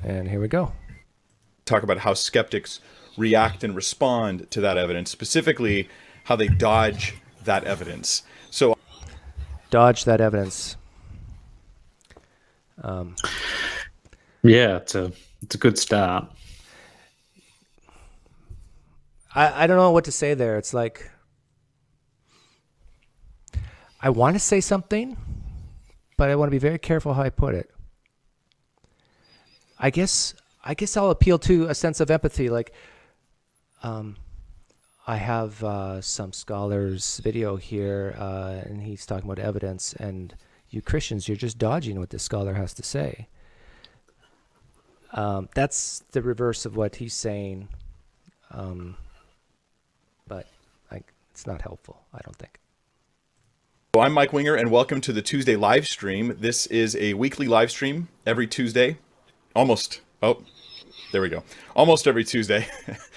And here we go. Talk about how skeptics react and respond to that evidence, specifically how they dodge that evidence. So, Dodge that evidence. Yeah, it's a good start. I don't know what to say there. It's like I want to say something, but I want to be very careful how I put it. I guess I'll appeal to a sense of empathy. Like, I have some scholars' video here, and he's talking about evidence, and you Christians, you're just dodging what this scholar has to say. That's the reverse of what he's saying, but it's not helpful, I don't think. I'm Mike Winger, and welcome to the Tuesday live stream. This is a weekly live stream every Tuesday. Almost every Tuesday.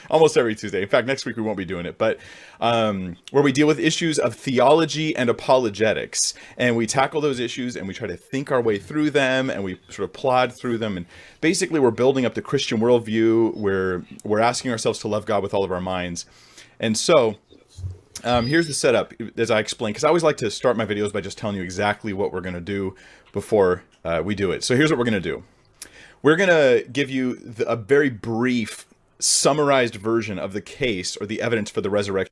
Almost every Tuesday. In fact, next week we won't be doing it, but where we deal with issues of theology and apologetics, and we tackle those issues and we try to think our way through them, and we sort of plod through them, and basically we're building up the Christian worldview. We're asking ourselves to love God with all of our minds. And so here's the setup, as I explained, because I always like to start my videos by just telling you exactly what we're going to do before we do it. So here's what we're going to do. We're going to give you a very brief, summarized version of the case or the evidence for the resurrection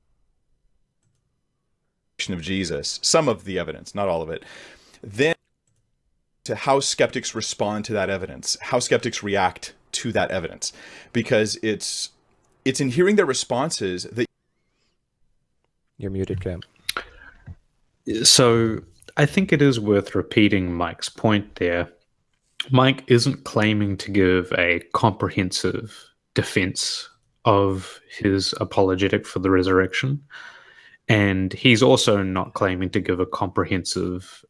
of Jesus. Some of the evidence, not all of it. Then to how skeptics respond to that evidence, how skeptics react to that evidence. Because it's in hearing their responses that... You're muted, Cam. So I think it is worth repeating Mike's point there. Mike isn't claiming to give a comprehensive defense of his apologetic for the resurrection. And he's also not claiming to give a comprehensive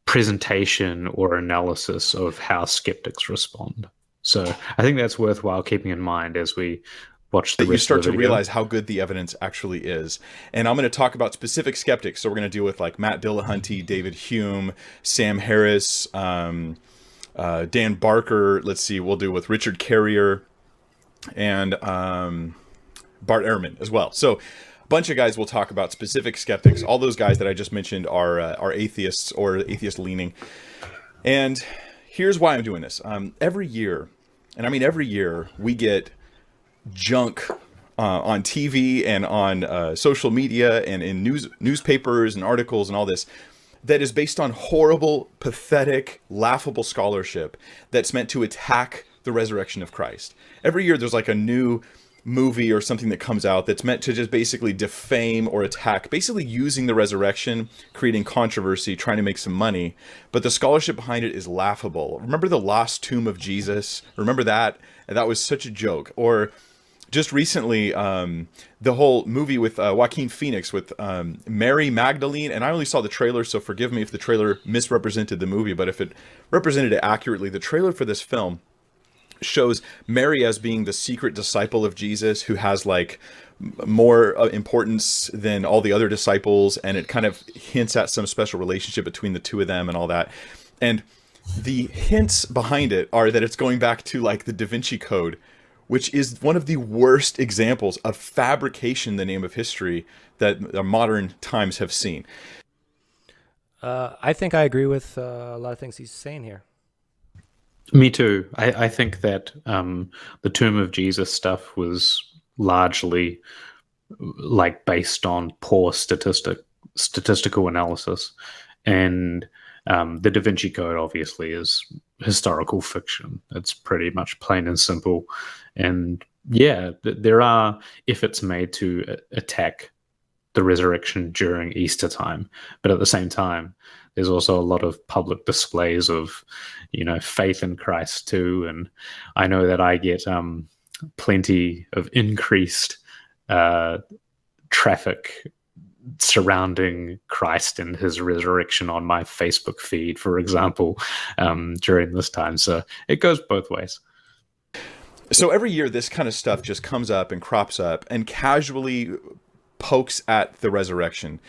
presentation or analysis of how skeptics respond. So I think that's worthwhile keeping in mind as we watch the that you start to realize how good the evidence actually is. And I'm going to talk about specific skeptics. So we're going to deal with like Matt Dillahunty, David Hume, Sam Harris, Dan Barker. Let's see, we'll do with Richard Carrier and Bart Ehrman as well. So a bunch of guys will talk about specific skeptics. All those guys that I just mentioned are atheists or atheist leaning. And here's why I'm doing this. Every year we get junk on TV and on social media and in newspapers and articles and all this that is based on horrible, pathetic, laughable scholarship that's meant to attack the resurrection of Christ. Every year there's like a new movie or something that comes out that's meant to just basically defame or attack, basically using the resurrection, creating controversy, trying to make some money, but the scholarship behind it is laughable. Remember the lost tomb of Jesus? Remember that? And that was such a joke. Or just recently, the whole movie with Joaquin Phoenix with Mary Magdalene, and I only saw the trailer, so forgive me if the trailer misrepresented the movie, but if it represented it accurately, the trailer for this film shows Mary as being the secret disciple of Jesus who has like more importance than all the other disciples, and it kind of hints at some special relationship between the two of them and all that. And the hints behind it are that it's going back to like the Da Vinci Code, which is one of the worst examples of fabrication in the name of history that modern times have seen. I think I agree with a lot of things he's saying here. Me too. I think that the Tomb of Jesus stuff was largely like based on poor statistical analysis, and the Da Vinci Code obviously is historical fiction. It's pretty much plain and simple. And yeah, there are efforts made to attack the resurrection during Easter time, but at the same time, there's also a lot of public displays of, faith in Christ too. And I know that I get plenty of increased traffic surrounding Christ and his resurrection on my Facebook feed, for example, during this time. So it goes both ways. So every year this kind of stuff just comes up and crops up and casually pokes at the resurrection.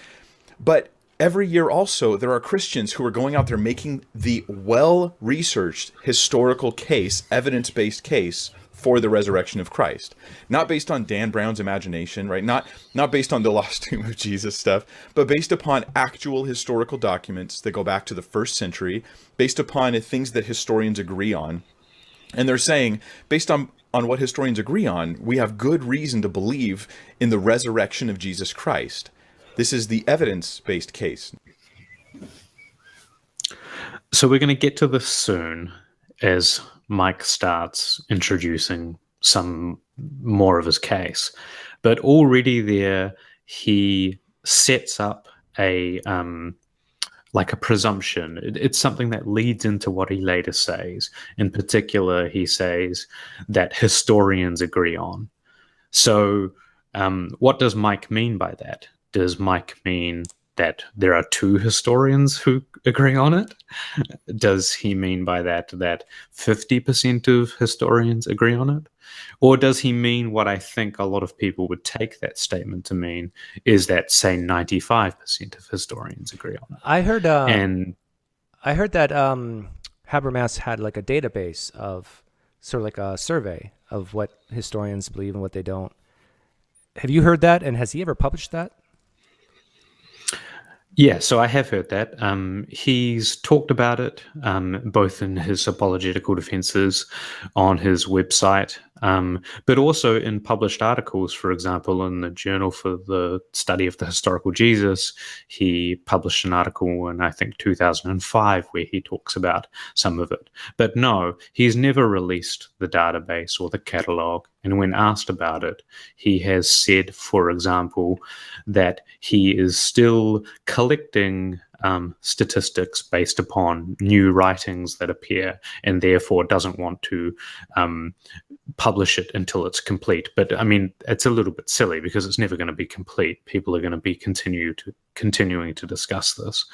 But every year also there are Christians who are going out there making the well-researched historical case, evidence-based case for the resurrection of Christ. Not based on Dan Brown's imagination, right? Not based on the lost tomb of Jesus stuff, but based upon actual historical documents that go back to the first century, based upon things that historians agree on. And they're saying, based on what historians agree on, we have good reason to believe in the resurrection of Jesus Christ. This is the evidence-based case. So we're going to get to this soon as Mike starts introducing some more of his case. But already there, he sets up a like a presumption. It's something that leads into what he later says. In particular, he says that historians agree on. So what does Mike mean by that? Does Mike mean that there are two historians who agree on it? Does he mean by that 50% of historians agree on it? Or does he mean what I think a lot of people would take that statement to mean, is that, say, 95% of historians agree on it? I heard that Habermas had like a database of sort of like a survey of what historians believe and what they don't. Have you heard that? And has he ever published that? Yeah, so I have heard that. He's talked about it both in his apologetical defenses on his website, but also in published articles. For example, in the Journal for the Study of the Historical Jesus, he published an article in, I think, 2005 where he talks about some of it. But no, he's never released the database or the catalog. And when asked about it, he has said, for example, that he is still collecting statistics based upon new writings that appear, and therefore doesn't want to publish it until it's complete. But I mean, it's a little bit silly because it's never going to be complete. People are going to be continuing to discuss this.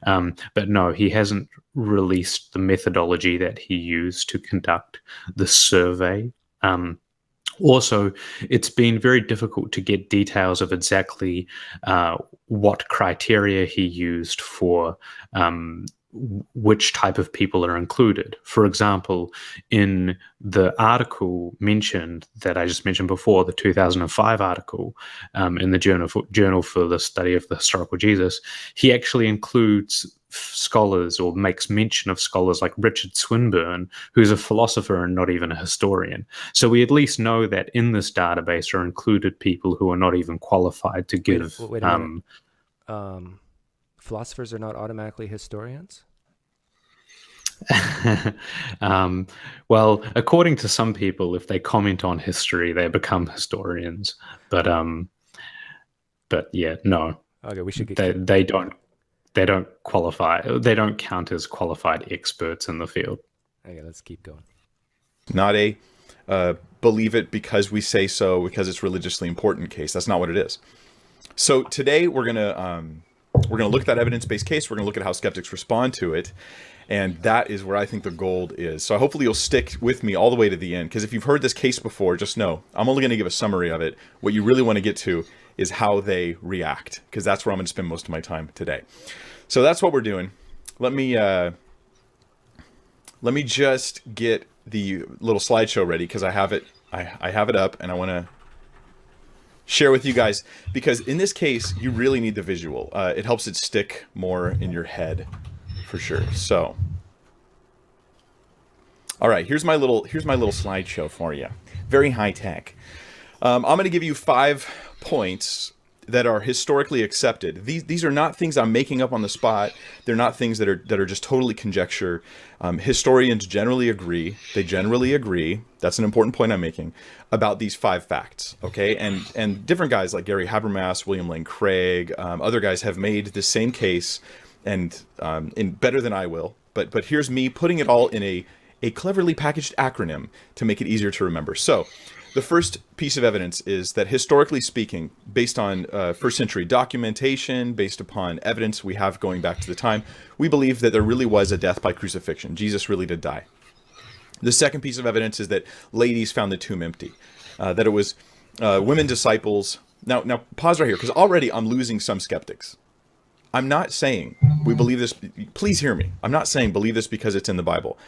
But no, he hasn't released the methodology that he used to conduct the survey. Also, it's been very difficult to get details of exactly what criteria he used for which type of people are included. For example, in the article mentioned that I just mentioned before, the 2005 article in the Journal for the Study of the Historical Jesus, he actually includes scholars or makes mention of scholars like Richard Swinburne, who's a philosopher and not even a historian. So we at least know that in this database are included people who are not even qualified to give. Wait a minute. Philosophers are not automatically historians? Well, according to some people, if they comment on history, they become historians. But yeah, no. Okay, we should get. They don't qualify. They don't count as qualified experts in the field. Okay, let's keep going. Not a believe it because we say so, because it's religiously important case. That's not what it is. So today we're gonna look at that evidence-based case. We're gonna look at how skeptics respond to it, and that is where I think the gold is. So hopefully you'll stick with me all the way to the end, because if you've heard this case before, just know I'm only gonna give a summary of it. What you really want to get to is how they react, because that's where I'm going to spend most of my time today. So that's what we're doing. Let me just get the little slideshow ready, because I have it up, and I want to share with you guys, because in this case you really need the visual. It helps it stick more in your head for sure. So all right, here's my little slideshow for you. Very high tech. I'm going to give you 5 points that are historically accepted. These are not things I'm making up on the spot. They're not things that are just totally conjecture. Historians generally agree. They generally agree. That's an important point I'm making about these 5 facts. Okay, and different guys like Gary Habermas, William Lane Craig, other guys have made the same case, and in better than I will. But here's me putting it all in a cleverly packaged acronym to make it easier to remember. So the first piece of evidence is that, historically speaking, based on first century documentation, based upon evidence we have going back to the time, we believe that there really was a death by crucifixion. Jesus really did die. The second piece of evidence is that ladies found the tomb empty, that it was women disciples. Now pause right here, because already I'm losing some skeptics. I'm not saying we believe this. Please hear me. I'm not saying believe this because it's in the Bible.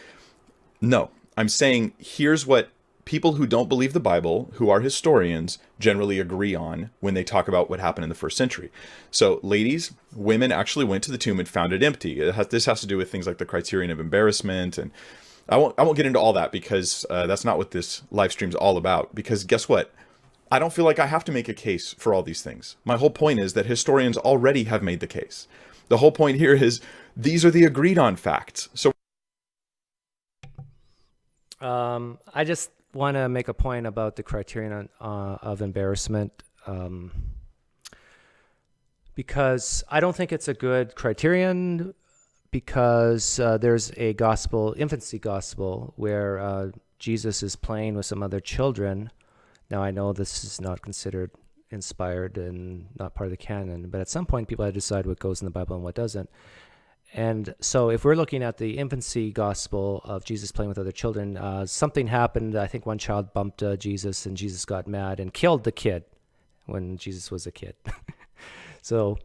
No, I'm saying here's what people who don't believe the Bible, who are historians, generally agree on when they talk about what happened in the first century. So, ladies, women actually went to the tomb and found it empty. This has to do with things like the criterion of embarrassment, and I won't get into all that because that's not what this live stream is all about. Because guess what? I don't feel like I have to make a case for all these things. My whole point is that historians already have made the case. The whole point here is these are the agreed on facts. So I just want to make a point about the criterion of embarrassment, because I don't think it's a good criterion, because there's a gospel, infancy gospel, where Jesus is playing with some other children. Now, I know this is not considered inspired and not part of the canon, but at some point people had to decide what goes in the Bible and what doesn't. And so if we're looking at the infancy gospel of Jesus playing with other children, something happened. I think one child bumped Jesus, and Jesus got mad and killed the kid when Jesus was a kid. So,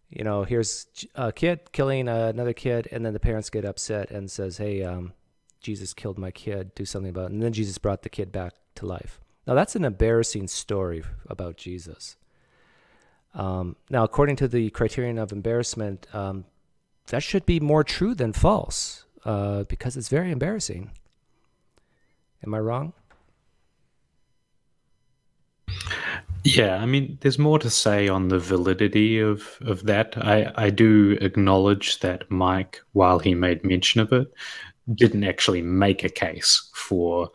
here's a kid killing another kid, and then the parents get upset and says, hey, Jesus killed my kid, do something about it. And then Jesus brought the kid back to life. Now, that's an embarrassing story about Jesus. Now, according to the criterion of embarrassment, that should be more true than false, because it's very embarrassing. Am I wrong? Yeah, I mean, there's more to say on the validity of that. I do acknowledge that Mike, while he made mention of it, didn't actually make a case for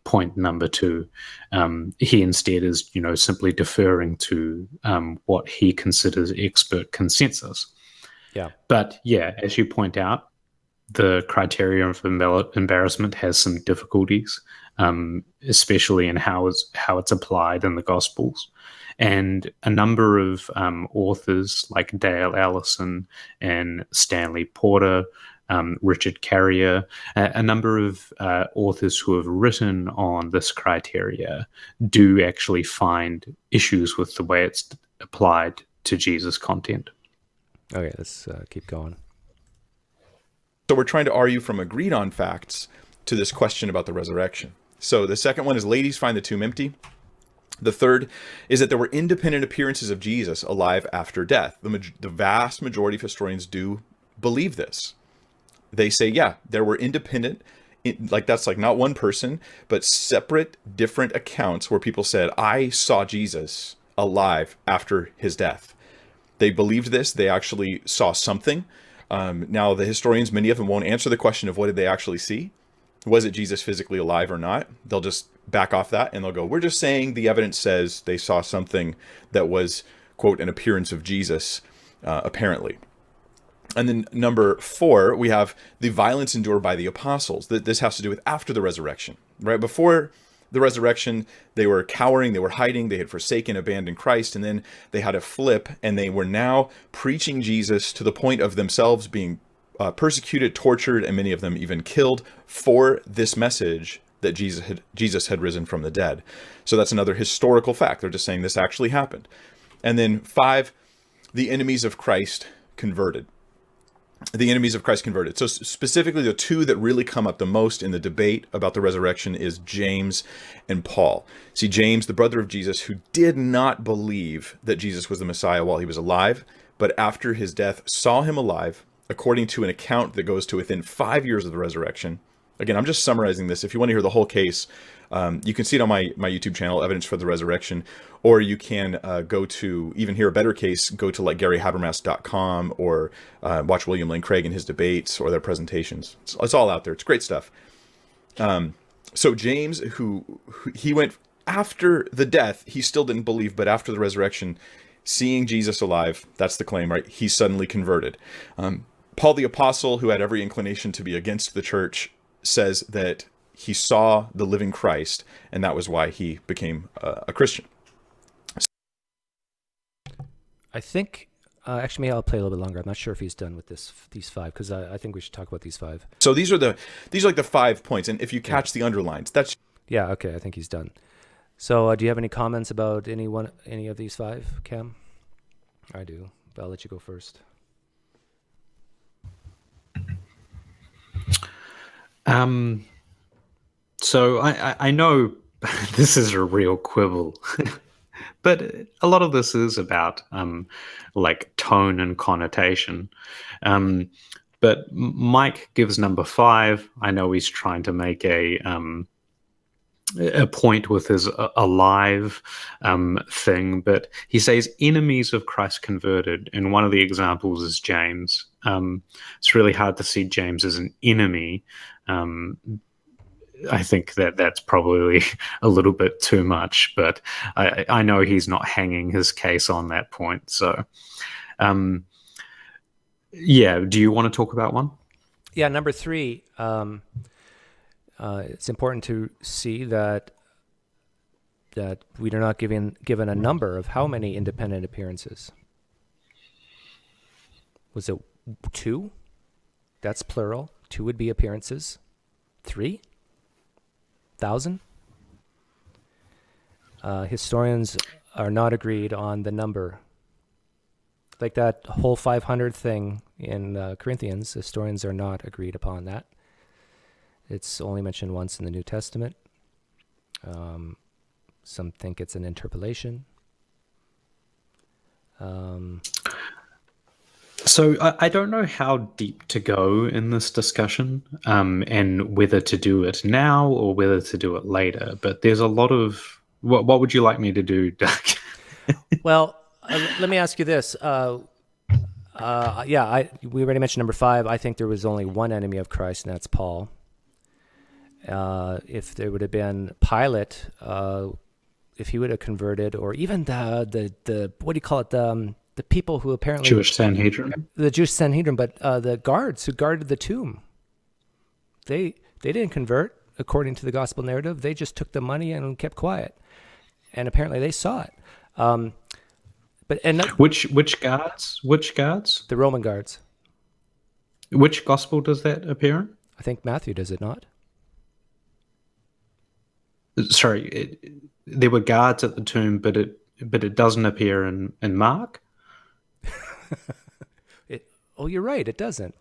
point number 2. He instead is, simply deferring to what he considers expert consensus. Yeah. But yeah, as you point out, the criterion of embarrassment has some difficulties, especially in how it's applied in the Gospels. And a number of authors like Dale Allison and Stanley Porter, Richard Carrier, a number of authors who have written on this criteria do actually find issues with the way it's applied to Jesus' content. Okay, let's keep going. we're trying to argue from agreed on facts to this question about the resurrection. So the second one is ladies find the tomb empty. The third is that there were independent appearances of Jesus alive after death. The vast majority of historians do believe this. They say, yeah, there were independent, that's like not one person, but separate, different accounts where people said, I saw Jesus alive after his death. They believed this. They actually saw something. Now, the historians, many of them won't answer the question of what did they actually see. Was it Jesus physically alive or not? They'll just back off that and they'll go, we're just saying the evidence says they saw something that was, quote, an appearance of Jesus, apparently. And then number 4, we have the violence endured by the apostles. This has to do with after the resurrection, right? Before the resurrection, they were cowering, they were hiding, they had forsaken, abandoned Christ, and then they had a flip, and they were now preaching Jesus to the point of themselves being persecuted, tortured, and many of them even killed for this message that Jesus had risen from the dead. So that's another historical fact. They're just saying this actually happened. And then 5, the enemies of Christ converted. The enemies of Christ converted. So specifically the 2 that really come up the most in the debate about the resurrection is James and Paul. See, James, the brother of Jesus, who did not believe that Jesus was the Messiah while he was alive, but after his death saw him alive, according to an account that goes to within 5 years of the resurrection. Again, I'm just summarizing this. If you want to hear the whole case, you can see it on my YouTube channel, Evidence for the Resurrection, or you can go to, even hear a better case, go to like GaryHabermas.com or watch William Lane Craig and his debates or their presentations. It's all out there. It's great stuff. So James, who he went after the death, he still didn't believe, but after the resurrection, seeing Jesus alive, that's the claim, right? He suddenly converted. Paul the Apostle, who had every inclination to be against the church, says that he saw the living Christ, and that was why he became a Christian. I think, actually, maybe I'll play a little bit longer. I'm not sure if he's done with these 5, because I think we should talk about these 5. So these are like the 5 points, and if you catch the underlines, that's... Yeah, okay, I think he's done. So do you have any comments about any of these 5, Cam? I do, but I'll let you go first. So I know this is a real quibble, but a lot of this is about like tone and connotation. But Mike gives number 5. I know he's trying to make a point with his alive thing, but he says enemies of Christ converted, and one of the examples is James. It's really hard to see James as an enemy. I think that's probably a little bit too much, but I know he's not hanging his case on that point. So, yeah, do you want to talk about one? Yeah, number 3. It's important to see that we are not given a number of how many independent appearances. Was it 2? That's plural. 2 would be appearances. 3,000. Historians are not agreed on the number. Like that whole 500 thing in Corinthians, historians are not agreed upon that. It's only mentioned once in the New Testament. Some think it's an interpolation. So I don't know how deep to go in this discussion, and whether to do it now or whether to do it later. But there's a lot of what would you like me to do, Doug? Well, let me ask you this. We already mentioned number 5. I think there was only one enemy of Christ, and that's Paul. If there would have been Pilate, if he would have converted, or even the what do you call it, the people who apparently Jewish Sanhedrin, but the guards who guarded the tomb, they didn't convert according to the gospel narrative. They just took the money and kept quiet, and apparently they saw it. Which guards? Which guards? The Roman guards. Which gospel does that appear in? I think Matthew, does it not? Sorry, there were guards at the tomb, but it doesn't appear in Mark. You're right. It doesn't.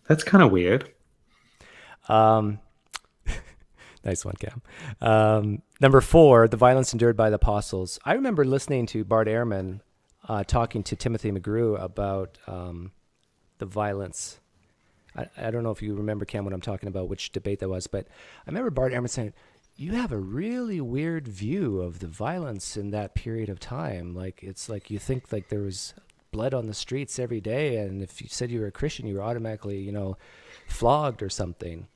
That's kind of weird. Nice one, Cam. Number 4, the violence endured by the apostles. I remember listening to Bart Ehrman talking to Timothy McGrew about the violence. I don't know if you remember, Cam, what I'm talking about, which debate that was, but I remember Bart Ehrman saying, you have a really weird view of the violence in that period of time. Like, it's like you think like there was blood on the streets every day, and if you said you were a Christian, you were automatically, flogged or something.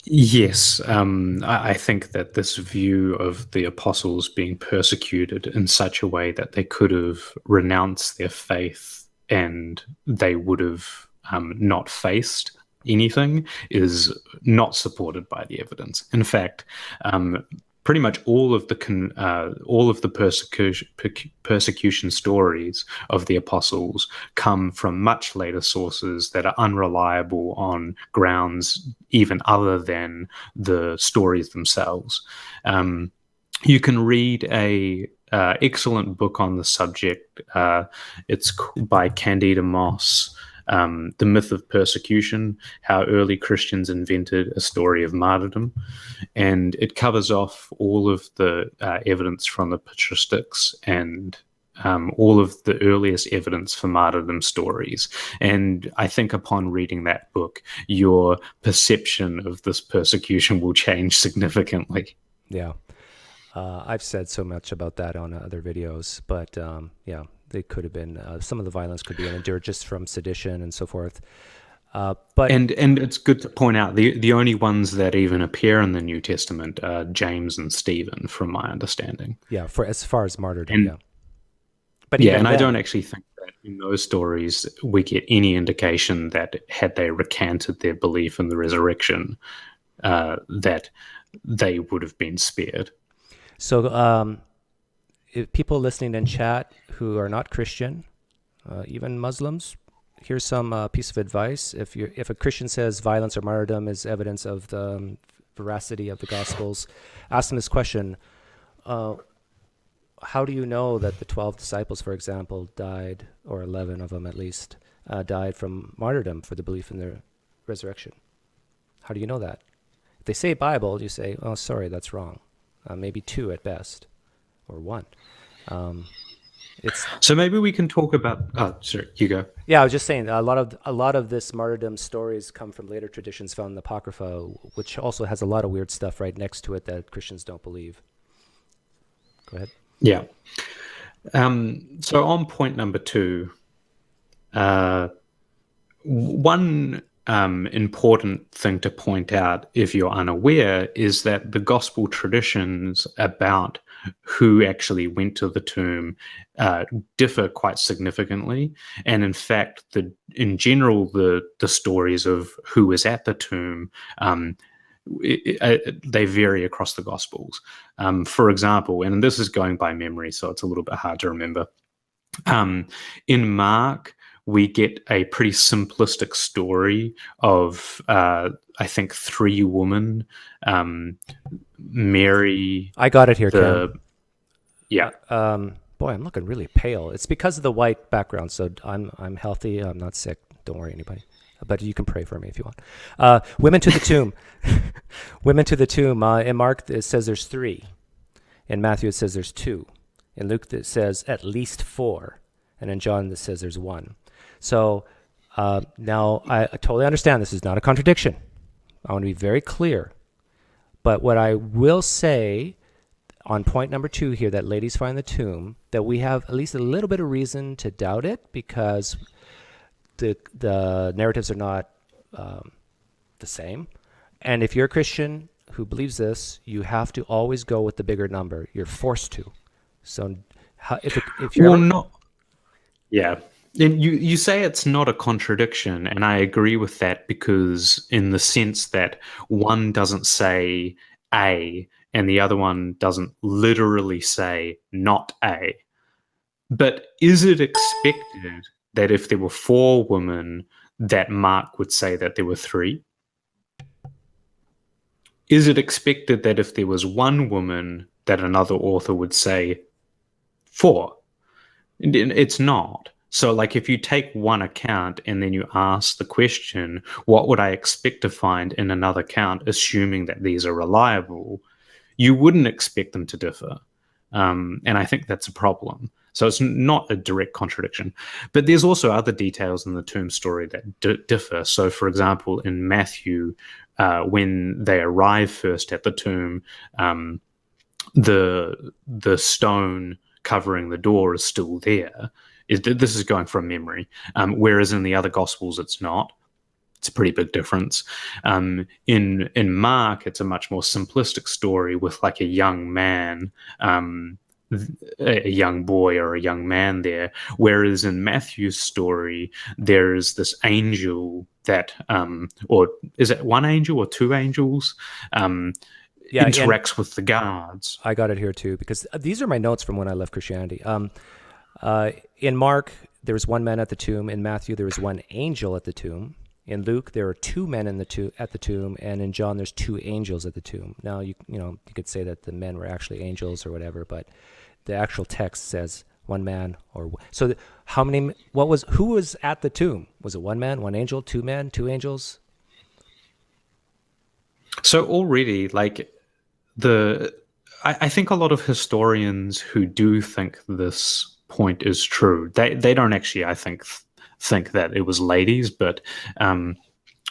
Yes, I think that this view of the apostles being persecuted in such a way that they could have renounced their faith and they would have not faced anything is not supported by the evidence. In fact, pretty much all of the persecution stories of the apostles come from much later sources that are unreliable on grounds even other than the stories themselves. You can read a excellent book on the subject. It's by Candida Moss, The Myth of Persecution, How Early Christians Invented a Story of Martyrdom. And it covers off all of the evidence from the patristics and all of the earliest evidence for martyrdom stories. And I think upon reading that book, your perception of this persecution will change significantly. Yeah. I've said so much about that on other videos, but they could have been, some of the violence could be endured just from sedition and so forth. But it's good to point out the only ones that even appear in the New Testament are James and Stephen, from my understanding. Yeah, for as far as martyrdom, But yeah, and I don't actually think that in those stories we get any indication that had they recanted their belief in the resurrection, that they would have been spared. So if people listening in chat who are not Christian, even Muslims, here's some piece of advice. If a Christian says violence or martyrdom is evidence of the veracity of the Gospels, ask them this question. How do you know that the 12 disciples, for example, died, or 11 of them at least, died from martyrdom for the belief in the resurrection. How do you know that? If they say Bible, you say, oh, sorry, that's wrong. Maybe 2 at best, or 1. It's So maybe we can talk about. Oh, sorry, you go. Yeah, I was just saying a lot of this martyrdom stories come from later traditions found in the Apocrypha, which also has a lot of weird stuff right next to it that Christians don't believe. Go ahead. Yeah. So on point number 2, one important thing to point out, if you're unaware, is that the gospel traditions about who actually went to the tomb differ quite significantly, and in fact, in general, the stories of who was at the tomb they vary across the gospels. For example, and this is going by memory, so it's a little bit hard to remember. In Mark, we get a pretty simplistic story of, I think, 3 women. Mary. I got it here, Cam. Yeah. Boy, I'm looking really pale. It's because of the white background. So I'm healthy. I'm not sick. Don't worry, anybody. But you can pray for me if you want. Women to the tomb. Women to the tomb. In Mark, it says there's 3. In Matthew, it says there's 2. In Luke, it says at least 4. And in John, it says there's 1. So now I totally understand this is not a contradiction. I want to be very clear. But what I will say on point number 2 here, that ladies find the tomb, that we have at least a little bit of reason to doubt it, because the narratives are not the same. And if you're a Christian who believes this, you have to always go with the bigger number. You're forced to. So if you're not. Yeah. And you say it's not a contradiction, and I agree with that, because in the sense that one doesn't say A and the other one doesn't literally say not A. But is it expected that if there were 4 women, that Mark would say that there were 3? Is it expected that if there was 1 woman, that another author would say 4? It's not. So, like, if you take one account and then you ask the question, what would I expect to find in another account, assuming that these are reliable, you wouldn't expect them to differ. And I think that's a problem. So it's not a direct contradiction. But there's also other details in the tomb story that differ. So, for example, in Matthew, when they arrive first at the tomb, the stone covering the door is still there. This is going from memory, whereas in the other Gospels it's not. It's a pretty big difference. In Mark, it's a much more simplistic story with like a young man, a young boy or a young man there, whereas in Matthew's story there is this angel that, or is it 1 angel or 2 angels? Interacts with the guards. I got it here too, because these are my notes from when I left Christianity. In Mark, there was 1 man at the tomb. In Matthew, there was 1 angel at the tomb. In Luke, there are 2 men at the tomb, and in John, there's 2 angels at the tomb. Now, you could say that the men were actually angels or whatever, but the actual text says 1 man or so. Who was at the tomb? Was it 1 man, 1 angel, 2 men, 2 angels? So already, like I think a lot of historians who do think this point is true, they don't actually, I think that it was ladies, but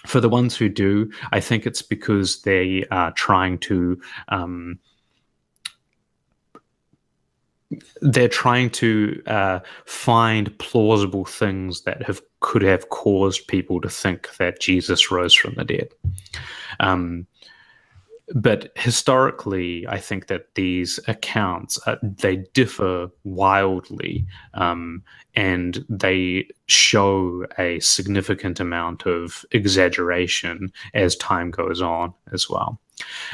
for the ones who do, I think it's because they are trying to find plausible things that could have caused people to think that Jesus rose from the dead. But historically, I think that these accounts, they differ wildly, and they show a significant amount of exaggeration as time goes on as well.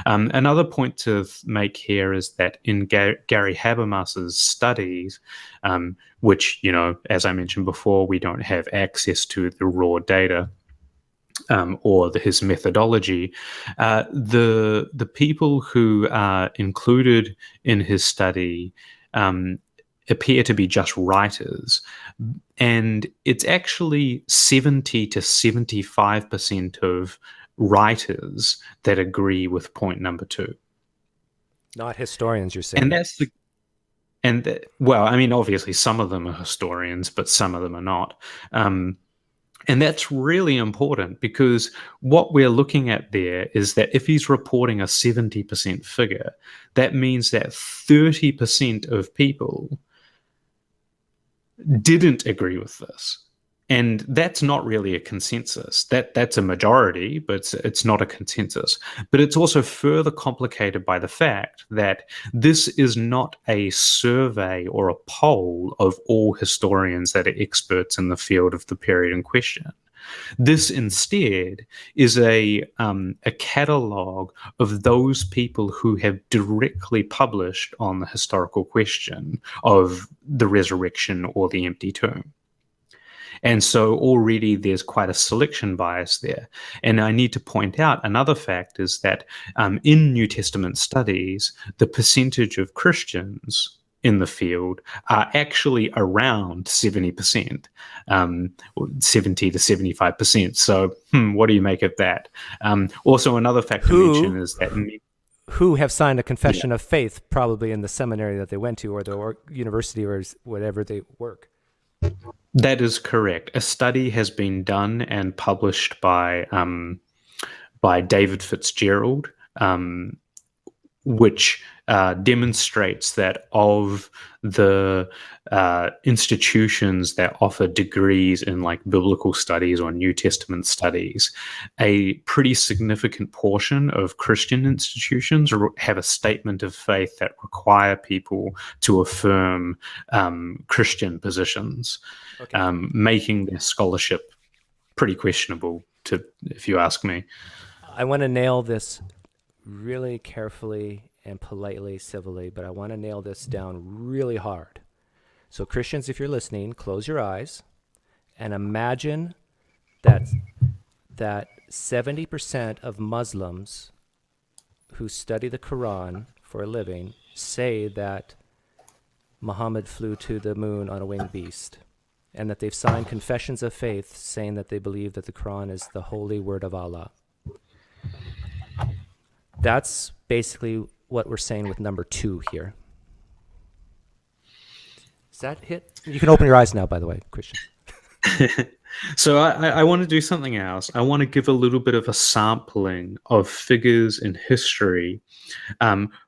Another point to make here is that in Gary Habermas's studies, which, as I mentioned before, we don't have access to the raw data, or his methodology, the people who are included in his study appear to be just writers, And it's actually 70 to 75% of writers that agree with point number 2. Not historians, you're saying. And that's the well, I mean, obviously some of them are historians, but some of them are not. And that's really important, because what we're looking at there is that if he's reporting a 70% figure, that means that 30% of people didn't agree with this. And that's not really a consensus. That's a majority, but it's not a consensus. But it's also further complicated by the fact that this is not a survey or a poll of all historians that are experts in the field of the period in question. This instead is a catalogue of those people who have directly published on the historical question of the resurrection or the empty tomb. And so already there's quite a selection bias there. And I need to point out another fact is that in New Testament studies, the percentage of Christians in the field are actually around 70%, 70 to 75%. So what do you make of that? Also, another fact to mention is that who have signed a confession of faith, probably in the seminary that they went to, or the university, or whatever they work. That is correct. A study has been done and published by David Fitzgerald, which demonstrates that of the institutions that offer degrees in like biblical studies or New Testament studies, a pretty significant portion of Christian institutions have a statement of faith that require people to affirm Christian positions, making their scholarship pretty questionable, if you ask me. I want to nail this really carefully and politely, civilly, but I want to nail this down really hard. So Christians, if you're listening, close your eyes and imagine that 70% of Muslims who study the Quran for a living say that Muhammad flew to the moon on a winged beast, and that they've signed confessions of faith saying that they believe that the Quran is the holy word of Allah. That's basically what we're saying with number 2 here. Does that hit? You can open your eyes now, by the way, Christian. So I want to do something else. I want to give a little bit of a sampling of figures in history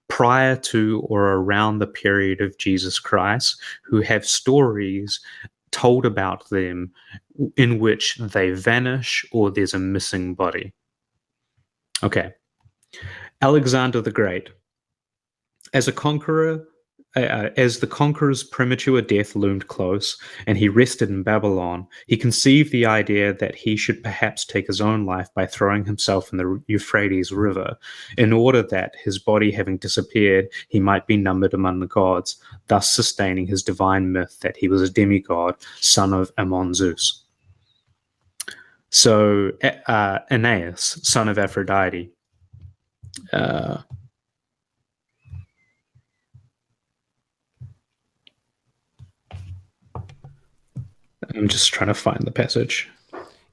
prior to or around the period of Jesus Christ who have stories told about them in which they vanish or there's a missing body. Okay. Alexander the Great. As a conqueror, as the conqueror's premature death loomed close, and he rested in Babylon, he conceived the idea that he should perhaps take his own life by throwing himself in the Euphrates River, in order that, his body having disappeared, he might be numbered among the gods, thus sustaining his divine myth that he was a demigod, son of Ammon Zeus. So, Aeneas, son of Aphrodite, I'm just trying to find the passage.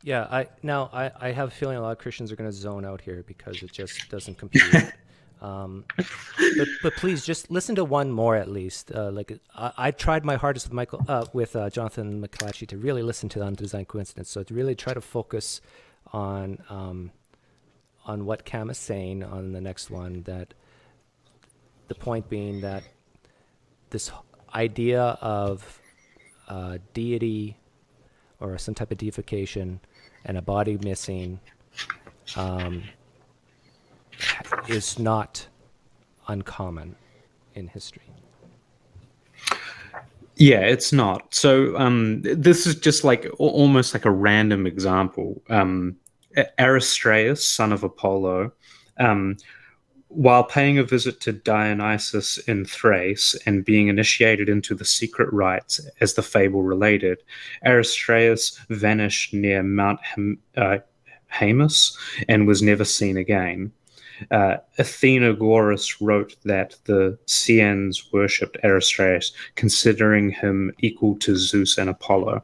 Yeah, I have a feeling a lot of Christians are going to zone out here because it just doesn't compute. But please just listen to one more at least. I tried my hardest with Jonathan McClatchy to really listen to the Undesigned Coincidence. So to really try to focus on what Cam is saying on the next one. That the point being that this idea of deity or some type of deification and a body missing is not uncommon in history. Yeah, it's not. So this is just like almost like a random example. Aristraeus, son of Apollo, while paying a visit to Dionysus in Thrace and being initiated into the secret rites as the fable related, Aristraeus vanished near Mount Haemus and was never seen again. Athenagoras wrote that the Cians worshipped Aristraeus, considering him equal to Zeus and Apollo.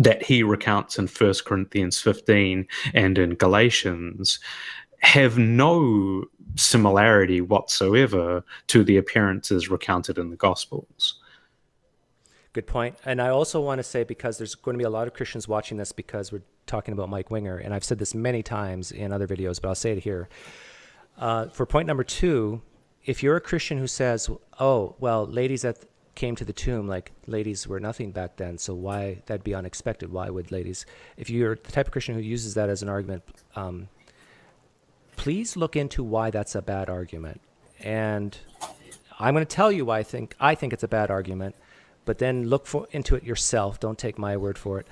that he recounts in 1 Corinthians 15 and in Galatians have no similarity whatsoever to the appearances recounted in the Gospels. Good point. And I also want to say, because there's going to be a lot of Christians watching this because we're talking about Mike Winger, and I've said this many times in other videos, but I'll say it here. For point number 2, if you're a Christian who says, oh, well, ladies that came to the tomb, like ladies were nothing back then, so why, that'd be unexpected. Why would ladies, if you're the type of Christian who uses that as an argument, please look into why that's a bad argument. And I'm going to tell you why I think it's a bad argument, but then look into it yourself. Don't take my word for it.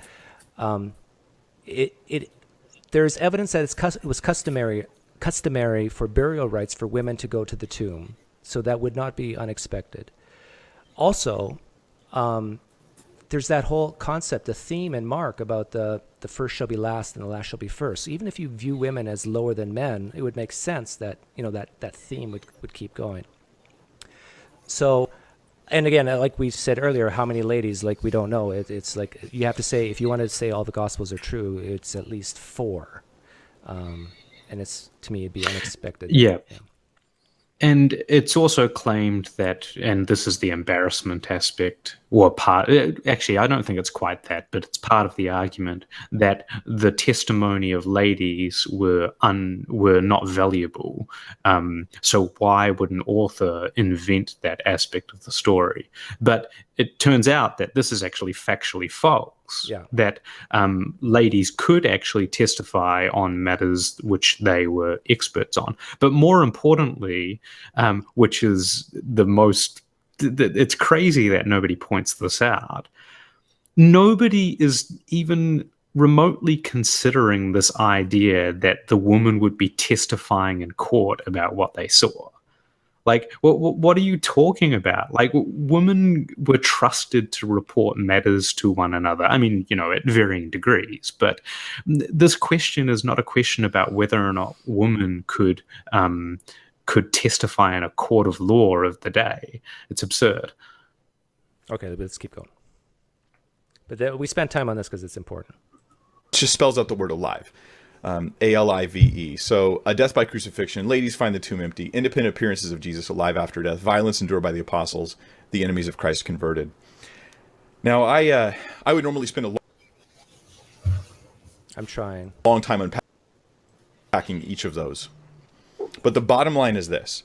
There's evidence that it was customary for burial rites for women to go to the tomb, so that would not be unexpected. Also, there's that whole concept, the theme in Mark about the first shall be last and the last shall be first. So even if you view women as lower than men, it would make sense that that theme would keep going. So, and again, like we said earlier, how many ladies, like, we don't know. It's like, you have to say, if you want to say all the Gospels are true, it's at least 4. And it's, to me, it'd be unexpected. Yeah. And it's also claimed that, and this is the embarrassment aspect, or part, actually, I don't think it's quite that, but it's part of the argument that the testimony of ladies were not valuable. So why would an author invent that aspect of the story? But it turns out that this is actually factually false. Yeah. That ladies could actually testify on matters which they were experts on. But more importantly, which is the most, it's crazy that nobody points this out. Nobody is even remotely considering this idea that the woman would be testifying in court about what they saw. Like, what are you talking about? Like, women were trusted to report matters to one another. I mean, at varying degrees. But this question is not a question about whether or not women could testify in a court of law of the day. It's absurd. Okay, let's keep going. But we spent time on this because it's important. It just spells out the word alive. ALIVE. So, a death by crucifixion. Ladies find the tomb empty. Independent appearances of Jesus alive after death. Violence endured by the apostles. The enemies of Christ converted. Now, I would normally spend a long time unpacking each of those. But the bottom line is this.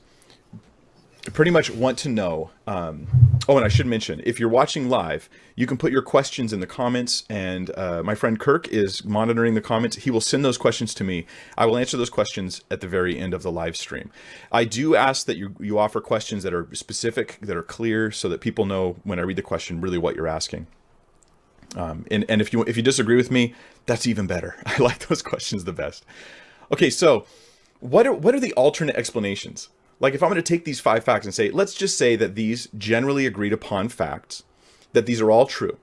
I pretty much want to know, and I should mention, if you're watching live, you can put your questions in the comments, and my friend Kirk is monitoring the comments. He will send those questions to me. I will answer those questions at the very end of the live stream. I do ask that you offer questions that are specific, that are clear, so that people know when I read the question really what you're asking. And if you disagree with me, that's even better. I like those questions the best. Okay, so what are the alternate explanations? Like, if I'm going to take these 5 facts and say, let's just say that these generally agreed upon facts, that these are all true.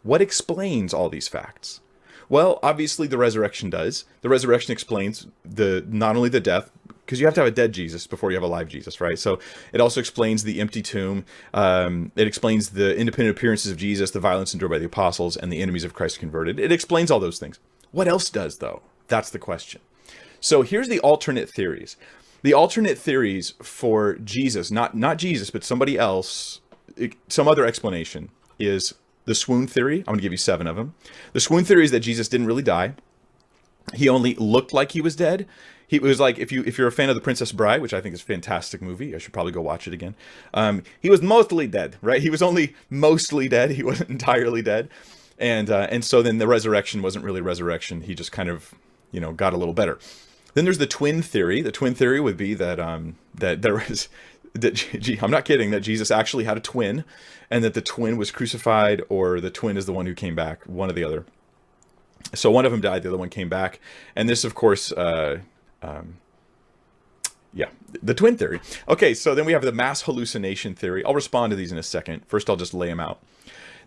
What explains all these facts? Well, obviously the resurrection does. The resurrection explains not only the death, because you have to have a dead Jesus before you have a live Jesus, right? So it also explains the empty tomb. It explains the independent appearances of Jesus, the violence endured by the apostles, and the enemies of Christ converted. It explains all those things. What else does, though? That's the question. So here's the alternate theories. The alternate theories for Jesus, not Jesus, but somebody else, some other explanation, is the Swoon Theory. I'm going to give you 7 of them. The Swoon Theory is that Jesus didn't really die. He only looked like he was dead. He was like, if you're a fan of The Princess Bride, which I think is a fantastic movie, I should probably go watch it again. He was mostly dead, right? He was only mostly dead. He wasn't entirely dead. And so then the resurrection wasn't really resurrection. He just kind of, got a little better. Then there's the twin theory. The twin theory would be that I'm not kidding, that Jesus actually had a twin, and that the twin was crucified, or the twin is the one who came back, one or the other. So one of them died, the other one came back, and this, of course, the twin theory. Okay, so then we have the mass hallucination theory. I'll respond to these in a second. First, I'll just lay them out.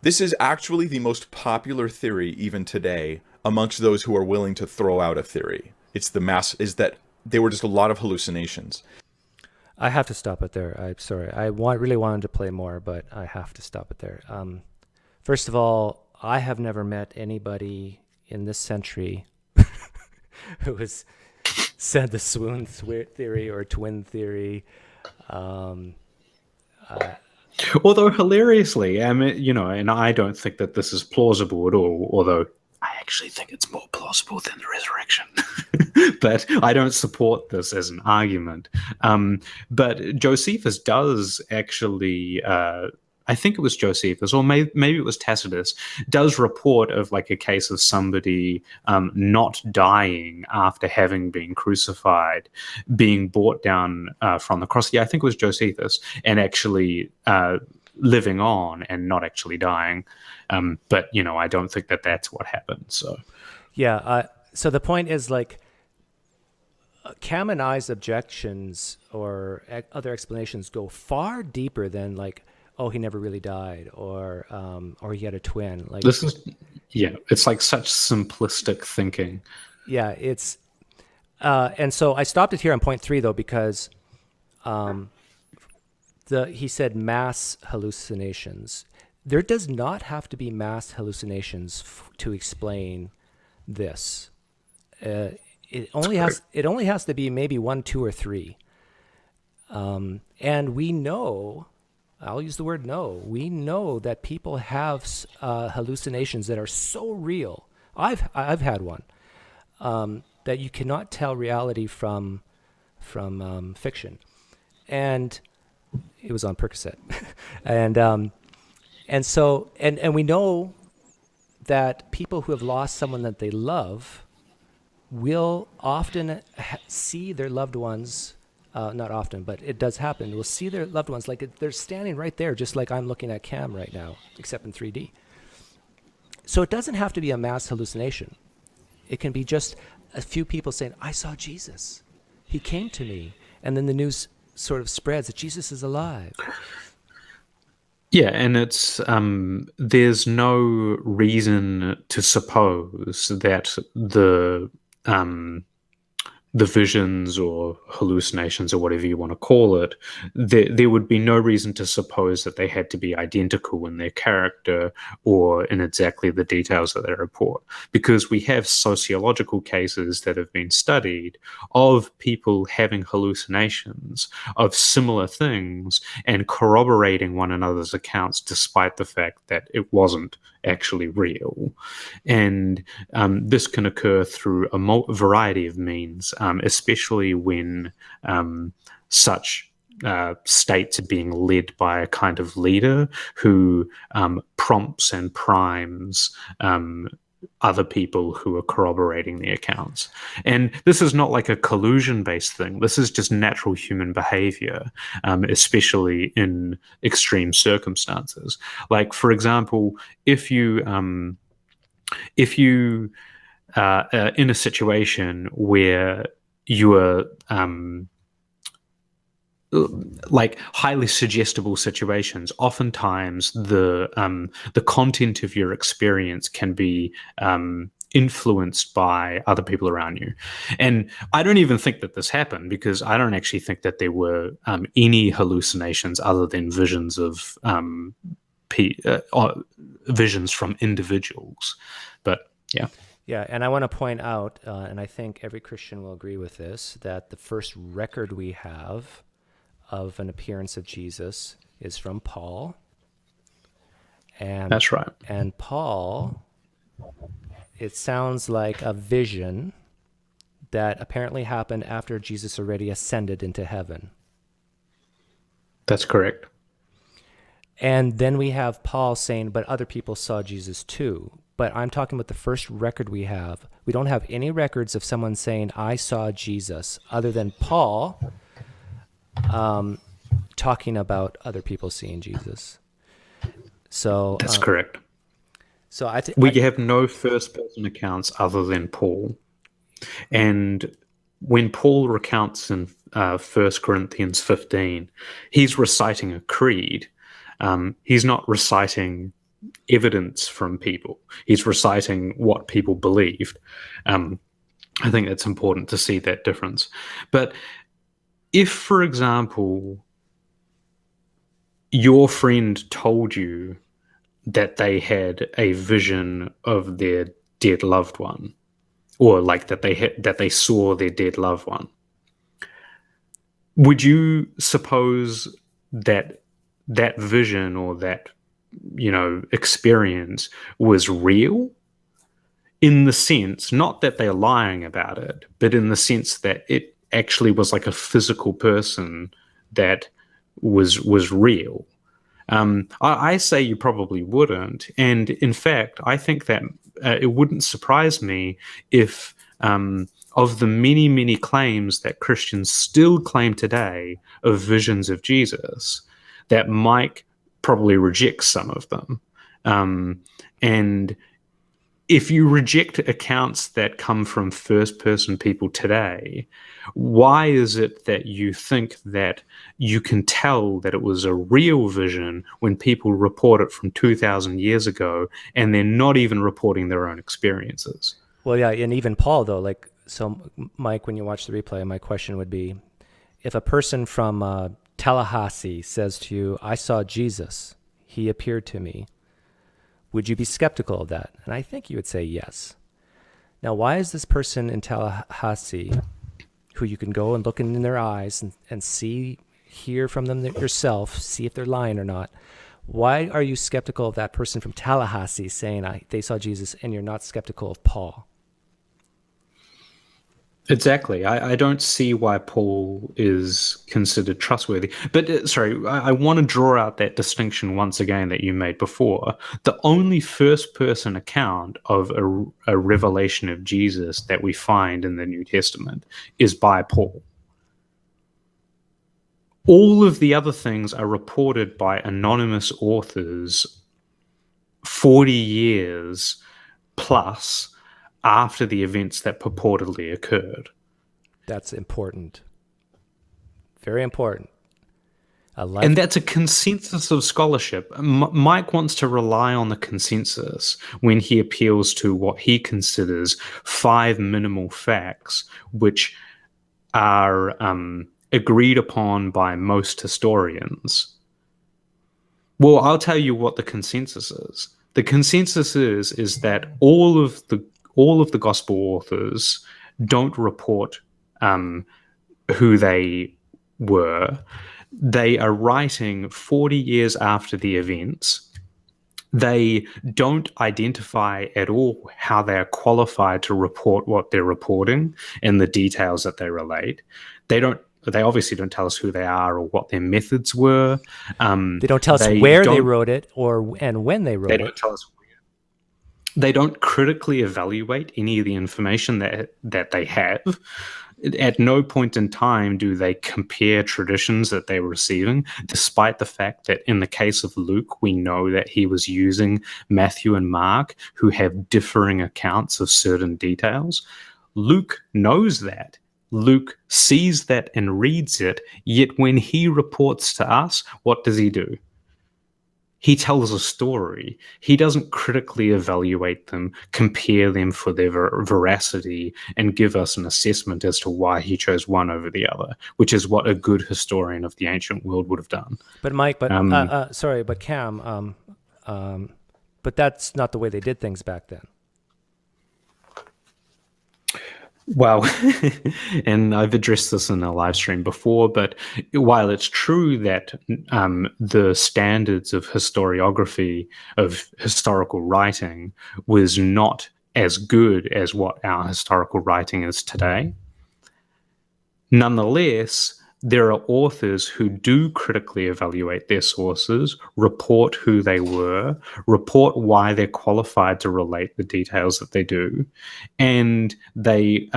This is actually the most popular theory even today amongst those who are willing to throw out a theory. It's is that they were just a lot of hallucinations. I have to stop it there. I'm sorry. I really wanted to play more, but I have to stop it there. First of all, I have never met anybody in this century who has said the swoon theory or twin theory. Although hilariously, I mean, and I don't think that this is plausible at all, although I actually think it's more plausible than the resurrection. But I don't support this as an argument. But Josephus does actually, I think it was Josephus, or maybe it was Tacitus, does report of like a case of somebody not dying after having been crucified, being brought down from the cross. Yeah, I think it was Josephus, and actually living on and not actually dying. But I don't think that that's what happened. So Yeah. So the point is like Cam and I's objections or other explanations go far deeper than like, oh, he never really died, or he had a twin. Like this is, it's like such simplistic thinking. Yeah, it's and so I stopped it here on point 3 though because he said mass hallucinations. There does not have to be mass hallucinations to explain this. It only has to be maybe 1, 2, or 3. And we know, I'll use the word know. We know that people have hallucinations that are so real. I've had one that you cannot tell reality from fiction, and it was on Percocet, and so we know that people who have lost someone that they love will often see their loved ones. Not often, but it does happen. We'll see their loved ones like they're standing right there, just like I'm looking at Cam right now, except in 3D. So it doesn't have to be a mass hallucination. It can be just a few people saying, I saw Jesus. He came to me. And then the news sort of spreads that Jesus is alive. Yeah, and it's there's no reason to suppose that the visions or hallucinations or whatever you want to call it, there would be no reason to suppose that they had to be identical in their character or in exactly the details of their report, because we have sociological cases that have been studied of people having hallucinations of similar things and corroborating one another's accounts despite the fact that it wasn't actually real. And this can occur through a variety of means, especially when such states are being led by a kind of leader who prompts and primes other people who are corroborating the accounts. And this is not like a collusion-based thing. This is just natural human behavior, especially in extreme circumstances. Like, for example, if you in a situation where you are like highly suggestible situations, oftentimes the content of your experience can be influenced by other people around you. And I don't even think that this happened, because I don't actually think that there were any hallucinations other than visions of visions from individuals. But yeah. Yeah, and I want to point out, and I think every Christian will agree with this, that the first record we have of an appearance of Jesus is from Paul. And that's right. And Paul, it sounds like a vision that apparently happened after Jesus already ascended into heaven. That's correct. And then we have Paul saying, but other people saw Jesus too. But I'm talking about the first record we have. We don't have any records of someone saying, I saw Jesus, other than Paul talking about other people seeing Jesus. So that's correct. So we have no first-person accounts other than Paul. And when Paul recounts in 1 Corinthians 15, he's reciting a creed. He's not reciting evidence from people. He's reciting what people believed. I think it's important to see that difference. But if, for example, your friend told you that they had a vision of their dead loved one, or like that they saw their dead loved one. Would you suppose that that vision or that experience was real, in the sense not that they're lying about it, but in the sense that it actually was like a physical person that was real? I say you probably wouldn't, and in fact, I think that it wouldn't surprise me if, of the many, many claims that Christians still claim today of visions of Jesus, that Mike probably rejects some of them. And if you reject accounts that come from first-person people today, why is it that you think that you can tell that it was a real vision when people report it from 2,000 years ago and they're not even reporting their own experiences? Well, yeah, and even Paul, though, like, so Mike, when you watch the replay, my question would be, if a person from Tallahassee says to you, I saw Jesus, he appeared to me, would you be skeptical of that? And I think you would say yes. Now, why is this person in Tallahassee, who you can go and look in their eyes and see, hear from them yourself, see if they're lying or not, why are you skeptical of that person from Tallahassee saying they saw Jesus, and you're not skeptical of Paul? Exactly. I don't see why Paul is considered trustworthy. But sorry, I want to draw out that distinction once again that you made before. The only first-person account of a revelation of Jesus that we find in the New Testament is by Paul. All of the other things are reported by anonymous authors 40 years plus after the events that purportedly occurred. That's important. Very important. And that's a consensus of scholarship. Mike wants to rely on the consensus when he appeals to what he considers 5 minimal facts, which are agreed upon by most historians. Well, I'll tell you what the consensus is. The consensus is that all of the gospel authors don't report who they were. They are writing 40 years after the events. They don't identify at all how they are qualified to report what they're reporting and the details that they relate. They obviously don't tell us who they are or what their methods were. They don't tell us where they wrote it and when they wrote it. They don't tell us where. They don't critically evaluate any of the information that they have. At no point in time do they compare traditions that they were receiving, despite the fact that in the case of Luke, we know that he was using Matthew and Mark, who have differing accounts of certain details. Luke knows that. Luke sees that and reads it, yet when he reports to us, what does he do? He tells a story. He doesn't critically evaluate them, compare them for their veracity, and give us an assessment as to why he chose one over the other, which is what a good historian of the ancient world would have done. But Mike, but Cam, but that's not the way they did things back then. Well, and I've addressed this in a live stream before, but while it's true that the standards of historiography, of historical writing, was not as good as what our historical writing is today, nonetheless, there are authors who do critically evaluate their sources, report who they were, report why they're qualified to relate the details that they do, and they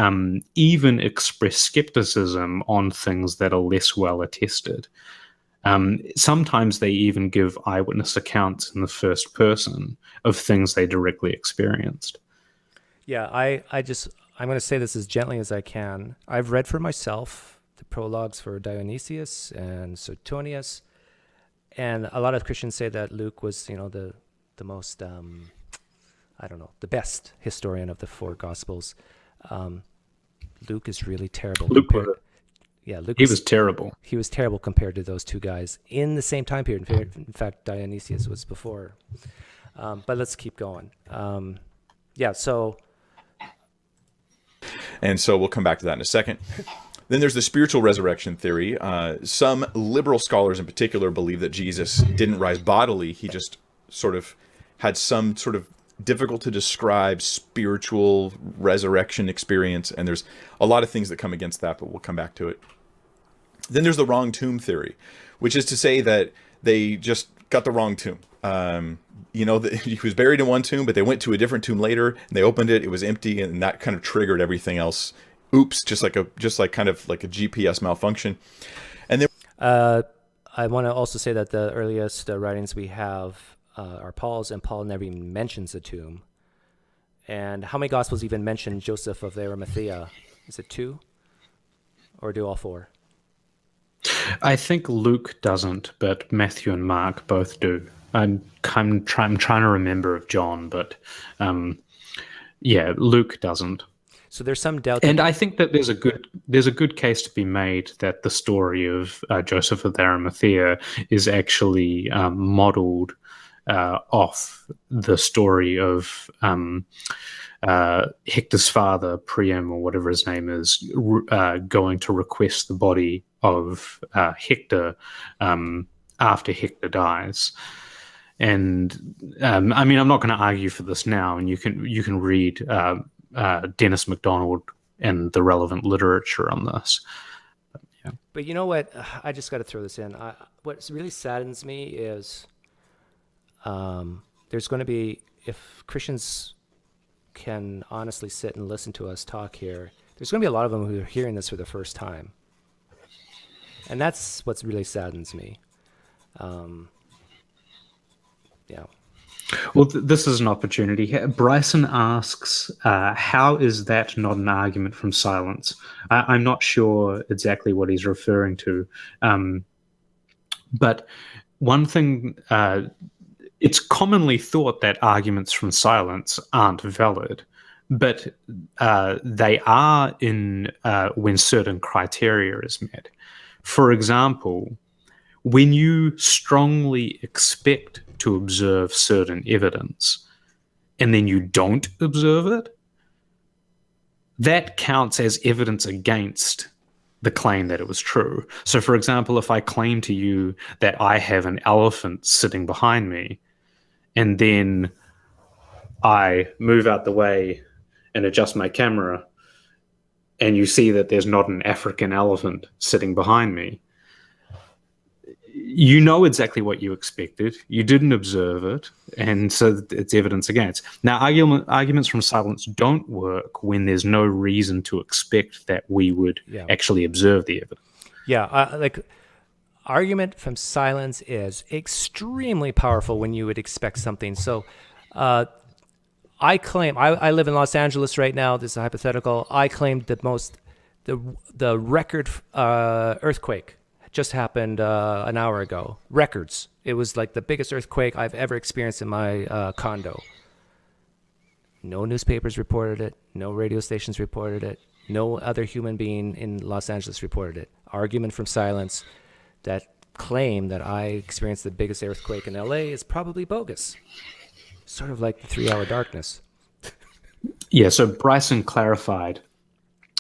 even express skepticism on things that are less well attested. Sometimes they even give eyewitness accounts in the first person of things they directly experienced. Yeah, I'm going to say this as gently as I can. I've read for myself the prologues for Dionysius and Suetonius, and a lot of Christians say that Luke was, the most, the best historian of the 4 Gospels. Luke is really terrible. He was terrible. He was terrible compared to those 2 guys in the same time period. In fact, Dionysius was before. But let's keep going. Yeah, so And so we'll come back to that in a second. Then there's the spiritual resurrection theory. Some liberal scholars in particular believe that Jesus didn't rise bodily. He just sort of had some sort of difficult to describe spiritual resurrection experience. And there's a lot of things that come against that, but we'll come back to it. Then there's the wrong tomb theory, which is to say that they just got the wrong tomb. He was buried in one tomb, but they went to a different tomb later, and they opened it. It was empty, and that kind of triggered everything else. Oops, just like kind of like a GPS malfunction. And then I want to also say that the earliest writings we have are Paul's, and Paul never even mentions a tomb. And how many Gospels even mention Joseph of Arimathea? Is it 2? Or do all 4? I think Luke doesn't, but Matthew and Mark both do. I'm trying to remember of John, but Luke doesn't. So there's some doubt. And I think that there's a good case to be made that the story of Joseph of Arimathea is actually modeled off the story of Hector's father, Priam, or whatever his name is, going to request the body of Hector after Hector dies. And I'm not going to argue for this now, and you can read Dennis MacDonald and the relevant literature on this. But you know what? I just got to throw this in. What really saddens me is there's going to be, if Christians can honestly sit and listen to us talk here, there's going to be a lot of them who are hearing this for the first time. And that's what really saddens me. Yeah. Well, this is an opportunity. Bryson asks, how is that not an argument from silence? I'm not sure exactly what he's referring to. But one thing, it's commonly thought that arguments from silence aren't valid, but they are when certain criteria is met. For example, when you strongly expect to observe certain evidence and then you don't observe it, that counts as evidence against the claim that it was true. So, for example, if I claim to you that I have an elephant sitting behind me, and then I move out the way and adjust my camera, and you see that there's not an African elephant sitting behind me, you know exactly what you expected. You didn't observe it, and so it's evidence against. Now, arguments from silence don't work when there's no reason to expect that we would actually observe the evidence. Yeah, argument from silence is extremely powerful when you would expect something. So I claim, I live in Los Angeles right now. This is a hypothetical. I claimed the record earthquake just happened an hour ago. Records. It was like the biggest earthquake I've ever experienced in my condo. No newspapers reported it. No radio stations reported it. No other human being in Los Angeles reported it. Argument from silence. That claim that I experienced the biggest earthquake in LA is probably bogus. Sort of like the 3 Hour Darkness. Yeah, so Bryson clarified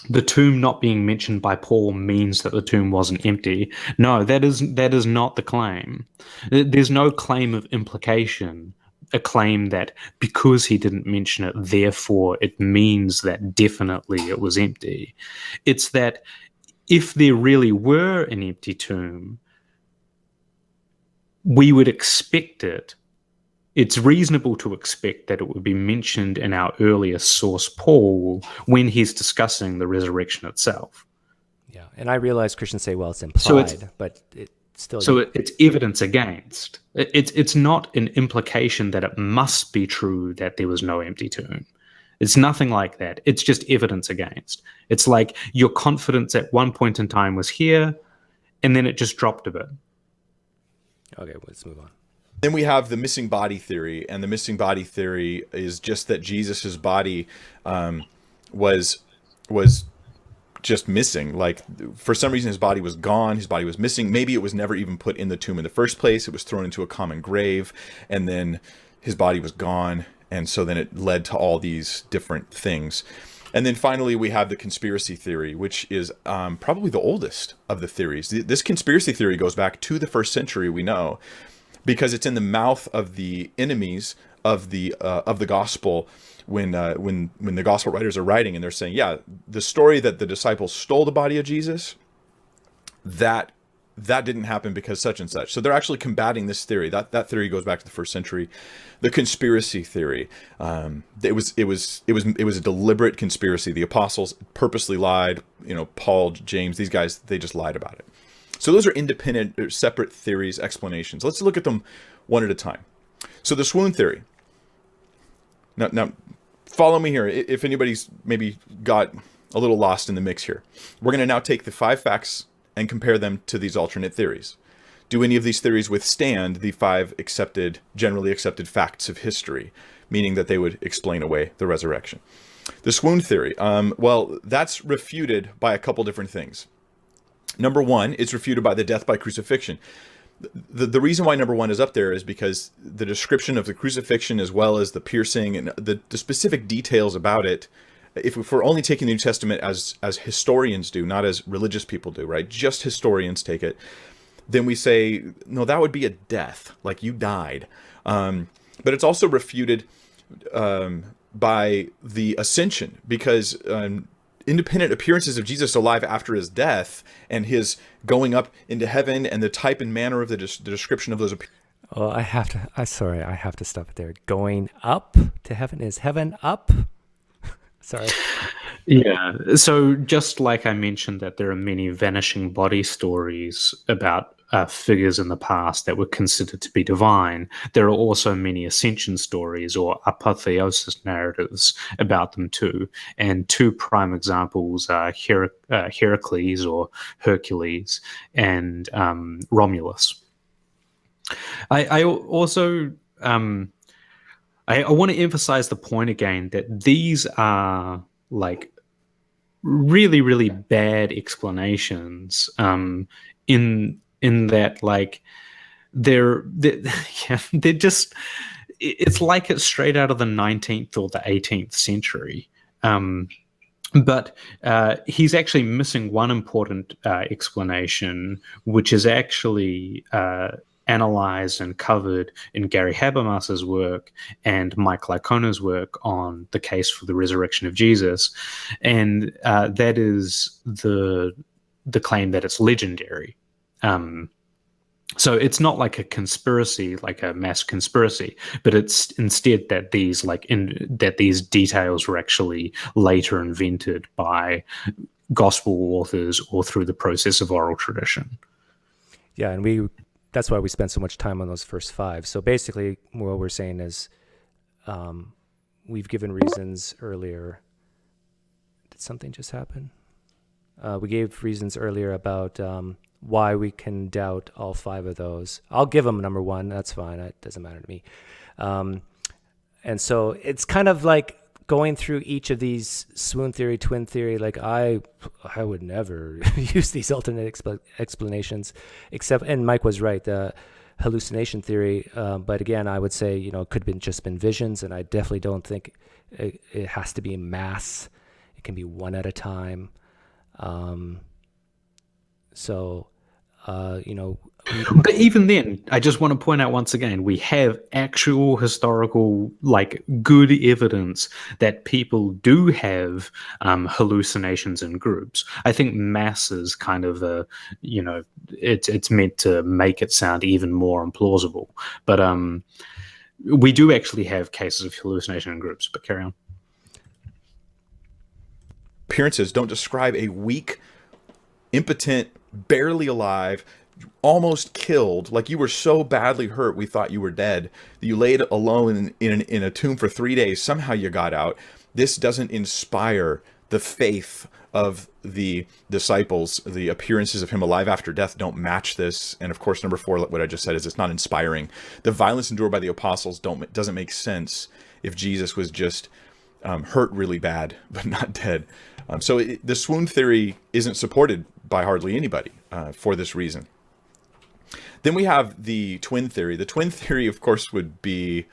the tomb not being mentioned by Paul means that the tomb wasn't empty. No, that is not the claim. There's no claim of implication, a claim that because he didn't mention it, therefore it means that definitely it was empty. It's that if there really were an empty tomb, we would expect it. It's reasonable to expect that it would be mentioned in our earliest source, Paul, when he's discussing the resurrection itself. Yeah, and I realize Christians say, well, it's implied, but it still... So it's evidence against. It's not an implication that it must be true that there was no empty tomb. It's nothing like that. It's just evidence against. It's like your confidence at one point in time was here, and then it just dropped a bit. Okay, let's move on. Then we have the missing body theory, and the missing body theory is just that Jesus's body was just missing. Like, for some reason, his body was gone. His body was missing. Maybe it was never even put in the tomb in the first place. It was thrown into a common grave, and then his body was gone. And so then it led to all these different things. And then finally, we have the conspiracy theory, which is probably the oldest of the theories. This conspiracy theory goes back to the 1st century, we know, because it's in the mouth of the enemies of the gospel when the gospel writers are writing, and they're saying, yeah, the story that the disciples stole the body of Jesus, that didn't happen because such and such. So they're actually combating this theory. That theory goes back to the 1st century. The conspiracy theory, it was a deliberate conspiracy. The apostles purposely lied. Paul, James, these guys, they just lied about it. So those are independent, separate theories, explanations. Let's look at them one at a time. So the swoon theory. Now, follow me here. If anybody's maybe got a little lost in the mix here, we're going to now take the 5 facts and compare them to these alternate theories. Do any of these theories withstand the 5 generally accepted facts of history, meaning that they would explain away the resurrection? The swoon theory, well, that's refuted by a couple different things. Number 1, it's refuted by the death by crucifixion. The reason why number 1 is up there is because the description of the crucifixion, as well as the piercing and the specific details about it, if we're only taking the New Testament as historians do, not as religious people do, right? Just historians take it, then we say, no, that would be a death, like you died. But it's also refuted by the ascension, because independent appearances of Jesus alive after his death and his going up into heaven and the type and manner of the description of those appearances. Well, I have to stop it there. Going up to heaven, is heaven up? Sorry. Yeah. So just like I mentioned that there are many vanishing body stories about figures in the past that were considered to be divine, there are also many ascension stories or apotheosis narratives about them too. And 2 prime examples are Heracles or Hercules and Romulus. I also I want to emphasize the point again that these are like really, really bad explanations in that, like, they're just, it's like it's straight out of the 19th or the 18th century. But he's actually missing one important explanation, which is actually analyzed and covered in Gary Habermas's work and Mike Licona's work on the case for the resurrection of Jesus, and that is the claim that it's legendary. So it's not like a conspiracy, like a mass conspiracy, but it's instead that these details were actually later invented by gospel authors or through the process of oral tradition. Yeah, and that's why we spent so much time on those first 5. So basically, what we're saying is, we've given reasons earlier. Did something just happen? We gave reasons earlier about why we can doubt all 5 of those. I'll give them number 1. That's fine. It doesn't matter to me. And so it's kind of like going through each of these swoon theory, twin theory. Like I would never use these alternate explanations, except, and Mike was right, the hallucination theory. But again, I would say, it could have just been visions, and I definitely don't think it has to be mass. It can be one at a time. But even then, I just want to point out once again, we have actual historical, good evidence that people do have hallucinations in groups. I think mass is kind of it's meant to make it sound even more implausible. But we do actually have cases of hallucination in groups. But carry on. Appearances don't describe a weak, impotent, barely alive, almost killed, like you were so badly hurt we thought you were dead, that you laid alone in a tomb for 3 days, somehow you got out. This doesn't inspire the faith of the disciples. The appearances of him alive after death don't match this. And of course, number 4, what I just said, is it's not inspiring. The violence endured by the apostles doesn't make sense if Jesus was just hurt really bad but not dead. So the swoon theory isn't supported by hardly anybody for this reason. Then we have the twin theory. The twin theory, of course, would be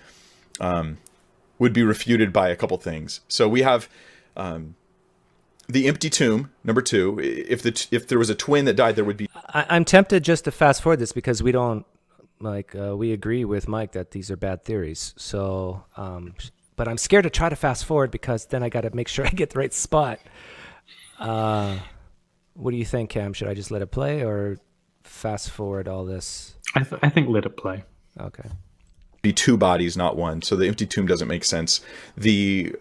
would be refuted by a couple things. So we have the empty tomb, number 2. If there was a twin that died, there would be. I'm tempted just to fast forward this because we don't we agree with Mike that these are bad theories. So, but I'm scared to try to fast forward because then I got to make sure I get the right spot. What do you think, Cam? Should I just let it play or fast forward all this? I think let it play. Okay. Be 2 bodies, not 1. So the empty tomb doesn't make sense. The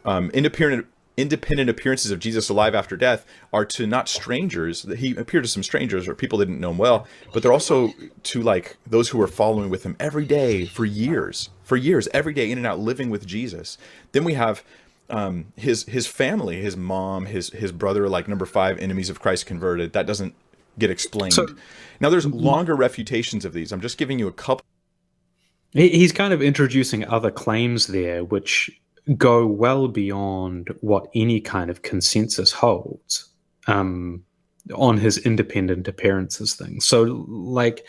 independent appearances of Jesus alive after death are to not strangers. He appeared to some strangers or people that didn't know him well, but they're also to like those who were following with him every day for years, every day in and out, living with Jesus. Then we have his family, his mom, his brother, like number 5, enemies of Christ converted. That doesn't get explained. So, now there's longer refutations of these. I'm just giving you a couple. He's kind of introducing other claims there, which go well beyond what any kind of consensus holds on his independent appearances thing. So, like,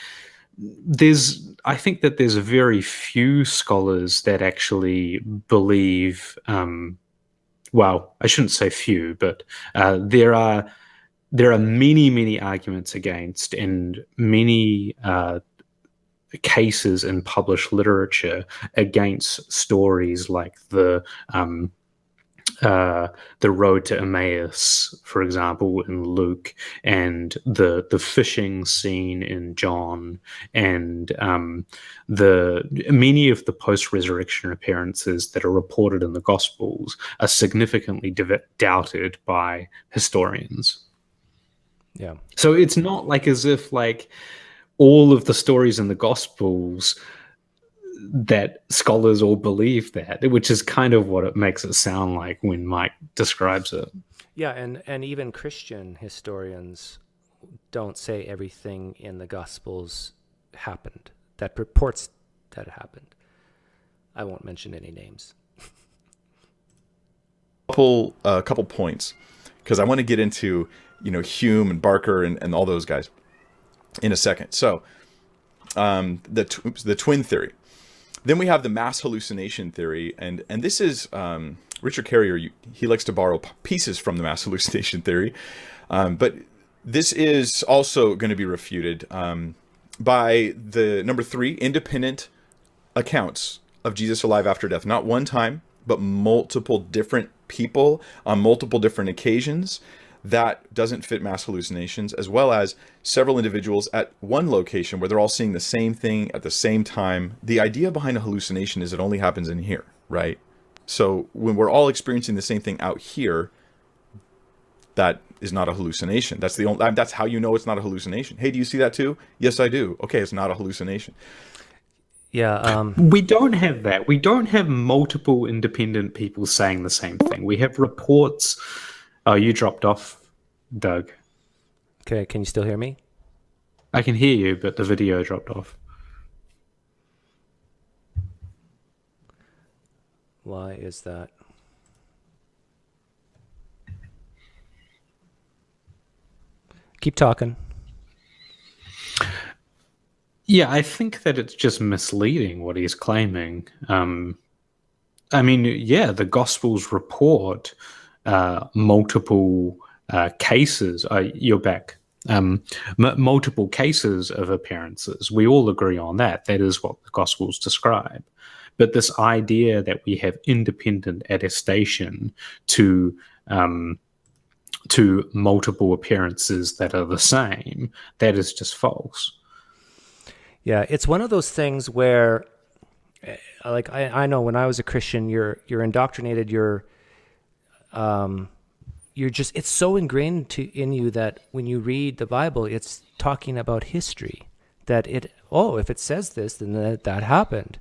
I think that there's very few scholars that actually believe. Well, I shouldn't say few, but there are many arguments against, and many cases in published literature against stories like the road to Emmaus, for example, in Luke, and the fishing scene in John, and many of the post-resurrection appearances that are reported in the Gospels are significantly doubted by historians. Yeah. So it's not like as if like all of the stories in the Gospels that scholars all believe that, which is kind of what it makes it sound like when Mike describes it. Yeah, and even Christian historians don't say everything in the Gospels happened, that purports that it happened. I won't mention any names. A couple points, because I want to get into Hume and Barker and all those guys in a second. So the twin theory. Then we have the mass hallucination theory, and this is Richard Carrier. He likes to borrow pieces from the mass hallucination theory, but this is also going to be refuted by the number 3 independent accounts of Jesus alive after death. Not one time, but multiple different people on multiple different occasions. That doesn't fit mass hallucinations, as well as several individuals at one location where they're all seeing the same thing at the same time. The idea behind a hallucination is it only happens in here, right? So when we're all experiencing the same thing out here, that is not a hallucination. That's how you know it's not a hallucination. Hey, do you see that too? Yes, I do. Okay, it's not a hallucination. Yeah. We don't have that. We don't have multiple independent people saying the same thing. We have reports. Oh, you dropped off, Doug. Okay, can you still hear me? I can hear you, but the video dropped off. Why is that? Keep talking. Yeah, I think that it's just misleading what he's claiming. I mean, yeah, the Gospels report multiple cases. You're back. Multiple cases of appearances. We all agree on that. That is what the Gospels describe. But this idea that we have independent attestation to multiple appearances that are the same, that is just false. Yeah, it's one of those things where, like, I know when I was a Christian, you're indoctrinated, you're just, it's so ingrained in you that when you read the Bible, it's talking about history, that if it says this, then that happened.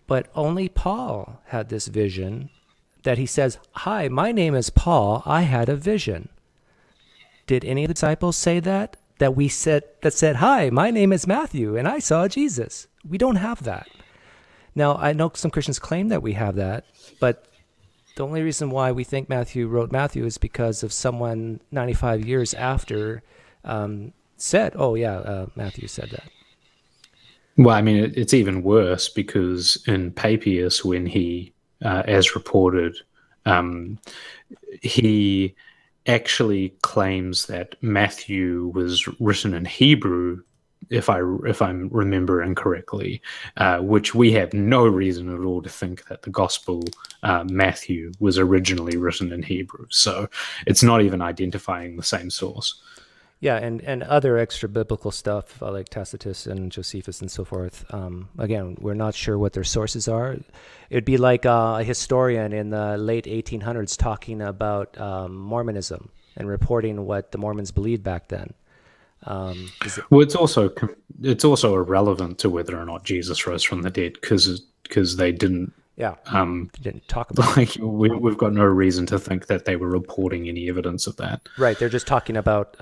But only Paul had this vision that he says, "Hi, my name is Paul. I had a vision." Did any of the disciples say that? That said, "Hi, my name is Matthew, and I saw Jesus." We don't have that. Now, I know some Christians claim that we have that, but the only reason why we think Matthew wrote Matthew is because of someone 95 years after said, "Oh yeah, Matthew said that." Well, I mean, it's even worse because in Papias, when he, as reported, um, he actually claims that Matthew was written in Hebrew, if I'm remembering correctly, which we have no reason at all to think that the Gospel Matthew was originally written in Hebrew. So it's not even identifying the same source. Yeah, and other extra biblical stuff like Tacitus and Josephus and so forth. Again, we're not sure what their sources are. It'd be like a historian in the late 1800s talking about Mormonism and reporting what the Mormons believed back then. Well, it's also irrelevant to whether or not Jesus rose from the dead because they didn't. Yeah, Um, didn't talk about like we've got no reason to think that they were reporting any evidence of that. right. They're just talking about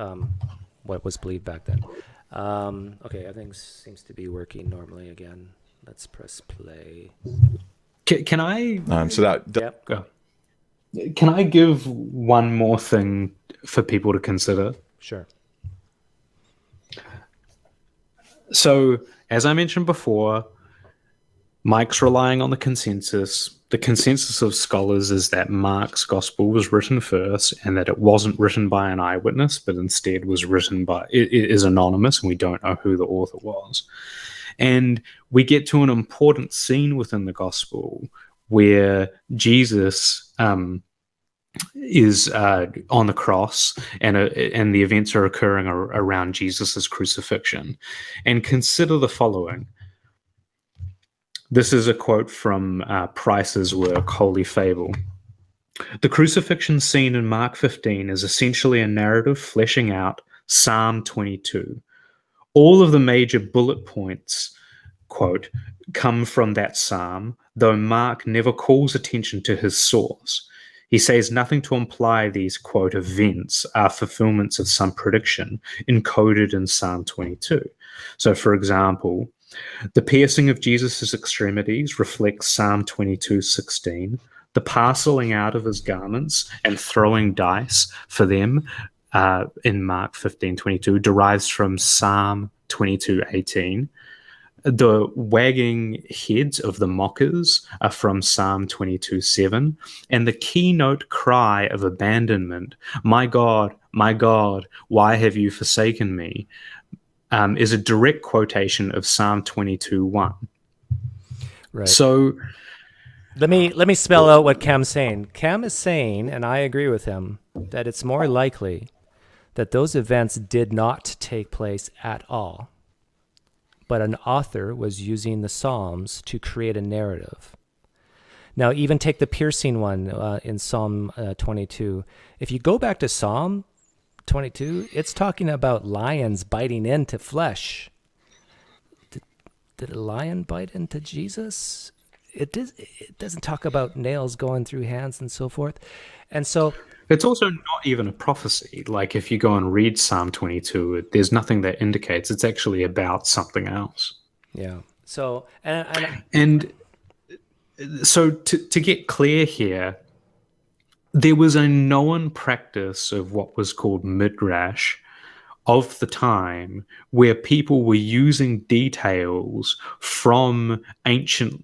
what was believed back then. Okay, everything seems to be working normally again. Let's press play. Can I? So that Yep. Go. Can I give one more thing for people to consider? Sure. So, as I mentioned before, Mike's relying on the consensus. The consensus of scholars is that Mark's gospel was written first and that it wasn't written by an eyewitness, but instead was written by, it is anonymous and we don't know who the author was. And we get to an important scene within the gospel where Jesus is on the cross, and the events are occurring around Jesus's crucifixion. And consider the following. This is a quote from Price's work, Holy Fable. The crucifixion scene in Mark 15 is essentially a narrative fleshing out Psalm 22. All of the major bullet points, quote, come from that psalm, though Mark never calls attention to his source. He says nothing to imply these, quote, events are fulfillments of some prediction encoded in Psalm 22. So, for example, the piercing of Jesus' extremities reflects Psalm 22:16. The parceling out of his garments and throwing dice for them in Mark 15:22 derives from Psalm 22:18. The wagging heads of the mockers are from Psalm 22:7. And the keynote cry of abandonment, my God, why have you forsaken me?" Is a direct quotation of Psalm 22:1. Right. So let me spell out what Cam's saying. Cam is saying, and I agree with him, that it's more likely that those events did not take place at all, but an author was using the Psalms to create a narrative. Now, even take the piercing one in Psalm 22. If you go back to Psalm 22, it's talking about lions biting into flesh. Did a lion bite into Jesus? It doesn't talk about nails going through hands and so forth. And so it's also not even a prophecy. Like if you go and read Psalm 22, there's nothing that indicates it's actually about something else. Yeah. So and so to get clear here, there was a known practice of what was called Midrash of the time where people were using details from ancient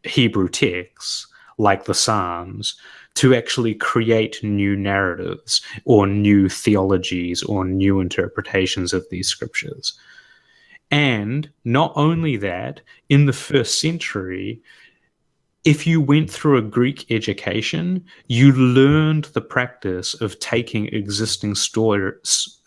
Hebrew texts like the Psalms to actually create new narratives or new theologies or new interpretations of these scriptures. And not only that, in the first century, if you went through a Greek education, you learned the practice of taking existing stories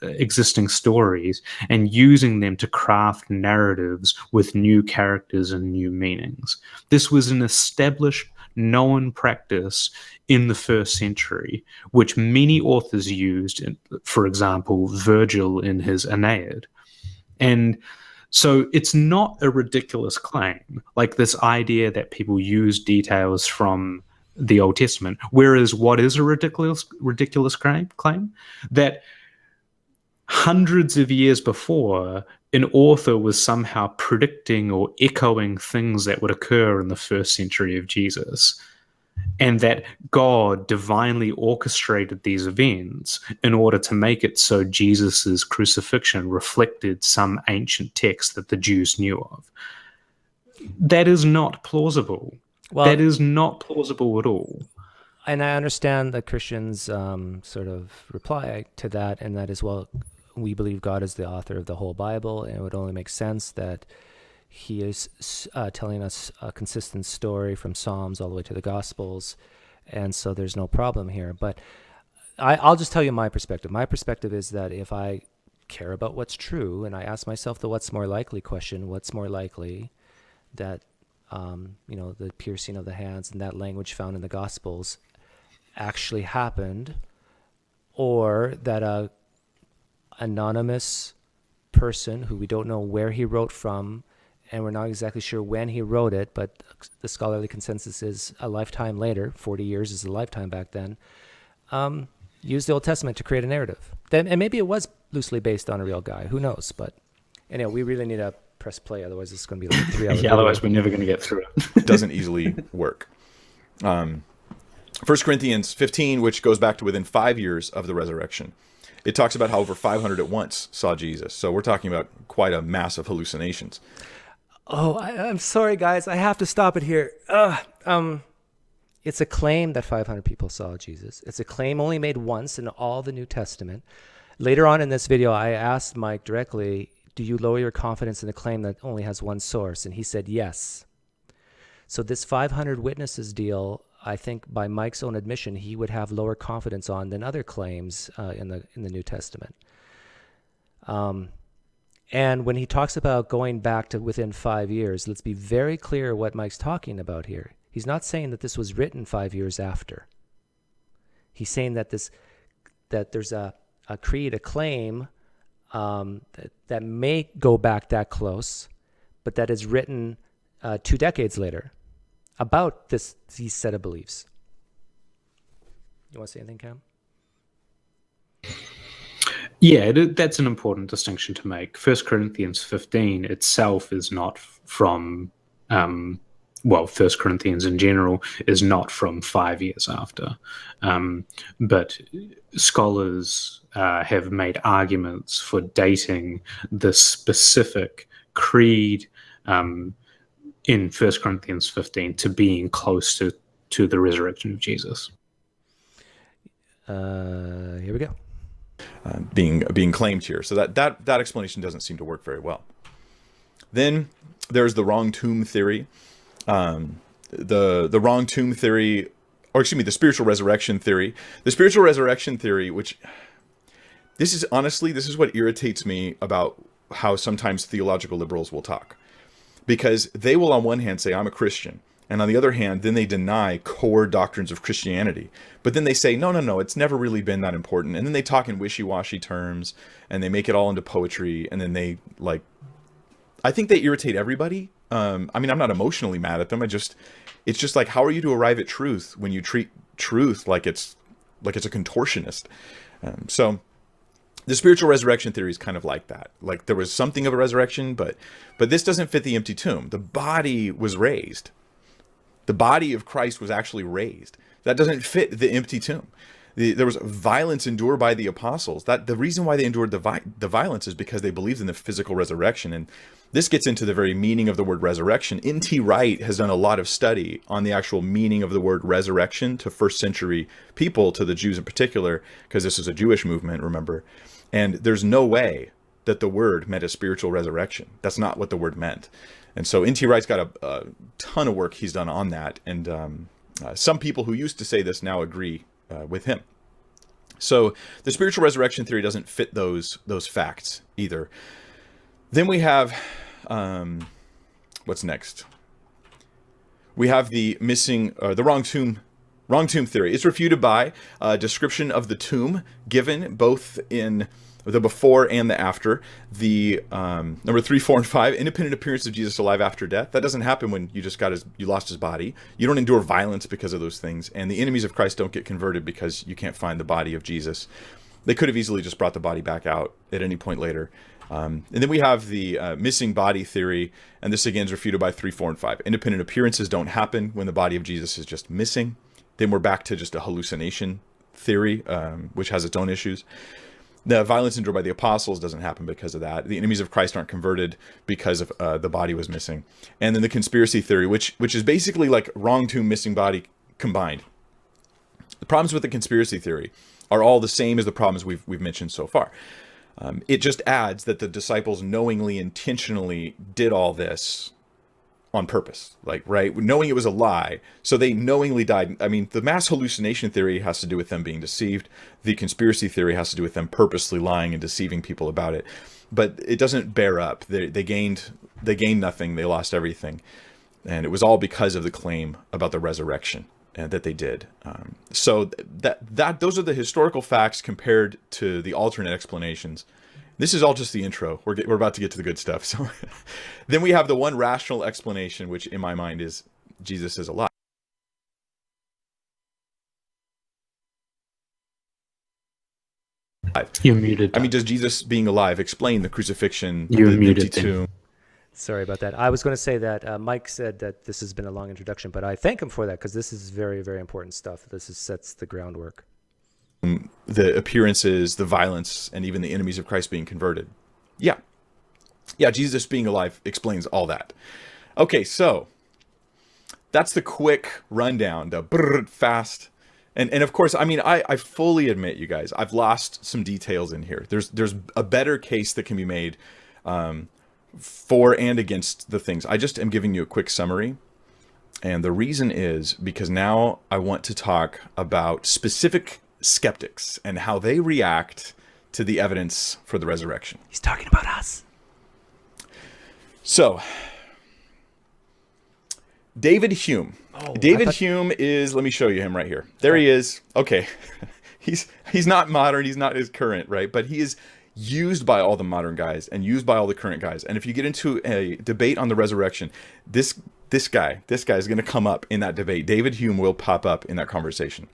and using them to craft narratives with new characters and new meanings. This was an established, known practice in the first century, which many authors used, for example, Virgil in his Aeneid. And so it's not a ridiculous claim, like this idea that people use details from the Old Testament. Whereas what is a ridiculous claim? That hundreds of years before, an author was somehow predicting or echoing things that would occur in the first century of Jesus. and that God divinely orchestrated these events in order to make it so Jesus's crucifixion reflected some ancient text that the Jews knew of. That is not plausible. Well, that is not plausible at all. And I understand the Christians' sort of reply to that, and that is, well, we believe God is the author of the whole Bible, and it would only make sense that he is telling us a consistent story from Psalms all the way to the Gospels, and so there's no problem here. But I'll just tell you my perspective. My perspective is that if I care about what's true, and I ask myself the what's more likely question, what's more likely that, the piercing of the hands and that language found in the Gospels actually happened, or that a anonymous person who we don't know where he wrote from, and we're not exactly sure when he wrote it, but the scholarly consensus is a lifetime later, 40 years is a lifetime back then, used the Old Testament to create a narrative. And maybe it was loosely based on a real guy, who knows? But anyway, we really need to press play, otherwise it's going to be like 3 hours. Yeah, otherwise we're never going to get through it. Doesn't easily work. 1 Corinthians 15, which goes back to within 5 years of the resurrection. It talks about how over 500 at once saw Jesus. So we're talking about quite a mass of hallucinations. Oh, I'm sorry, guys. I have to stop it here. It's a claim that 500 people saw Jesus. It's a claim only made once in all the New Testament. Later on in this video, I asked Mike directly, do you lower your confidence in a claim that only has one source? And he said yes. So this 500 witnesses deal, I think by Mike's own admission, he would have lower confidence on than other claims in the New Testament. And when he talks about going back to within 5 years, let's be very clear what Mike's talking about here. He's not saying that this was written 5 years after. He's saying that there's a creed, a claim that may go back that close, but that is written 2 decades later about these set of beliefs. You want to say anything, Cam? Yeah, that's an important distinction to make. 1 Corinthians 15 itself is not from, 1 Corinthians in general is not from 5 years after. But scholars have made arguments for dating the specific creed in 1 Corinthians 15 to being close to the resurrection of Jesus. Here we go. Being claimed here. So that explanation doesn't seem to work very well. Then there's the wrong tomb theory. The wrong tomb theory, or excuse me, the spiritual resurrection theory. The spiritual resurrection theory, which this is what irritates me about how sometimes theological liberals will talk. Because they will on one hand say, I'm a Christian. And on the other hand, then they deny core doctrines of Christianity. But then they say, no, it's never really been that important. And then they talk in wishy-washy terms, and they make it all into poetry. And then they, I think they irritate everybody. I'm not emotionally mad at them. It's just like, how are you to arrive at truth when you treat truth like it's a contortionist? So the spiritual resurrection theory is kind of like that. Like there was something of a resurrection, but this doesn't fit the empty tomb. The body was raised. The body of Christ was actually raised. That doesn't fit the empty tomb. There was violence endured by the apostles. The reason why they endured the violence is because they believed in the physical resurrection. And this gets into the very meaning of the word resurrection. N.T. Wright has done a lot of study on the actual meaning of the word resurrection to first century people, to the Jews in particular, because this is a Jewish movement, remember. And there's no way that the word meant a spiritual resurrection. That's not what the word meant. And so N.T. Wright's got a ton of work he's done on that. And some people who used to say this now agree with him. So the spiritual resurrection theory doesn't fit those facts either. Then we have, what's next? We have the wrong tomb theory. It's refuted by a description of the tomb given both in the before and the after. The number 3, 4, and 5, independent appearance of Jesus alive after death. That doesn't happen when you lost his body. You don't endure violence because of those things. And the enemies of Christ don't get converted because you can't find the body of Jesus. They could have easily just brought the body back out at any point later. And then we have the missing body theory, and this again is refuted by 3, 4, and 5. Independent appearances don't happen when the body of Jesus is just missing. Then we're back to just a hallucination theory, which has its own issues. The violence endured by the apostles doesn't happen because of that. The enemies of Christ aren't converted because of the body was missing. And then the conspiracy theory, which is basically like wrong tomb, missing body combined. The problems with the conspiracy theory are all the same as the problems we've mentioned so far. It just adds that the disciples knowingly, intentionally did all this on purpose, like, right? Knowing it was a lie. So they knowingly died. I mean, the mass hallucination theory has to do with them being deceived. The conspiracy theory has to do with them purposely lying and deceiving people about it. But it doesn't bear up. They gained nothing. They lost everything. And it was all because of the claim about the resurrection that they did. So those are the historical facts compared to the alternate explanations. This is all just the intro. We're about to get to the good stuff. So then we have the one rational explanation, which in my mind is Jesus is alive. You're muted. I mean, does Jesus being alive explain the crucifixion, You're the muted empty tomb? Sorry about that. I was going to say that Mike said that this has been a long introduction, but I thank him for that because this is very, very important stuff. Sets the groundwork. The appearances, the violence, and even the enemies of Christ being converted. Yeah, Jesus being alive explains all that. Okay, so that's the quick rundown, the fast. And of course, I mean, I fully admit, you guys, I've lost some details in here. There's a better case that can be made for and against the things. I just am giving you a quick summary. And the reason is because now I want to talk about specific skeptics and how they react to the evidence for the resurrection. He's talking about us. So, David Hume. Hume is, let me show you him right here. There he is. Okay. He's not modern, he's not as current, right? But he is used by all the modern guys and used by all the current guys. And if you get into a debate on the resurrection, this guy is going to come up in that debate. David Hume will pop up in that conversation.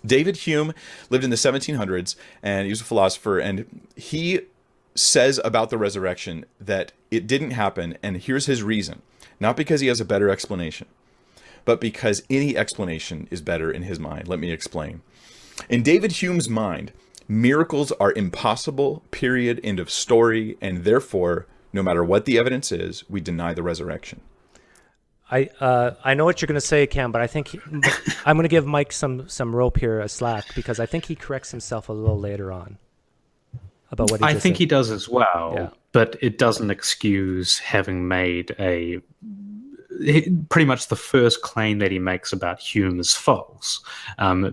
David Hume lived in the 1700s, and he was a philosopher, and he says about the resurrection that it didn't happen, and here's his reason. Not because he has a better explanation, but because any explanation is better in his mind. Let me explain. In David Hume's mind, miracles are impossible, period, end of story, and therefore, no matter what the evidence is, we deny the resurrection. I know what you're going to say, Cam, but I think I'm going to give Mike some rope here, a slack, because I think he corrects himself a little later on about what he just said. He does as well, yeah. But it doesn't excuse having made pretty much the first claim that he makes about Hume is false,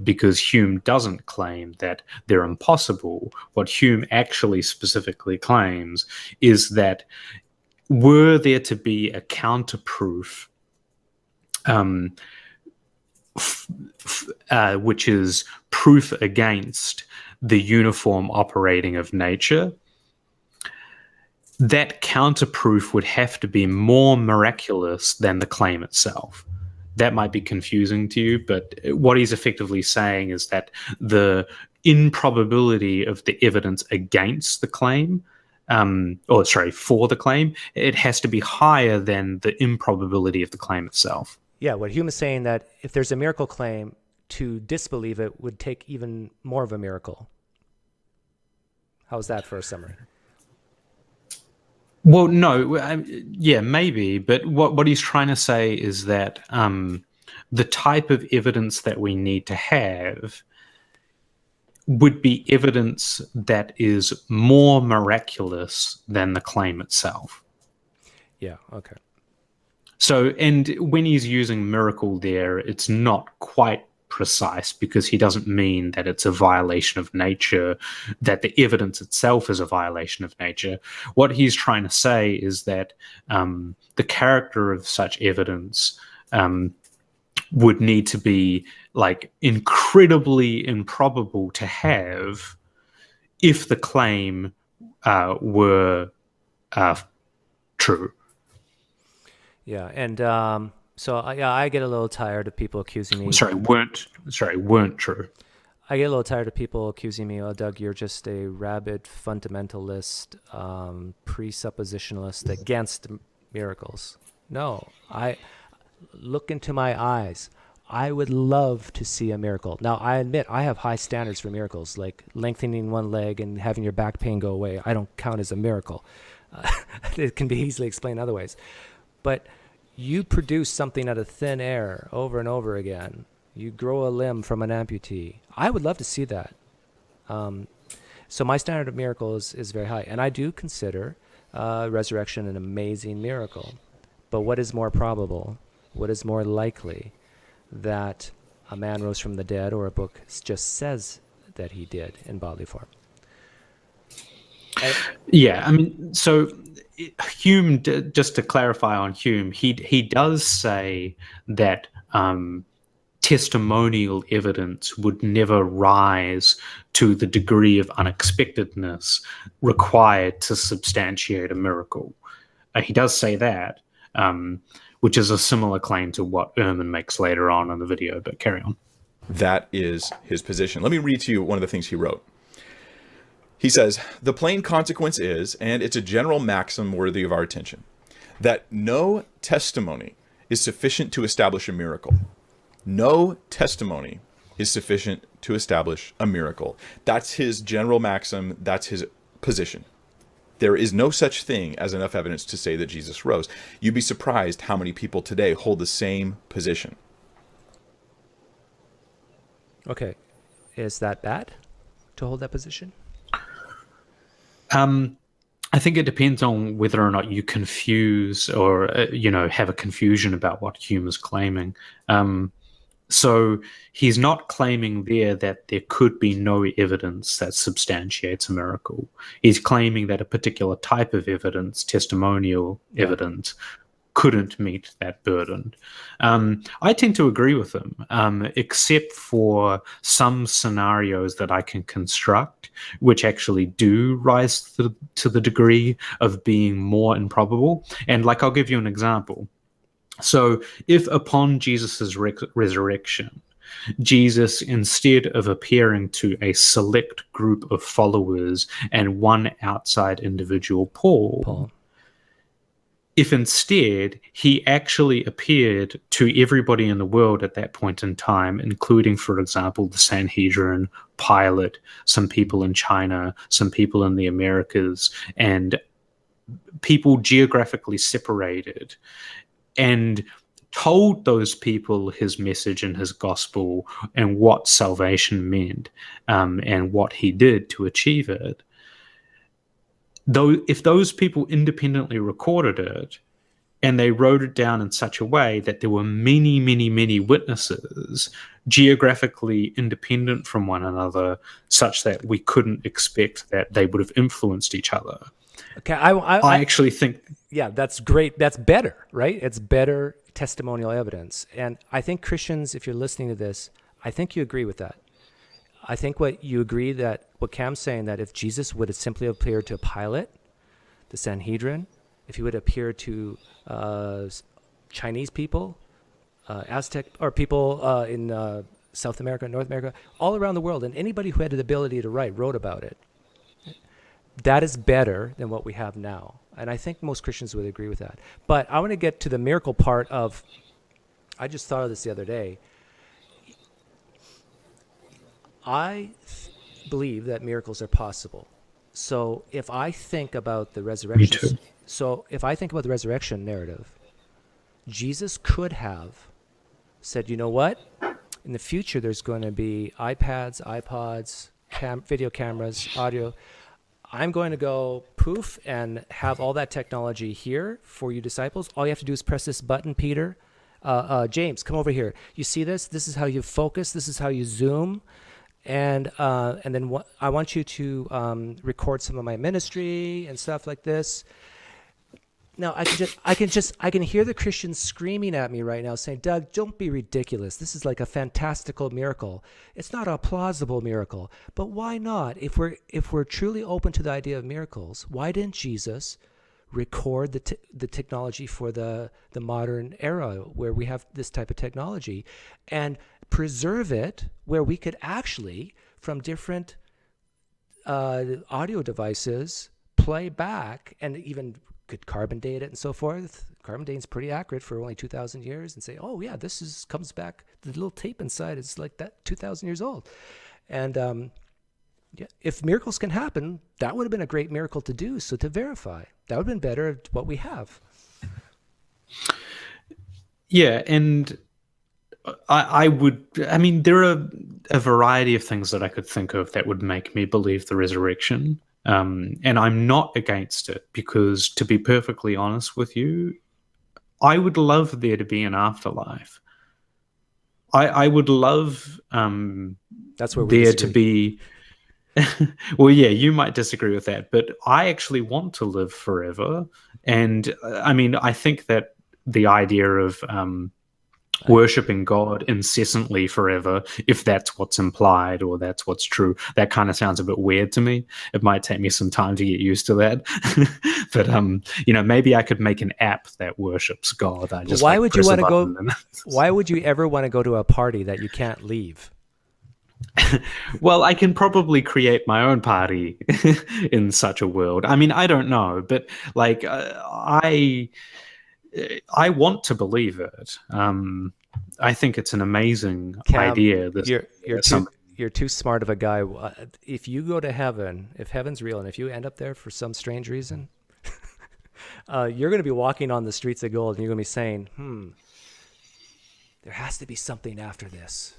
because Hume doesn't claim that they're impossible. What Hume actually specifically claims is that were there to be a counterproof, which is proof against the uniform operating of nature, that counterproof would have to be more miraculous than the claim itself. That might be confusing to you, but what he's effectively saying is that the improbability of the evidence against the claim, for the claim, it has to be higher than the improbability of the claim itself. Yeah, what Hume is saying that if there's a miracle claim, to disbelieve it would take even more of a miracle. How's that for a summary? Well, no, maybe, but what he's trying to say is that the type of evidence that we need to have would be evidence that is more miraculous than the claim itself. Yeah, okay. So, and when he's using miracle there, it's not quite precise because he doesn't mean that it's a violation of nature, that the evidence itself is a violation of nature. What he's trying to say is that the character of such evidence would need to be like incredibly improbable to have if the claim were true. Yeah, and I get a little tired of people accusing me. Weren't true. I get a little tired of people accusing me, oh, Doug, you're just a rabid fundamentalist, presuppositionalist against miracles. No, I look into my eyes. I would love to see a miracle. Now, I admit I have high standards for miracles, like lengthening one leg and having your back pain go away. I don't count as a miracle. It can be easily explained other ways. But you produce something out of thin air over and over again. You grow a limb from an amputee. I would love to see that. So my standard of miracles is very high. And I do consider resurrection an amazing miracle. But what is more probable? What is more likely? That a man rose from the dead, or a book just says that he did in bodily form? Yeah, I mean, so Hume, just to clarify on Hume, he does say that testimonial evidence would never rise to the degree of unexpectedness required to substantiate a miracle. He does say that, which is a similar claim to what Ehrman makes later on in the video, but carry on. That is his position. Let me read to you one of the things he wrote. He says, "The plain consequence is, and it's a general maxim worthy of our attention, that no testimony is sufficient to establish a miracle. No testimony is sufficient to establish a miracle." That's his general maxim. That's his position. There is no such thing as enough evidence to say that Jesus rose. You'd be surprised how many people today hold the same position. Okay. Is that bad to hold that position? I think it depends on whether or not you confuse or, have a confusion about what Hume is claiming. So he's not claiming there that there could be no evidence that substantiates a miracle. He's claiming that a particular type of evidence, testimonial evidence, couldn't meet that burden. I tend to agree with him, except for some scenarios that I can construct, which actually do rise to the degree of being more improbable. And I'll give you an example. So if upon Jesus' resurrection, Jesus, instead of appearing to a select group of followers and one outside individual, Paul, if instead he actually appeared to everybody in the world at that point in time, including, for example, the Sanhedrin, Pilate, some people in China, some people in the Americas, and people geographically separated, and told those people his message and his gospel and what salvation meant, and what he did to achieve it, though, if those people independently recorded it and they wrote it down in such a way that there were many, many, many witnesses geographically independent from one another, such that we couldn't expect that they would have influenced each other. Okay, I actually think... Yeah, that's great. That's better, right? It's better testimonial evidence. And I think Christians, if you're listening to this, I think you agree with that. I think what Cam's saying, that if Jesus would have simply appeared to Pilate, the Sanhedrin, if he would appear to Chinese people, Aztec, or people in South America, North America, all around the world, and anybody who had the ability to write wrote about it, that is better than what we have now. And I think most Christians would agree with that. But I want to get to the miracle part of, I just thought of this the other day. I believe that miracles are possible. So if I think about the resurrection, narrative, Jesus could have said, you know what? In the future, there's going to be iPads, iPods, video cameras, audio. I'm going to go poof and have all that technology here for you disciples. All you have to do is press this button, Peter. James, come over here. You see this? This is how you focus. This is how you zoom. And then I want you to record some of my ministry and stuff like this. Now I can hear the Christians screaming at me right now, saying, "Doug, don't be ridiculous. This is like a fantastical miracle. It's not a plausible miracle." But why not? If we're truly open to the idea of miracles, why didn't Jesus record the technology for the modern era where we have this type of technology, and preserve it where we could actually, from different audio devices, play back and even could carbon date it and so forth. Carbon dating's pretty accurate for only 2,000 years, and say, oh yeah, comes back. The little tape inside is like that 2,000 years old, and yeah, if miracles can happen, that would have been a great miracle to do. So to verify, that would have been better at what we have. Yeah, and I mean, there are a variety of things that I could think of that would make me believe the resurrection. And I'm not against it because, to be perfectly honest with you, I would love there to be an afterlife. I would love That's where we there disagree. to be. Well, yeah, you might disagree with that, but I actually want to live forever. And I mean, I think that the idea of worshipping God incessantly forever, if that's what's implied or that's what's true, that kind of sounds a bit weird to me. It might take me some time to get used to that. But maybe I could make an app that worships God. I just why would you want to go? and... Why would you ever want to go to a party that you can't leave? Well, I can probably create my own party in such a world. I mean, I don't know, but like I want to believe it. I think it's an amazing Cam, idea. You're too smart of a guy. If you go to heaven, if heaven's real, and if you end up there for some strange reason, you're going to be walking on the streets of gold, and you're going to be saying, there has to be something after this.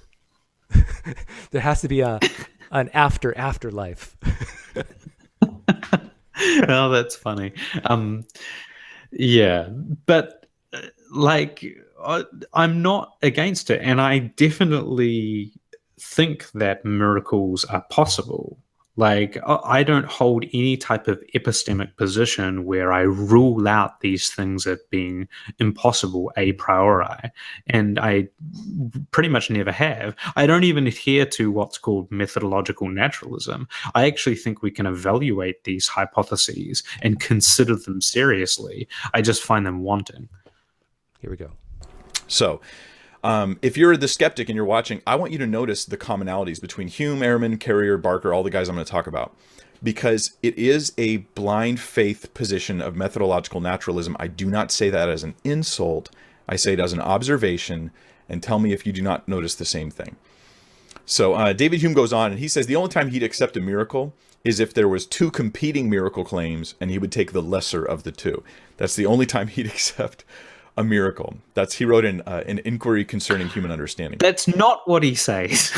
There has to be an afterlife. Oh, that's funny. Yeah, but I'm not against it, and I definitely think that miracles are possible. Like, I don't hold any type of epistemic position where I rule out these things as being impossible a priori, and I pretty much never have. I don't even adhere to what's called methodological naturalism. I actually think we can evaluate these hypotheses and consider them seriously. I just find them wanting. Here we go. So, if you're the skeptic and you're watching, I want you to notice the commonalities between Hume, Ehrman, Carrier, Barker, all the guys I'm going to talk about, because it is a blind faith position of methodological naturalism. I do not say that as an insult. I say it as an observation, and tell me if you do not notice the same thing. So David Hume goes on, and he says the only time he'd accept a miracle is if there was two competing miracle claims, and he would take the lesser of the two. That's the only time he'd accept a miracle. He wrote in an inquiry concerning human understanding. That's not what he says.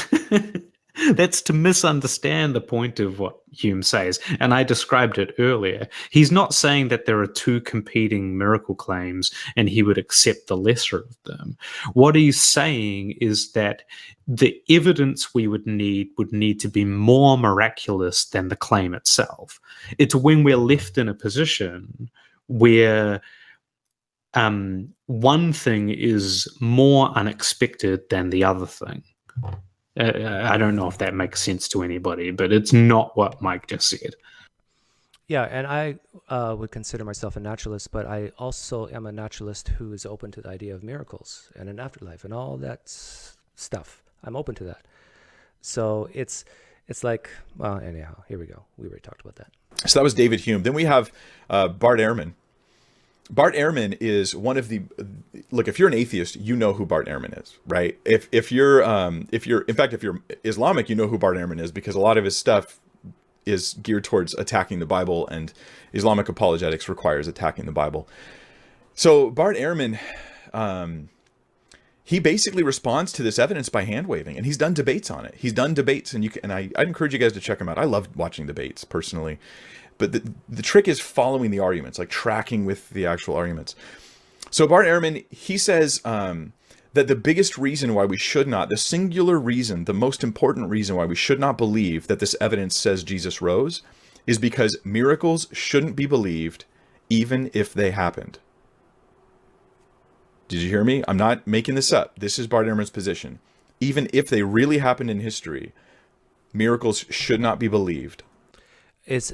That's to misunderstand the point of what Hume says, and I described it earlier. He's not saying that there are two competing miracle claims and he would accept the lesser of them. What he's saying is that the evidence we would need to be more miraculous than the claim itself. It's when we're left in a position where one thing is more unexpected than the other thing. I don't know if that makes sense to anybody, but it's not what Mike just said. Yeah, and I would consider myself a naturalist, but I also am a naturalist who is open to the idea of miracles and an afterlife and all that stuff. I'm open to that. So it's like, well, anyhow, here we go. We already talked about that. So that was David Hume. Then we have Bart Ehrman. Bart Ehrman is one of the, look, if you're an atheist, you know who Bart Ehrman is, right? If you're Islamic, you know who Bart Ehrman is, because a lot of his stuff is geared towards attacking the Bible, and Islamic apologetics requires attacking the Bible. So Bart Ehrman, he basically responds to this evidence by hand waving, and he's done debates on it. He's done debates, and I'd encourage you guys to check him out. I love watching debates personally. But the trick is following the arguments, like tracking with the actual arguments. So Bart Ehrman, he says that the biggest reason why we should not, the singular reason, the most important reason why we should not believe that this evidence says Jesus rose is because miracles shouldn't be believed even if they happened. Did you hear me? I'm not making this up. This is Bart Ehrman's position. Even if they really happened in history, miracles should not be believed. Is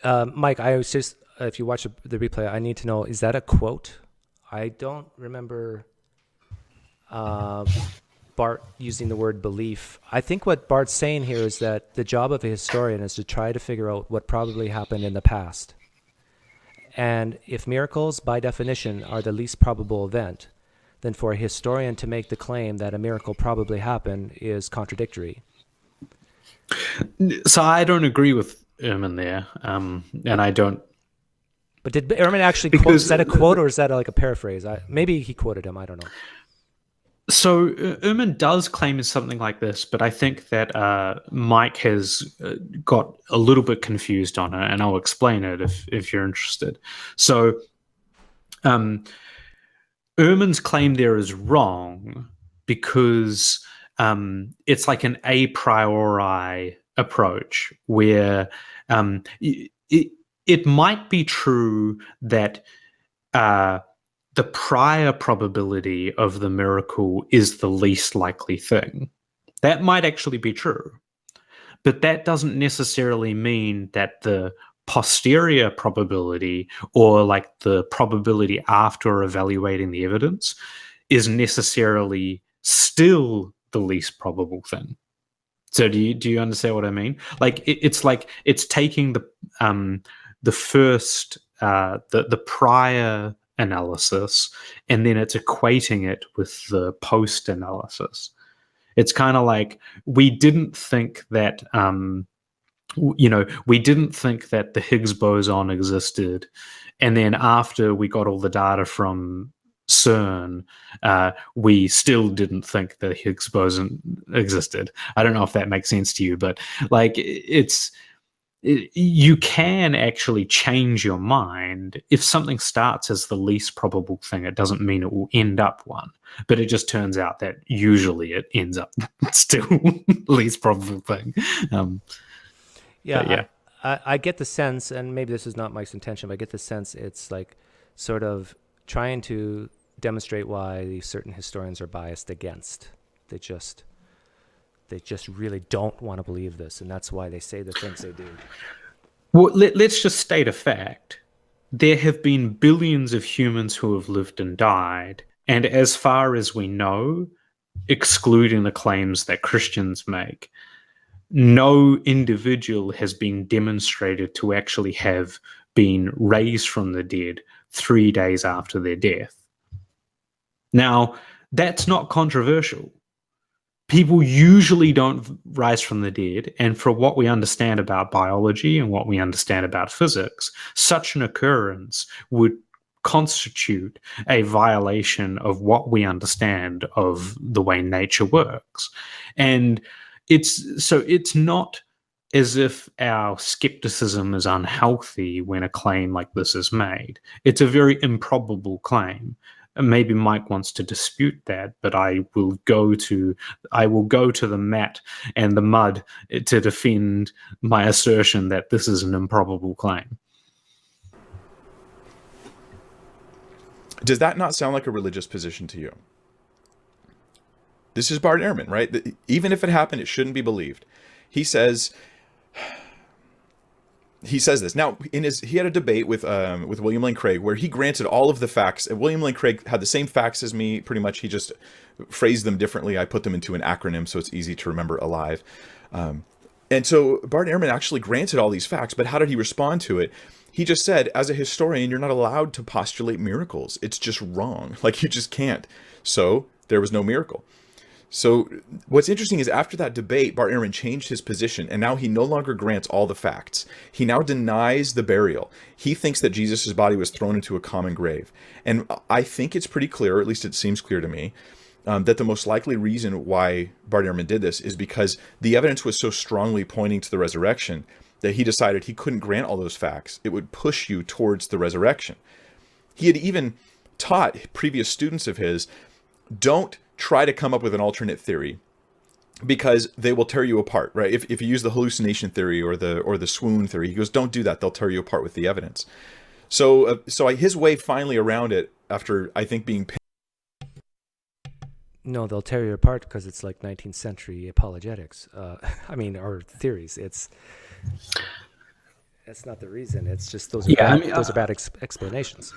Mike, I was just, if you watch the replay, I need to know, is that a quote? I don't remember Bart using the word belief. I think what Bart's saying here is that the job of a historian is to try to figure out what probably happened in the past. And if miracles, by definition, are the least probable event, then for a historian to make the claim that a miracle probably happened is contradictory. So I don't agree with Ehrman there, and I don't. But did Ehrman actually quote, is that a quote or is that like a paraphrase? Maybe he quoted him. I don't know. So Ehrman does claim something like this, but I think that Mike has got a little bit confused on it, and I'll explain it if you're interested. So Ehrman's claim there is wrong because it's like an a priori approach where it might be true that the prior probability of the miracle is the least likely thing. That might actually be true. But that doesn't necessarily mean that the posterior probability, or like the probability after evaluating the evidence, is necessarily still the least probable thing. So do you understand what I mean? Like it's taking the first the prior analysis, and then it's equating it with the post analysis. It's kind of like we didn't think that we didn't think that the Higgs boson existed, and then after we got all the data from CERN, we still didn't think the Higgs boson existed. I don't know if that makes sense to you, but like you can actually change your mind. If something starts as the least probable thing, it doesn't mean it will end up one, but it just turns out that usually it ends up still least probable thing. Yeah. I get the sense, and maybe this is not Mike's intention, but I get the sense it's like sort of trying to demonstrate why certain historians are biased against. They just really don't want to believe this, and that's why they say the things they do. Well, let's just state a fact. There have been billions of humans who have lived and died, and as far as we know, excluding the claims that Christians make, no individual has been demonstrated to actually have been raised from the dead 3 days after their death. Now, that's not controversial. People usually don't rise from the dead, and for what we understand about biology and what we understand about physics, such an occurrence would constitute a violation of what we understand of the way nature works. And it's not as if our skepticism is unhealthy when a claim like this is made. It's a very improbable claim. Maybe Mike wants to dispute that, but I will go to the mat and the mud to defend my assertion that this is an improbable claim. Does that not sound like a religious position to you? This is Bart Ehrman, right? Even if it happened, it shouldn't be believed. He says this. Now, he had a debate with William Lane Craig where he granted all of the facts. William Lane Craig had the same facts as me, pretty much. He just phrased them differently. I put them into an acronym so it's easy to remember alive. And so Bart Ehrman actually granted all these facts, but how did he respond to it? He just said, as a historian, you're not allowed to postulate miracles. It's just wrong. Like, you just can't. So there was no miracle. So what's interesting is after that debate, Bart Ehrman changed his position, and now he no longer grants all the facts. He now denies the burial. He thinks that Jesus' body was thrown into a common grave. And I think it's pretty clear, or at least it seems clear to me, that the most likely reason why Bart Ehrman did this is because the evidence was so strongly pointing to the resurrection that he decided he couldn't grant all those facts. It would push you towards the resurrection. He had even taught previous students of his, don't try to come up with an alternate theory because they will tear you apart, right? If you use the hallucination theory or the swoon theory, he goes, don't do that. They'll tear you apart with the evidence. So his way finally around it, after I think being no, they'll tear you apart because it's like 19th century apologetics. Or theories. That's not the reason. It's just those are bad explanations.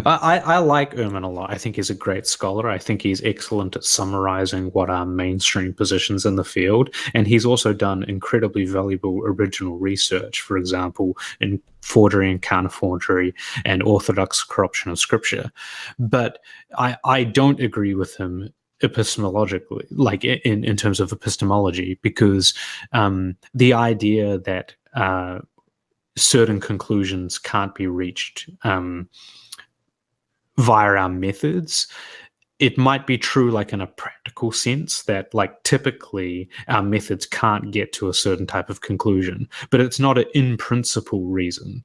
I like Ehrman a lot. I think he's a great scholar. I think he's excellent at summarizing what are mainstream positions in the field. And he's also done incredibly valuable original research, for example, in forgery and counterforgery and orthodox corruption of scripture. But I don't agree with him epistemologically, like in terms of epistemology, because the idea that certain conclusions can't be reached via our methods, it might be true like in a practical sense that like typically our methods can't get to a certain type of conclusion, but it's not an in principle reason.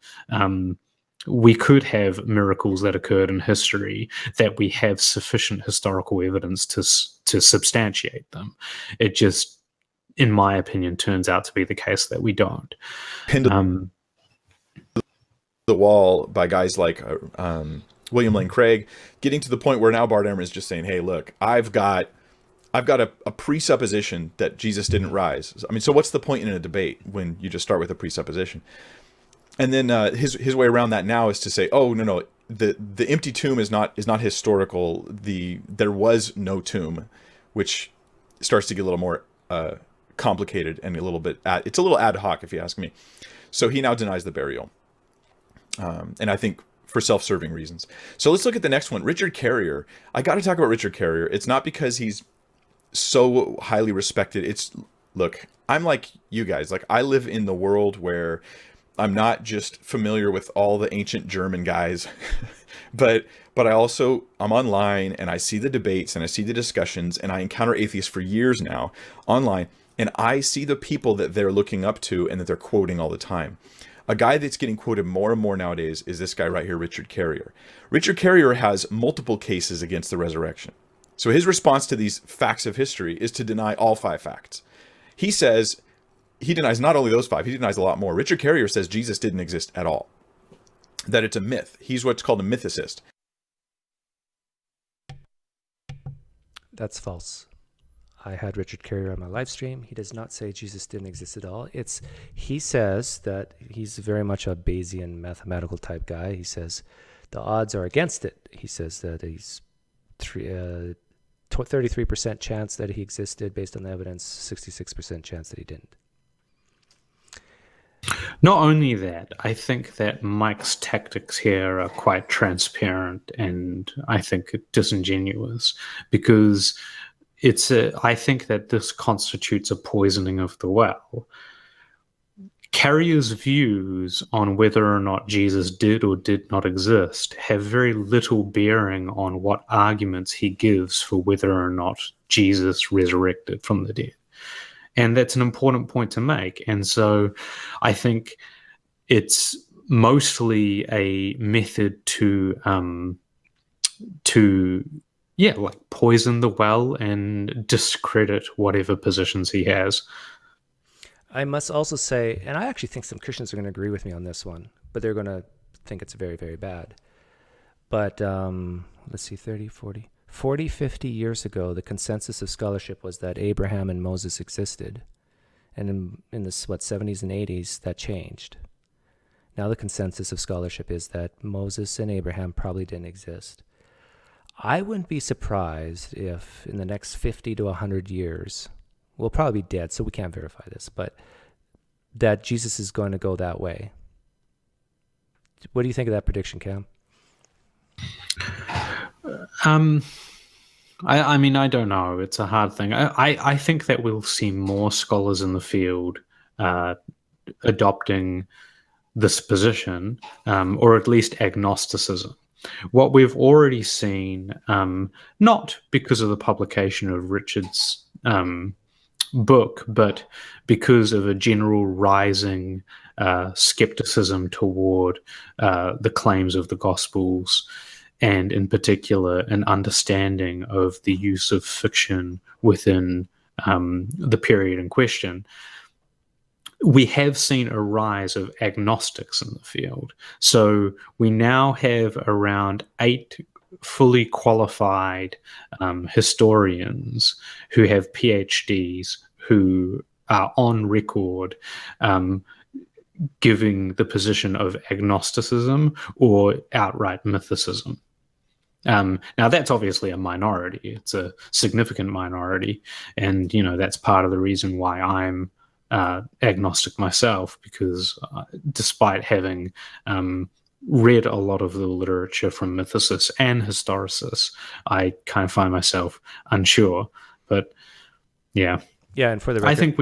We could have miracles that occurred in history that we have sufficient historical evidence to substantiate them. It just, in my opinion, turns out to be the case that we don't. Pinned to the wall by guys like William Lane Craig, getting to the point where now Bart Ehrman is just saying, "Hey, look, I've got a presupposition that Jesus didn't rise." I mean, so what's the point in a debate when you just start with a presupposition? And then his way around that now is to say, "Oh, no, the empty tomb is not historical. There was no tomb," which starts to get a little more complicated and a little bit it's a little ad hoc, if you ask me. So he now denies the burial, and I think for self-serving reasons. So let's look at the next one, Richard Carrier. I got to talk about Richard Carrier. It's not because he's so highly respected. Look, I'm like you guys. Like, I live in the world where I'm not just familiar with all the ancient German guys, but I'm online and I see the debates and I see the discussions, and I encounter atheists for years now online, and I see the people that they're looking up to and that they're quoting all the time. A guy that's getting quoted more and more nowadays is this guy right here, Richard Carrier. Richard Carrier has multiple cases against the resurrection. So his response to these facts of history is to deny all 5 facts. He says, he denies not only those 5, he denies a lot more. Richard Carrier says Jesus didn't exist at all, that it's a myth. He's what's called a mythicist. That's false. I had Richard Carrier on my live stream. He does not say Jesus didn't exist at all. He says that he's very much a Bayesian mathematical type guy. He says the odds are against it. He says that he's 33% chance that he existed based on the evidence, 66% chance that he didn't. Not only that, I think that Mike's tactics here are quite transparent and I think disingenuous, because I think that this constitutes a poisoning of the well. Carrier's views on whether or not Jesus did or did not exist have very little bearing on what arguments he gives for whether or not Jesus resurrected from the dead. And that's an important point to make. And so I think it's mostly a method to poison the well and discredit whatever positions he has. I must also say, and I actually think some Christians are going to agree with me on this one, but they're going to think it's very, very bad. But let's see, 40, 50 years ago, the consensus of scholarship was that Abraham and Moses existed. And in the 70s and 80s, that changed. Now the consensus of scholarship is that Moses and Abraham probably didn't exist. I wouldn't be surprised if in the next 50 to 100 years, we'll probably be dead, so we can't verify this, but that Jesus is going to go that way. What do you think of that prediction, Cam? I mean, I don't know. It's a hard thing. I think that we'll see more scholars in the field adopting this position, or at least agnosticism. What we've already seen, not because of the publication of Richard's book, but because of a general rising skepticism toward the claims of the Gospels, and in particular an understanding of the use of fiction within the period in question, we have seen a rise of agnostics in the field. So we now have around 8 fully qualified historians who have PhDs who are on record giving the position of agnosticism or outright mythicism. Now, that's obviously a minority. It's a significant minority. And, that's part of the reason why I'm agnostic myself, because despite having read a lot of the literature from mythicists and historicists, I kind of find myself unsure. But, yeah. Yeah, and for the record, I think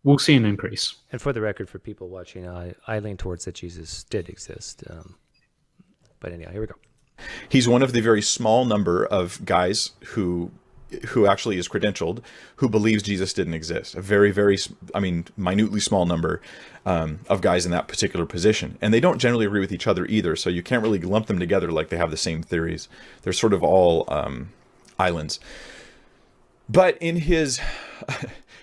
we'll see an increase. And for the record, for people watching, I lean towards that Jesus did exist. But anyhow, here we go. He's one of the very small number of guys who actually is credentialed, who believes Jesus didn't exist. A very, very, minutely small number of guys in that particular position. And they don't generally agree with each other either, so you can't really lump them together like they have the same theories. They're sort of all islands. But in his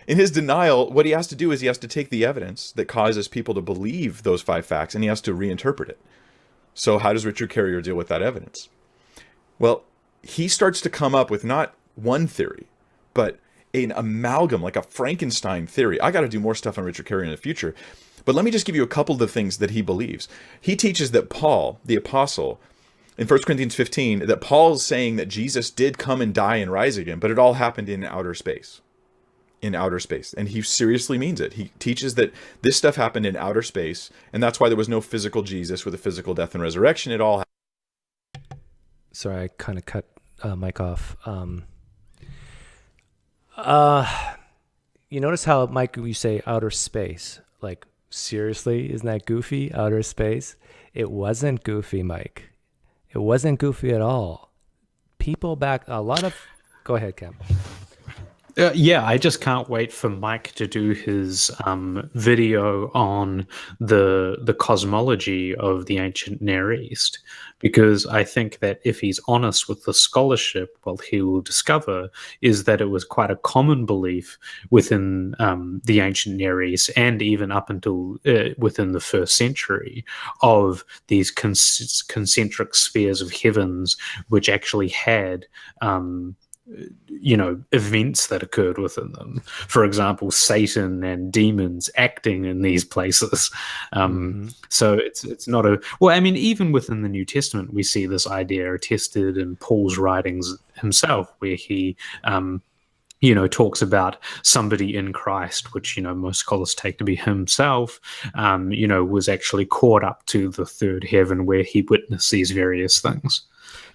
denial, what he has to do is he has to take the evidence that causes people to believe those 5 facts, and he has to reinterpret it. So how does Richard Carrier deal with that evidence? Well, he starts to come up with not one theory, but an amalgam, like a Frankenstein theory. I got to do more stuff on Richard Carrier in the future. But let me just give you a couple of the things that he believes. He teaches that Paul, the apostle, in 1 Corinthians 15, that Paul's saying that Jesus did come and die and rise again, but it all happened in outer space. In outer space. And he seriously means it. He teaches that this stuff happened in outer space, and that's why there was no physical Jesus with a physical death and resurrection. It all happened. Sorry, I kind of cut Mike off. You notice how, Mike, you say outer space? Like, seriously, isn't that goofy? Outer space? It wasn't goofy, Mike. It wasn't goofy at all. People back, go ahead, Cam. Yeah, I just can't wait for Mike to do his video on the cosmology of the ancient Near East, because I think that if he's honest with the scholarship, what he will discover is that it was quite a common belief within the ancient Near East, and even up until within the 1st century, of these concentric spheres of heavens, which actually had events that occurred within them. For example, Satan and demons acting in these places. So it's not even within the New Testament, we see this idea attested in Paul's writings himself, where he talks about somebody in Christ, which, most scholars take to be himself, was actually caught up to the 3rd heaven, where he witnessed these various things.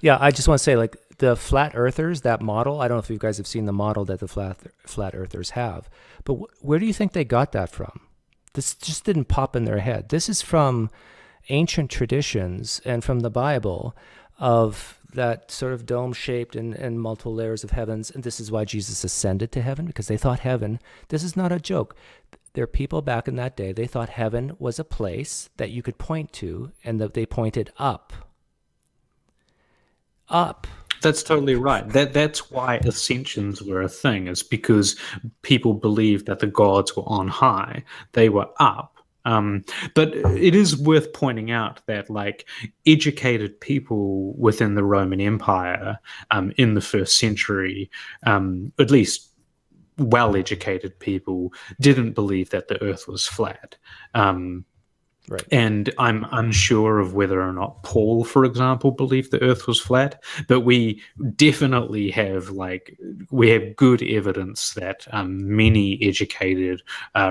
Yeah, I just want to say, like, the flat earthers, that model, I don't know if you guys have seen the model that the flat earthers have, but where do you think they got that from? This just didn't pop in their head. This is from ancient traditions and from the Bible of that sort of dome-shaped and multiple layers of heavens, and this is why Jesus ascended to heaven, because they thought heaven, this is not a joke. There are people back in that day, they thought heaven was a place that you could point to, and that they pointed up. That's totally right. That's why ascensions were a thing. It's because people believed that the gods were on high. They were up. But it is worth pointing out that, like, educated people within the Roman Empire in the 1st century, at least well-educated people, didn't believe that the earth was flat. Right. And I'm unsure of whether or not Paul, for example, believed the earth was flat, but we definitely have good evidence that many educated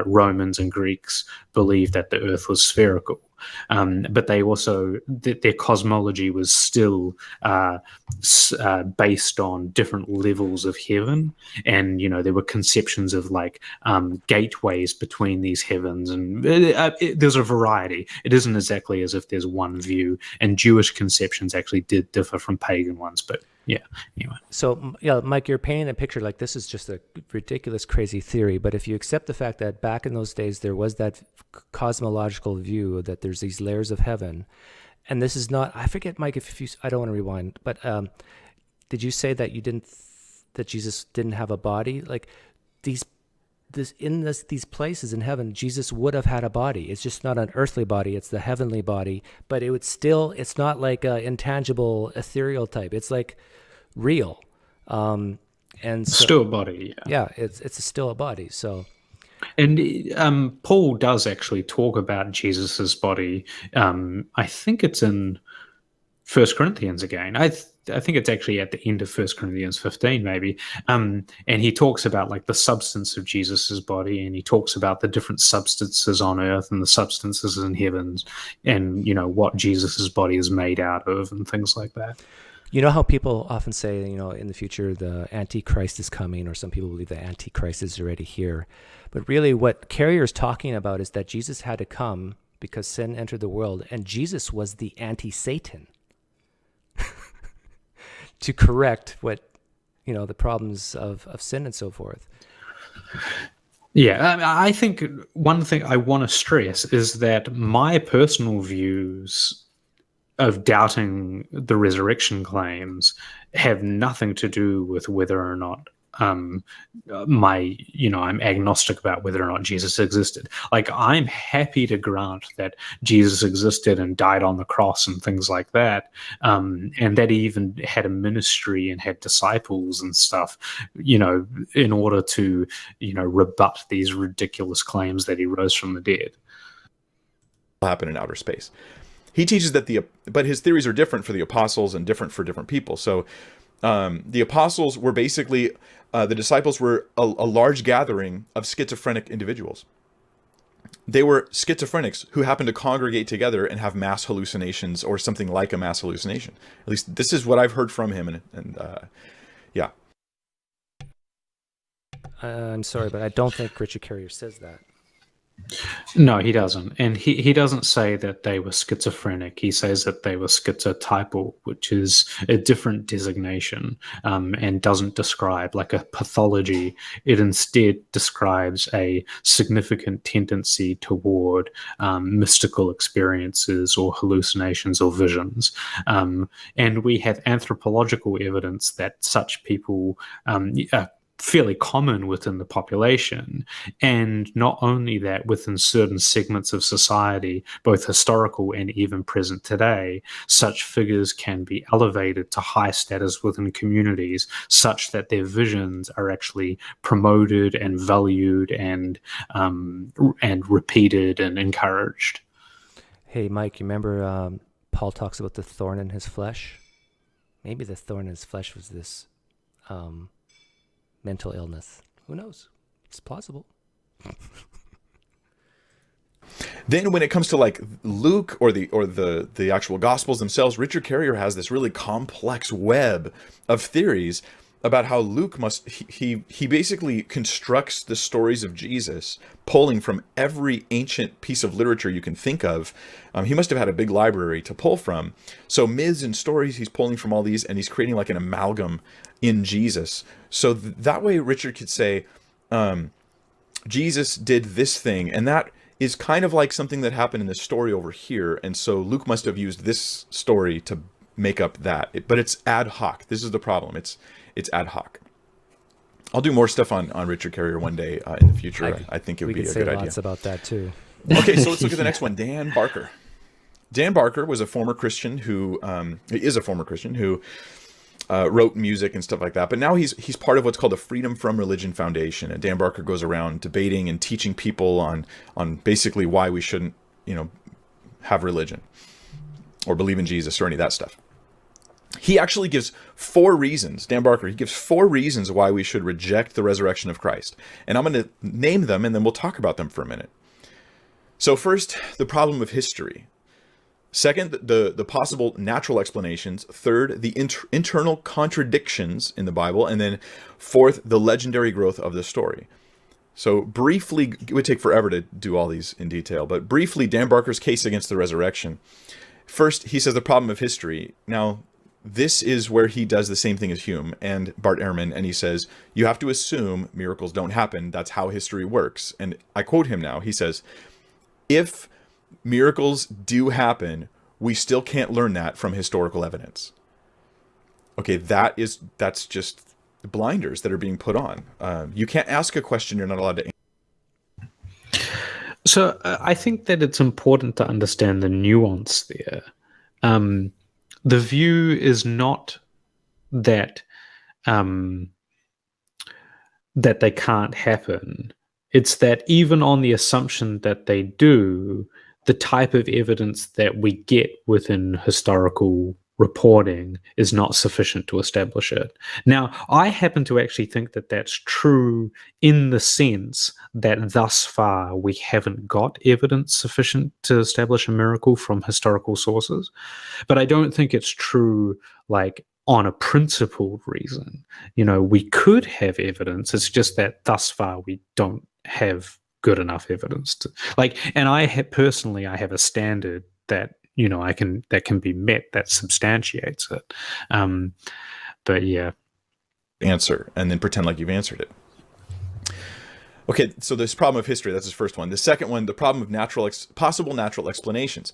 Romans and Greeks believed that the earth was spherical. But they also, their cosmology was still based on different levels of heaven, and there were conceptions of gateways between these heavens, and there's a variety. It isn't exactly as if there's one view, and Jewish conceptions actually did differ from pagan ones, but yeah, anyway. So, yeah, Mike, you're painting a picture like this is just a ridiculous, crazy theory. But if you accept the fact that back in those days there was that cosmological view that there's these layers of heaven, and this is not, I forget, Mike, if you, I don't want to rewind, but did you say that that Jesus didn't have a body? Like these places in heaven, Jesus would have had a body. It's just not an earthly body. It's the heavenly body, but it's not like an intangible, ethereal type. It's like real. And so, still a body. Yeah, it's still a body. So And Paul does actually talk about Jesus's body. I think it's in First Corinthians again. I think it's actually at the end of First Corinthians 15, maybe. And he talks about like the substance of Jesus's body, and he talks about the different substances on earth and the substances in heavens, and what Jesus's body is made out of, and things like that. You know how people often say, in the future the Antichrist is coming, or some people believe the Antichrist is already here. But really what Carrier is talking about is that Jesus had to come because sin entered the world, and Jesus was the anti-Satan to correct what, the problems of sin and so forth. Yeah, I think one thing I want to stress is that my personal views of doubting the resurrection claims have nothing to do with whether or not I'm agnostic about whether or not Jesus existed. Like, I'm happy to grant that Jesus existed and died on the cross and things like that, and that he even had a ministry and had disciples and stuff, in order to, rebut these ridiculous claims that he rose from the dead. Happen in outer space. He teaches that but his theories are different for the apostles and different for different people. So the apostles were basically, the disciples were a large gathering of schizophrenic individuals. They were schizophrenics who happened to congregate together and have mass hallucinations, or something like a mass hallucination. At least this is what I've heard from him. And yeah. I'm sorry, but I don't think Richard Carrier says that. No, he doesn't. And he doesn't say that they were schizophrenic. He says that they were schizotypal, which is a different designation, and doesn't describe like a pathology. It instead describes a significant tendency toward mystical experiences or hallucinations or visions. And we have anthropological evidence that such people are fairly common within the population, and not only that, within certain segments of society, both historical and even present today, such figures can be elevated to high status within communities, such that their visions are actually promoted and valued and repeated and encouraged. Hey, Mike, you remember Paul talks about the thorn in his flesh? Maybe the thorn in his flesh was this mental illness. Who knows? It's plausible. Then when it comes to like Luke or the actual Gospels themselves, Richard Carrier has this really complex web of theories about how Luke he basically constructs the stories of Jesus, pulling from every ancient piece of literature you can think of. He must have had a big library to pull from. So myths and stories, he's pulling from all these, and he's creating like an amalgam in Jesus. So that way Richard could say, Jesus did this thing, and that is kind of like something that happened in this story over here. And so Luke must have used this story to make up that. But it's ad hoc. This is the problem. It's ad hoc. I'll do more stuff on Richard Carrier one day in the future. I think it would be a good idea. We could say lots about that too. Okay, so let's look at the next one. Dan Barker. Dan Barker was a former Christian who is a former Christian who wrote music and stuff like that. But now he's part of what's called the Freedom from Religion Foundation. And Dan Barker goes around debating and teaching people on basically why we shouldn't, have religion or believe in Jesus or any of that stuff. He actually gives 4 reasons, Dan Barker, he gives 4 reasons why we should reject the resurrection of Christ. And I'm going to name them, and then we'll talk about them for a minute. So first, the problem of history. Second, the possible natural explanations. Third, the internal contradictions in the Bible. And then fourth, the legendary growth of the story. So briefly, it would take forever to do all these in detail, but briefly, Dan Barker's case against the resurrection. First, he says the problem of history. Now, this is where he does the same thing as Hume and Bart Ehrman, and he says, you have to assume miracles don't happen. That's how history works. And I quote him now. He says, if miracles do happen, we still can't learn that from historical evidence. Okay, that's just blinders that are being put on. You can't ask a question you're not allowed to answer. So I think that it's important to understand the nuance there. The view is not that that they can't happen. It's that even on the assumption that they do, the type of evidence that we get within historical reporting is not sufficient to establish it. Now, I happen to actually think that that's true in the sense that thus far we haven't got evidence sufficient to establish a miracle from historical sources. But I don't think it's true, like, on a principled reason. We could have evidence. It's just that thus far we don't have good enough evidence to, like, and personally, I have a standard that that can be met, that substantiates it. But yeah. Answer and then pretend like you've answered it. Okay, so this problem of history, that's his first one. The second one, the problem of possible natural explanations.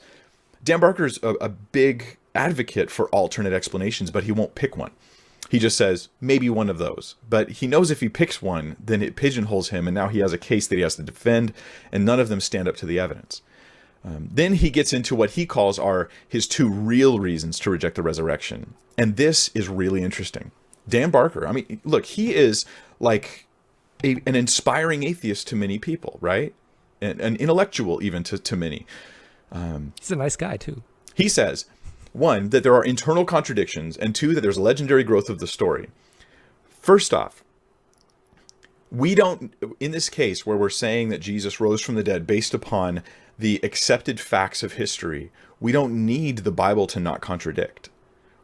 Dan Barker's a big advocate for alternate explanations, but he won't pick one. He just says, maybe one of those. But he knows if he picks one, then it pigeonholes him, and now he has a case that he has to defend, and none of them stand up to the evidence. Then he gets into what he calls are his two real reasons to reject the resurrection. And this is really interesting. Dan Barker, I mean, look, he is like an inspiring atheist to many people, right? An intellectual even to many. He's a nice guy, too. He says, one, that there are internal contradictions, and two, that there's legendary growth of the story. First off, we don't, in this case where we're saying that Jesus rose from the dead based upon the accepted facts of history, we don't need the Bible to not contradict.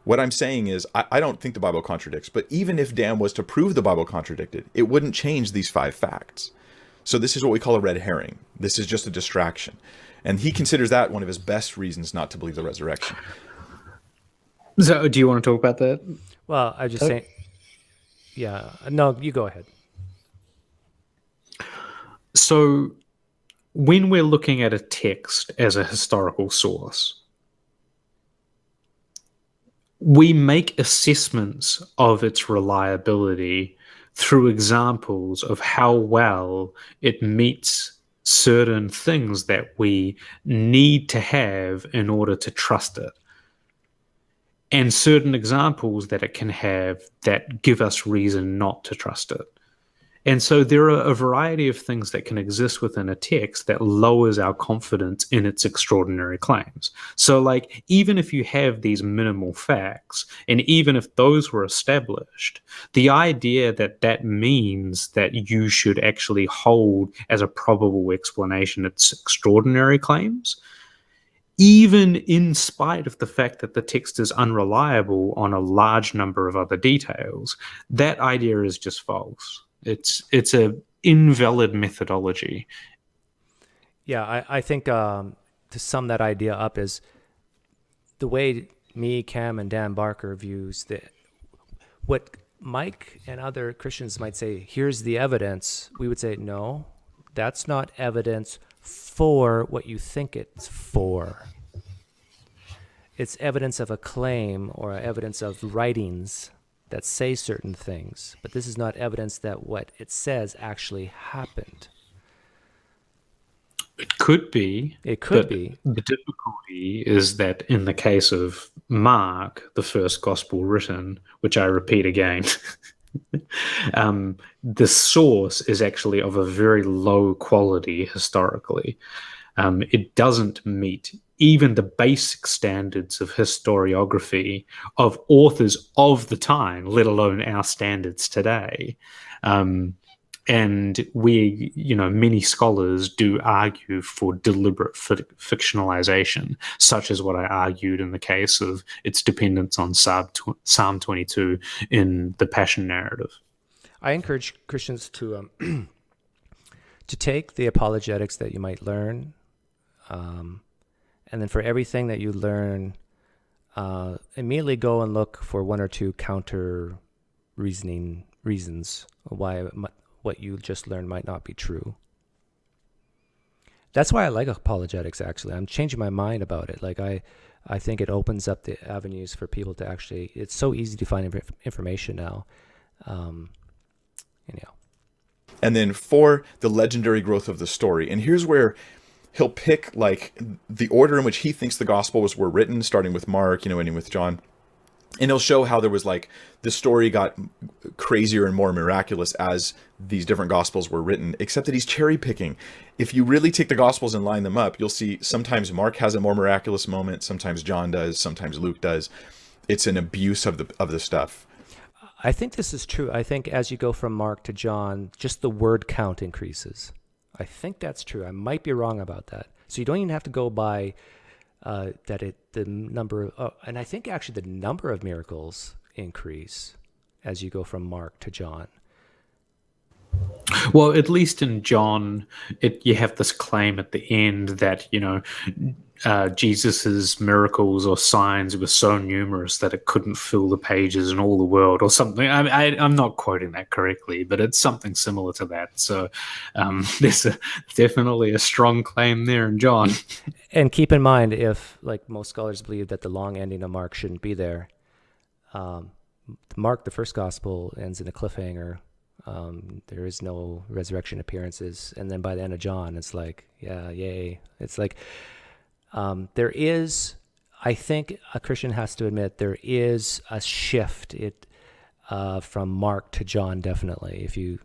What I'm saying is, I don't think the Bible contradicts, but even if Dan was to prove the Bible contradicted, it wouldn't change these 5 facts. So this is what we call a red herring. This is just a distraction. And he considers that one of his best reasons not to believe the resurrection. So do you want to talk about that? Well, I just saying, yeah, no, you go ahead. So when we're looking at a text as a historical source, we make assessments of its reliability through examples of how well it meets certain things that we need to have in order to trust it, and certain examples that it can have that give us reason not to trust it. And so there are a variety of things that can exist within a text that lowers our confidence in its extraordinary claims. So, like, even if you have these minimal facts, and even if those were established, the idea that that means that you should actually hold as a probable explanation its extraordinary claims, even in spite of the fact that the text is unreliable on a large number of other details, that idea is just false. It's a invalid methodology. Yeah, I think to sum that idea up is the way me, Cam, and Dan Barker views what Mike and other Christians might say, here's the evidence. We would say, no, that's not evidence for what you think it's for. It's evidence of a claim or evidence of writings that say certain things, but this is not evidence that what it says actually happened. It could be. It could be. The difficulty is that in the case of Mark, the first gospel written, which I repeat again, the source is actually of a very low quality historically. It doesn't meet even the basic standards of historiography of authors of the time, let alone our standards today. And many scholars do argue for deliberate fictionalization, such as what I argued in the case of its dependence on Psalm 22 in the Passion narrative. I encourage Christians to take the apologetics that you might learn, and then for everything that you learn, immediately go and look for one or two counter reasons why what you just learned might not be true. That's why I like apologetics, actually. I'm changing my mind about it. Like, I think it opens up the avenues for people to actually, it's so easy to find information now. And then for the legendary growth of the story, and here's where he'll pick like the order in which he thinks the Gospels were written, starting with Mark, ending with John. And he'll show how there was like the story got crazier and more miraculous as these different gospels were written, except that he's cherry picking. If you really take the gospels and line them up, you'll see sometimes Mark has a more miraculous moment, sometimes John does, sometimes Luke does. It's an abuse of the stuff. I think this is true. I think as you go from Mark to John, just the word count increases. I think that's true. I might be wrong about that. So you don't even have to go by the number of, and I think actually the number of miracles increase as you go from Mark to John. Well, at least in John, you have this claim at the end that, Jesus's miracles or signs were so numerous that it couldn't fill the pages in all the world or something. I'm not quoting that correctly, but it's something similar to that. So there's definitely a strong claim there in John. And keep in mind, if, like most scholars believe that the long ending of Mark shouldn't be there, Mark, the first gospel, ends in a cliffhanger. There is no resurrection appearances. And then by the end of John, it's like, yeah, yay. It's like, there is, I think a Christian has to admit, there is a shift from Mark to John, definitely. If you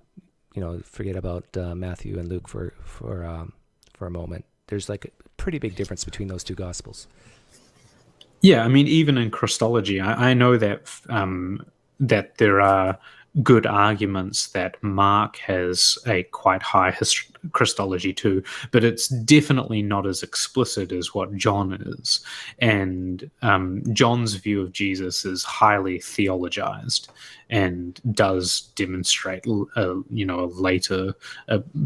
forget about Matthew and Luke for a moment, there's like a pretty big difference between those two gospels. Yeah, I mean, even in Christology, I know that that there are good arguments that Mark has a quite high Christology too, but it's definitely not as explicit as what John is. And John's view of Jesus is highly theologized and does demonstrate a later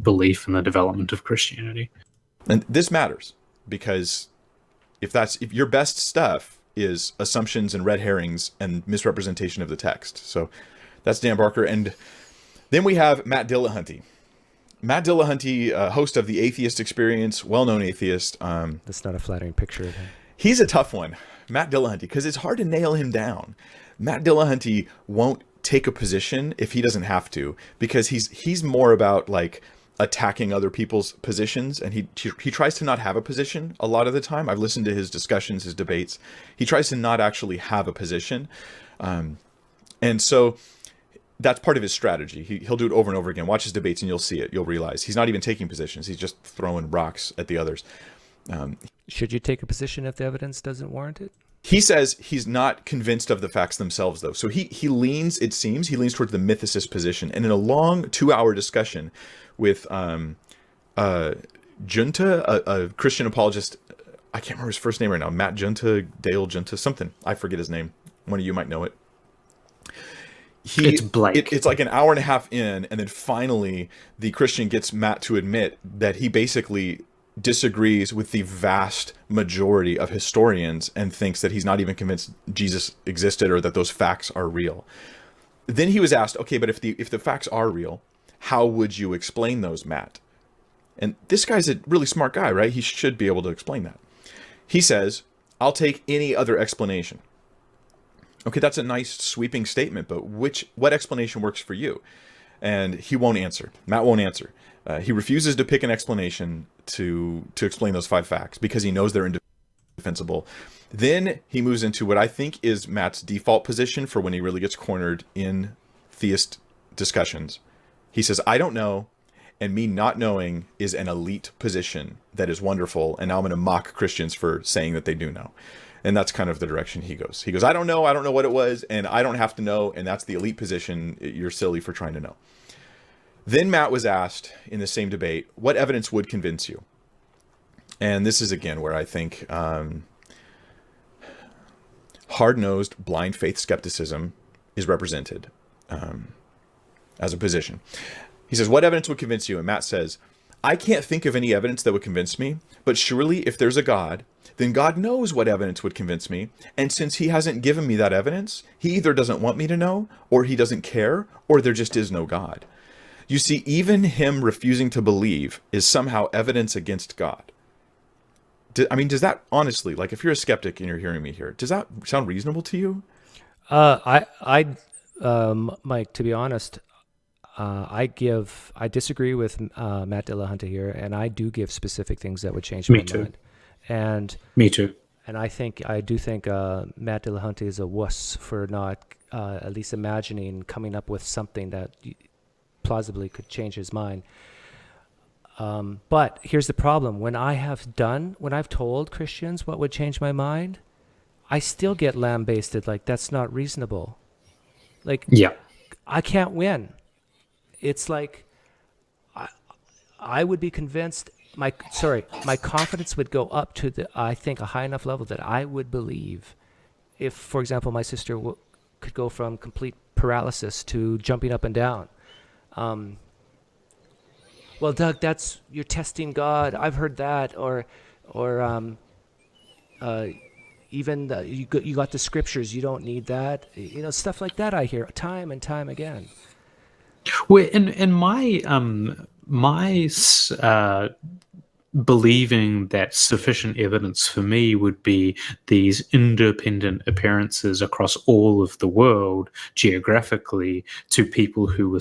belief in the development of Christianity. And this matters because if your best stuff is assumptions and red herrings and misrepresentation of the text. So that's Dan Barker. And then we have Matt Dillahunty. Matt Dillahunty, host of the Atheist Experience, well-known atheist. That's not a flattering picture of him. He's a tough one, Matt Dillahunty, because it's hard to nail him down. Matt Dillahunty won't take a position if he doesn't have to, because he's more about like attacking other people's positions, and he tries to not have a position a lot of the time. I've listened to his discussions, his debates. He tries to not actually have a position, and so that's part of his strategy. He'll do it over and over again. Watch his debates and you'll see it. You'll realize he's not even taking positions. He's just throwing rocks at the others. Should you take a position if the evidence doesn't warrant it? He says he's not convinced of the facts themselves, though. So he leans towards the mythicist position. And in a long 2-hour discussion with Junta, a Christian apologist, I can't remember his first name right now, Matt Junta, Dale Junta, something. I forget his name. One of you might know it. It's Blake. It's like an hour and a half in, and then finally the Christian gets Matt to admit that he basically disagrees with the vast majority of historians and thinks that he's not even convinced Jesus existed or that those facts are real. Then he was asked, okay, but if the facts are real, how would you explain those, Matt? And this guy's a really smart guy, right? He should be able to explain that. He says, I'll take any other explanation. Okay, that's a nice sweeping statement, but what explanation works for you? And he won't answer. Matt won't answer. He refuses to pick an explanation to explain those 5 facts because he knows they're indefensible. Then he moves into what I think is Matt's default position for when he really gets cornered in theist discussions. He says, I don't know, and me not knowing is an elite position that is wonderful, and now I'm going to mock Christians for saying that they do know. And that's kind of the direction he goes. He goes, I don't know what it was, and I don't have to know, and that's the elite position. You're silly for trying to know. Then Matt was asked in the same debate, what evidence would convince you? And this is, again, where I think hard-nosed, blind faith skepticism is represented as a position. He says, what evidence would convince you? And Matt says, I can't think of any evidence that would convince me, but surely if there's a God, then God knows what evidence would convince me. And since he hasn't given me that evidence, he either doesn't want me to know, or he doesn't care, or there just is no God. You see, even him refusing to believe is somehow evidence against God. Does that honestly, like if you're a skeptic and you're hearing me here, does that sound reasonable to you? Mike, to be honest, I disagree with Matt Dillahunty here, and I do give specific things that would change my mind. And me too. And I do think Matt Dillahunty is a wuss for not at least imagining coming up with something that plausibly could change his mind. But here's the problem: when I've told Christians what would change my mind, I still get lambasted like that's not reasonable. Like, Yeah. I can't win. It's like I would be convinced. My confidence would go up to I think a high enough level that I would believe if, for example, my sister could go from complete paralysis to jumping up and down. Well, Doug, you're testing God. I've heard that, or even you got the scriptures. You don't need that. Stuff like that I hear time and time again. Well, in my believing that sufficient evidence for me would be these independent appearances across all of the world geographically to people who were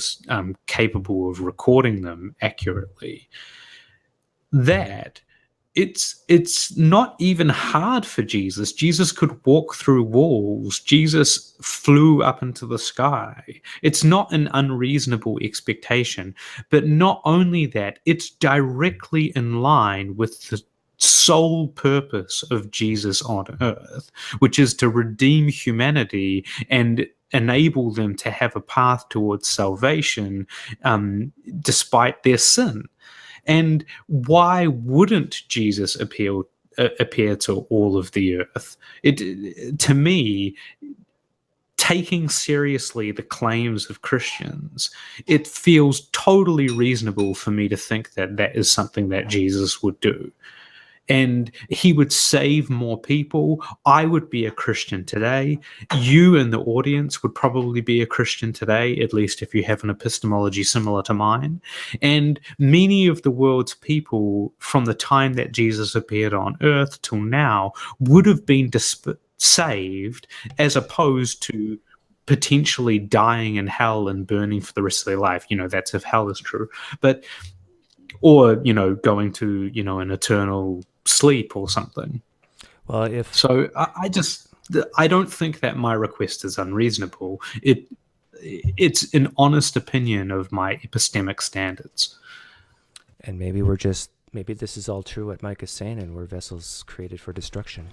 capable of recording them accurately. That it's not even hard for Jesus. Jesus could walk through walls. Jesus flew up into the sky. It's not an unreasonable expectation. But not only that, it's directly in line with the sole purpose of Jesus on earth, which is to redeem humanity and enable them to have a path towards salvation despite their sin. And why wouldn't Jesus appear to all of the earth? To me, taking seriously the claims of Christians, it feels totally reasonable for me to think that that is something that Jesus would do. And he would save more people. I would be a Christian today. You in the audience would probably be a Christian today, at least if you have an epistemology similar to mine. And many of the world's people from the time that Jesus appeared on earth till now would have been saved, as opposed to potentially dying in hell and burning for the rest of their life. That's if hell is true. Or going to, an eternal sleep or something. Well, I don't think that my request is unreasonable. It's an honest opinion of my epistemic standards. And maybe this is all true what Mike is saying, and we're vessels created for destruction.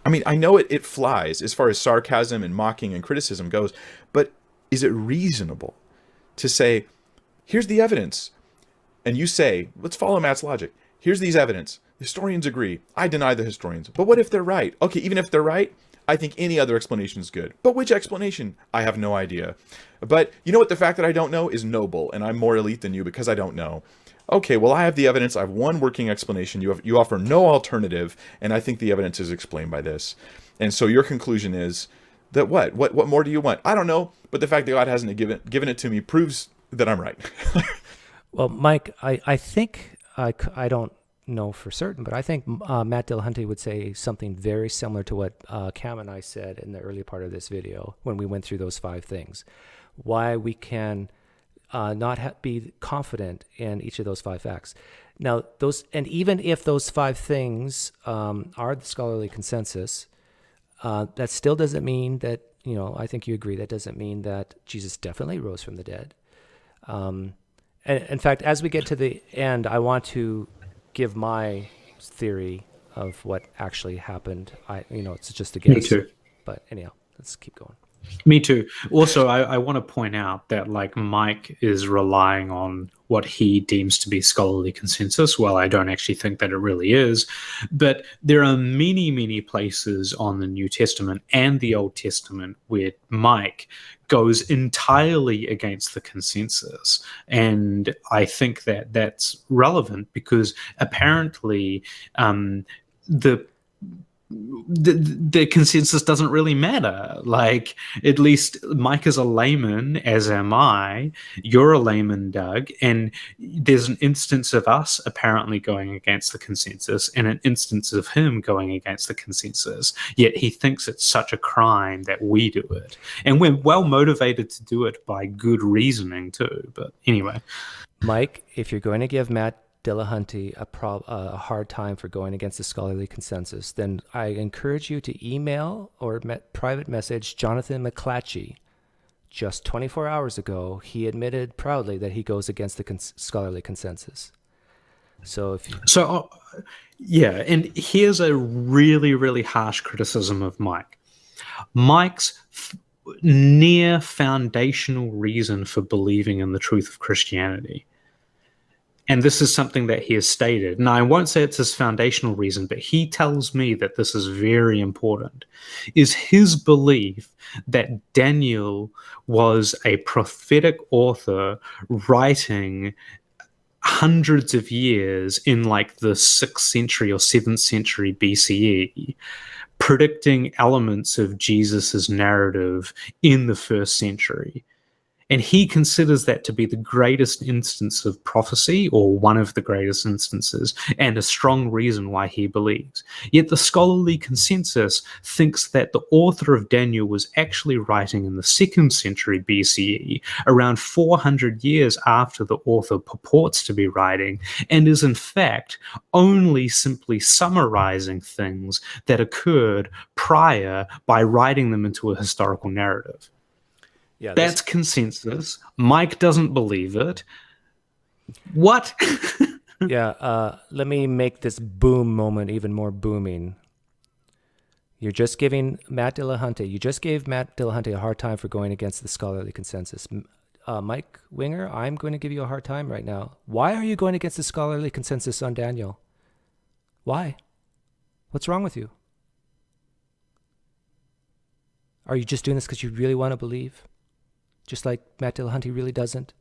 I know it flies as far as sarcasm and mocking and criticism goes, but is it reasonable to say, here's the evidence, and you say, let's follow Matt's logic. Here's these evidence. Historians agree. I deny the historians. But what if they're right? Okay, even if they're right, I think any other explanation is good. But which explanation? I have no idea. But you know what? The fact that I don't know is noble, and I'm more elite than you because I don't know. Okay, well, I have the evidence. I have one working explanation. You offer no alternative, and I think the evidence is explained by this. And so your conclusion is that what? What more do you want? I don't know, but the fact that God hasn't given it to me proves that I'm right. Well, Mike, I think I don't know for certain, but I think Matt Dillahunty would say something very similar to what Cam and I said in the early part of this video when we went through those 5 things. Why we can not be confident in each of those 5 facts. Now, even if those 5 things are the scholarly consensus, that still doesn't mean that, I think you agree, that doesn't mean that Jesus definitely rose from the dead. And in fact, as we get to the end, I want to give my theory of what actually happened. It's just a guess. Me too. But anyhow, let's keep going. Me too. Also, I want to point out that Mike is relying on what he deems to be scholarly consensus. Well, I don't actually think that it really is. But there are many, many places on the New Testament and the Old Testament where Mike goes entirely against the consensus. And I think that that's relevant because apparently the consensus doesn't really matter. At least Mike is a layman, as am I. You're a layman, Doug. And there's an instance of us apparently going against the consensus and an instance of him going against the consensus. Yet he thinks it's such a crime that we do it. And we're well motivated to do it by good reasoning too. But anyway. Mike, if you're going to give Matt Dillahunty a hard time for going against the scholarly consensus, then I encourage you to email or private message Jonathan McClatchy. Just 24 hours ago, he admitted proudly that he goes against the scholarly consensus. So if you... yeah, and here's a really, really harsh criticism of Mike. Mike's near foundational reason for believing in the truth of Christianity, and this is something that he has stated, and I won't say it's his foundational reason, but he tells me that this is very important, is his belief that Daniel was a prophetic author writing hundreds of years in like the 6th century or 7th century BCE, predicting elements of Jesus's narrative in the 1st century. And he considers that to be the greatest instance of prophecy, or one of the greatest instances, and a strong reason why he believes. Yet the scholarly consensus thinks that the author of Daniel was actually writing in the 2nd century BCE, around 400 years after the author purports to be writing, and is in fact only simply summarizing things that occurred prior by writing them into a historical narrative. Yeah, that's consensus. Mike doesn't believe it. What? Let me make this boom moment even more booming. You're just giving Matt Dillahunty, you just gave Matt Dillahunty a hard time for going against the scholarly consensus. Mike Winger, I'm going to give you a hard time right now. Why are you going against the scholarly consensus on Daniel? Why? What's wrong with you? Are you just doing this because you really want to believe? Just like Matt Dillahunty really doesn't?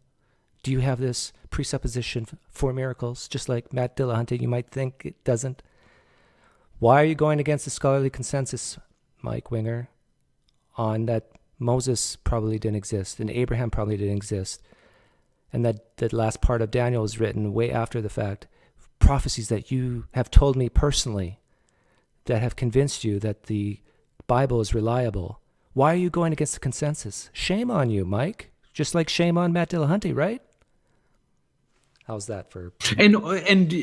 Do you have this presupposition for miracles, just like Matt Dillahunty, you might think it doesn't? Why are you going against the scholarly consensus, Mike Winger, on that Moses probably didn't exist, and Abraham probably didn't exist, and that last part of Daniel was written way after the fact? Prophecies that you have told me personally that have convinced you that the Bible is reliable. Why are you going against the consensus? Shame on you, Mike. Just like shame on Matt Dillahunty, right? How's that for... And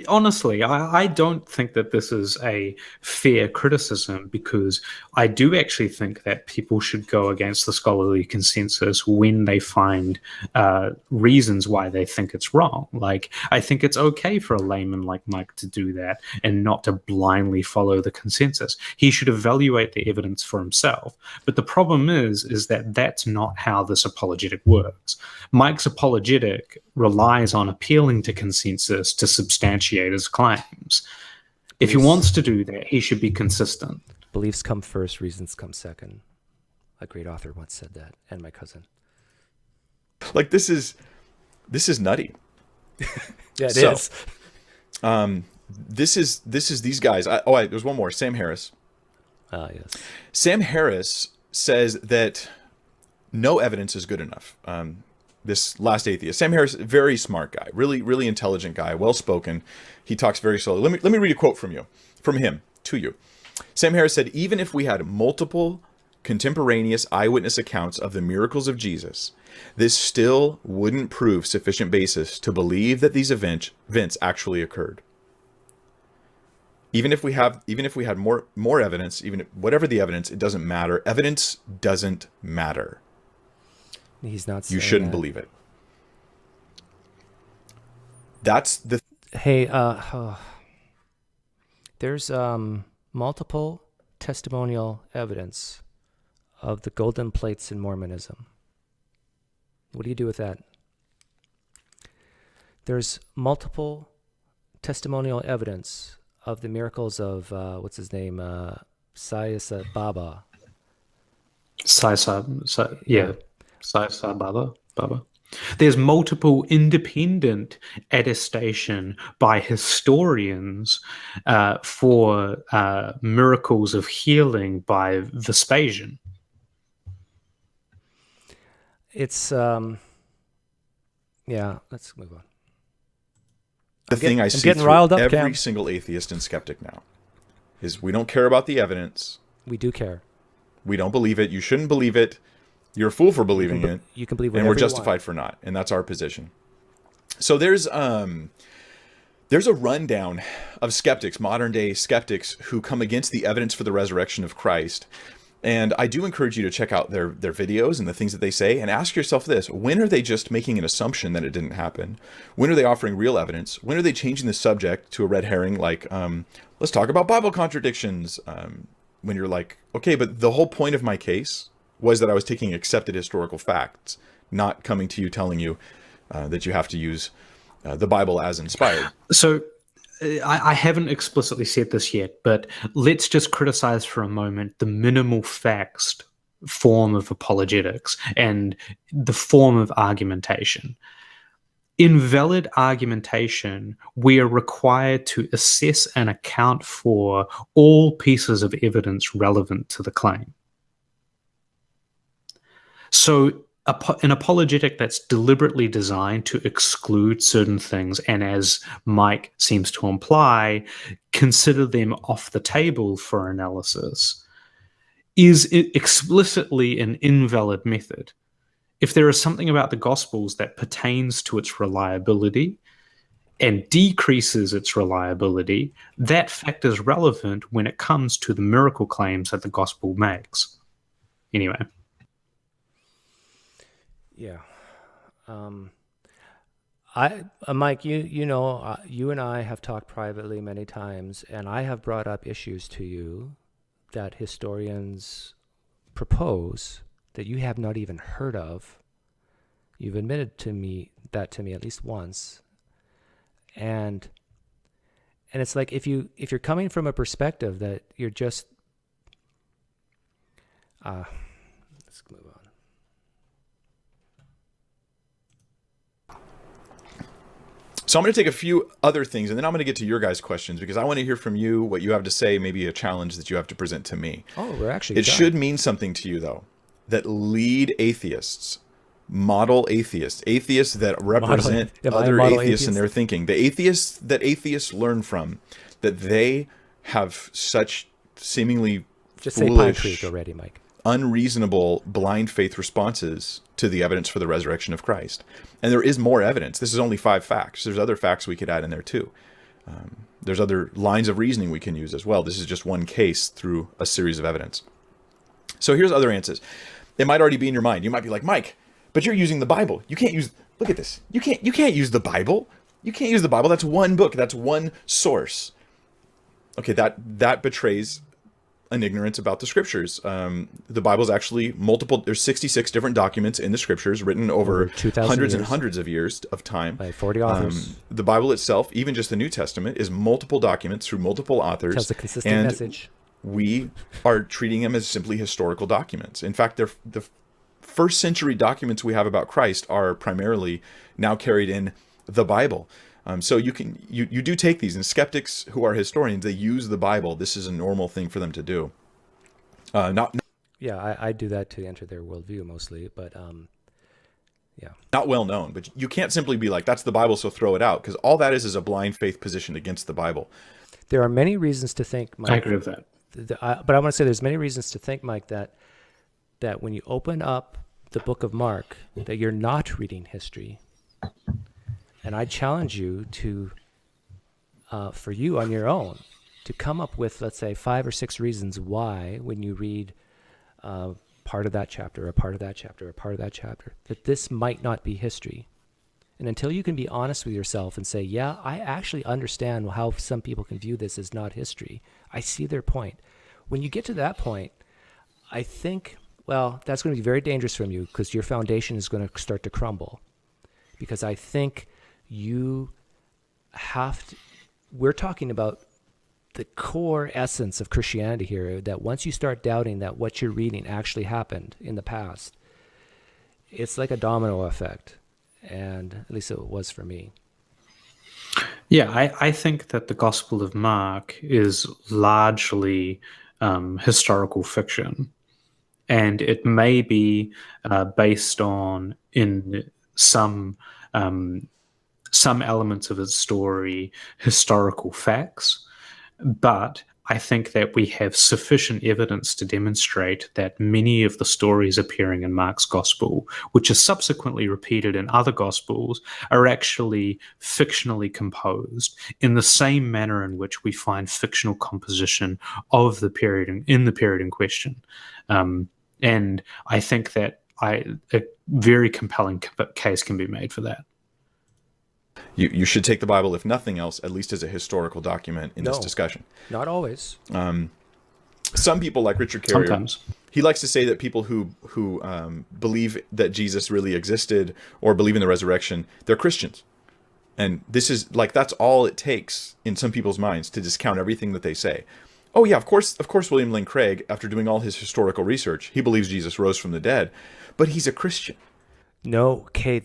honestly, I don't think that this is a fair criticism, because I do actually think that people should go against the scholarly consensus when they find reasons why they think it's wrong. Like, I think it's okay for a layman like Mike to do that and not to blindly follow the consensus. He should evaluate the evidence for himself. But the problem is that that's not how this apologetic works. Mike's apologetic relies on appealing to consensus to substantiate his claims. If he wants to do that, he should be consistent. Beliefs come first, reasons come second. A great author once said that, and my cousin. Like, this is nutty. Yeah, it is. This is these guys. There's one more. Sam Harris. Yes. Sam Harris says that no evidence is good enough. This last atheist, Sam Harris, very smart guy, really, really intelligent guy, well-spoken. He talks very slowly. Let me read a quote from him to you. Sam Harris said, "Even if we had multiple contemporaneous eyewitness accounts of the miracles of Jesus, this still wouldn't prove sufficient basis to believe that these events actually occurred. Even if we had more evidence, whatever the evidence, it doesn't matter. Evidence doesn't matter." He's not saying you shouldn't that. believe it. That's the... Hey, there's multiple testimonial evidence of the golden plates in Mormonism. What do you do with that? There's multiple testimonial evidence of the miracles of, what's his name? Sai Baba. Sai Baba. There's multiple independent attestation by historians for miracles of healing by Vespasian. It's, let's move on. I see getting riled up, every Cam. single atheist and skeptic now is, we don't care about the evidence. We do care. We don't believe it. You shouldn't believe it. You're a fool for believing it. You can believe and whatever we're justified you want. for not. And that's our position. So there's There's a rundown of skeptics, modern day skeptics, who come against the evidence for the resurrection of Christ. And I do encourage you to check out their videos and the things that they say, and ask yourself this: when are they just making an assumption that it didn't happen? When are they offering real evidence? When are they changing the subject to a red herring, like, let's talk about Bible contradictions? When you're like, okay, but the whole point of my case was that I was taking accepted historical facts, not coming to you telling you that you have to use the Bible as inspired. So I haven't explicitly said this yet, but let's just criticize for a moment the minimal facts form of apologetics and the form of argumentation. In valid argumentation, we are required to assess and account for all pieces of evidence relevant to the claim. So an apologetic that's deliberately designed to exclude certain things, and as Mike seems to imply, consider them off the table for analysis, is explicitly an invalid method. If there is something about the Gospels that pertains to its reliability and decreases its reliability, that fact is relevant when it comes to the miracle claims that the Gospel makes. Anyway. Yeah. Mike, you know, you and I have talked privately many times, and I have brought up issues to you that historians propose that you have not even heard of. You've admitted to me at least once. And it's like, if you're coming from a perspective that you're just let's move on. So I'm going to take a few other things, and then I'm going to get to your guys' questions, because I want to hear from you what you have to say, maybe a challenge that you have to present to me. Oh, we're actually It done. should mean something to you, though, that lead atheists, model atheists that represent other atheists in their thinking, the atheists that atheists learn from, that they have such seemingly just foolish, say PineCreek already, Mike. Unreasonable blind faith responses to the evidence for the resurrection of Christ. And there is more evidence. This is only 5 facts. There's other facts we could add in there too. There's other lines of reasoning we can use as well. This is just one case through a series of evidence. So here's other answers. It might already be in your mind. You might be like, Mike, but you're using the Bible. You can't use, look at this. You can't use the Bible. You can't use the Bible. That's one book. That's one source. Okay, that betrays an ignorance about the scriptures. The Bible is actually multiple. There's 66 different documents in the scriptures written over hundreds and hundreds of years of time by 40 authors. The Bible itself, even just the New Testament, is multiple documents through multiple authors. It has a consistent message. We are treating them as simply historical documents. In fact, they're the first century documents we have about Christ are primarily now carried in the Bible. So you do take these, and skeptics who are historians, they use the Bible. This is a normal thing for them to do. Yeah, I do that to enter their worldview mostly, but yeah. Not well known, but you can't simply be like, that's the Bible, so throw it out, because all that is a blind faith position against the Bible. There are many reasons to think, Mike. I agree with that. But I want to say there's many reasons to think, Mike, that when you open up the book of Mark, that you're not reading history. And I challenge you to, for you on your own, to come up with, let's say, 5 or 6 reasons why, when you read part of that chapter, a part of that chapter, a part of that chapter, that this might not be history. And until you can be honest with yourself and say, yeah, I actually understand how some people can view this as not history. I see their point. When you get to that point, I think, well, that's going to be very dangerous from you, because your foundation is going to start to crumble. Because I think you have to, we're talking about the core essence of Christianity here, that once you start doubting that what you're reading actually happened in the past, it's like a domino effect. And at least it was for me. Yeah, I think that the Gospel of Mark is largely historical fiction. And it may be based on, in some elements of its story, historical facts, but I think that we have sufficient evidence to demonstrate that many of the stories appearing in Mark's gospel, which are subsequently repeated in other gospels, are actually fictionally composed in the same manner in which we find fictional composition of the period in the period in question. And I think that a very compelling case can be made for that. You should take the Bible, if nothing else, at least as a historical document in this discussion. Not always. Some people, like Richard Carrier, Sometimes. He likes to say that people who believe that Jesus really existed or believe in the resurrection, they're Christians. And this is like, that's all it takes in some people's minds to discount everything that they say. Oh yeah, of course, William Lane Craig, after doing all his historical research, he believes Jesus rose from the dead, but he's a Christian. No, okay,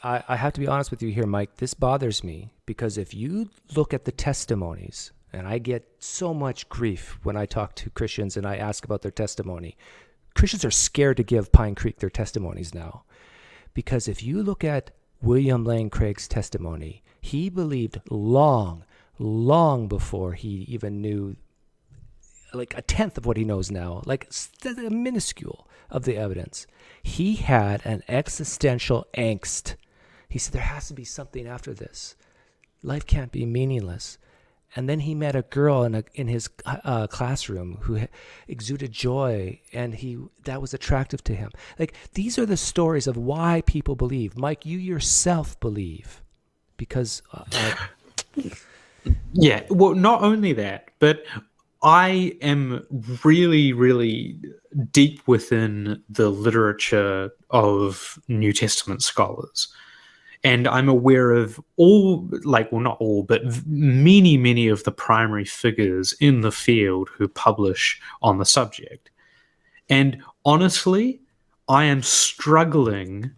I have to be honest with you here, Mike. This bothers me because if you look at the testimonies, and I get so much grief when I talk to Christians and I ask about their testimony. Christians are scared to give PineCreek their testimonies now. Because if you look at William Lane Craig's testimony, he believed long before he even knew like a tenth of what he knows now, like a minuscule of the evidence. He had an existential angst. He said, there has to be something after this. Life can't be meaningless. And then he met a girl in his classroom who exuded joy, and that was attractive to him. Like, these are the stories of why people believe. Mike, you yourself believe because... Yeah, well, not only that, but I am really, really deep within the literature of New Testament scholars. And I'm aware of not all, but many of the primary figures in the field who publish on the subject. And honestly, I am struggling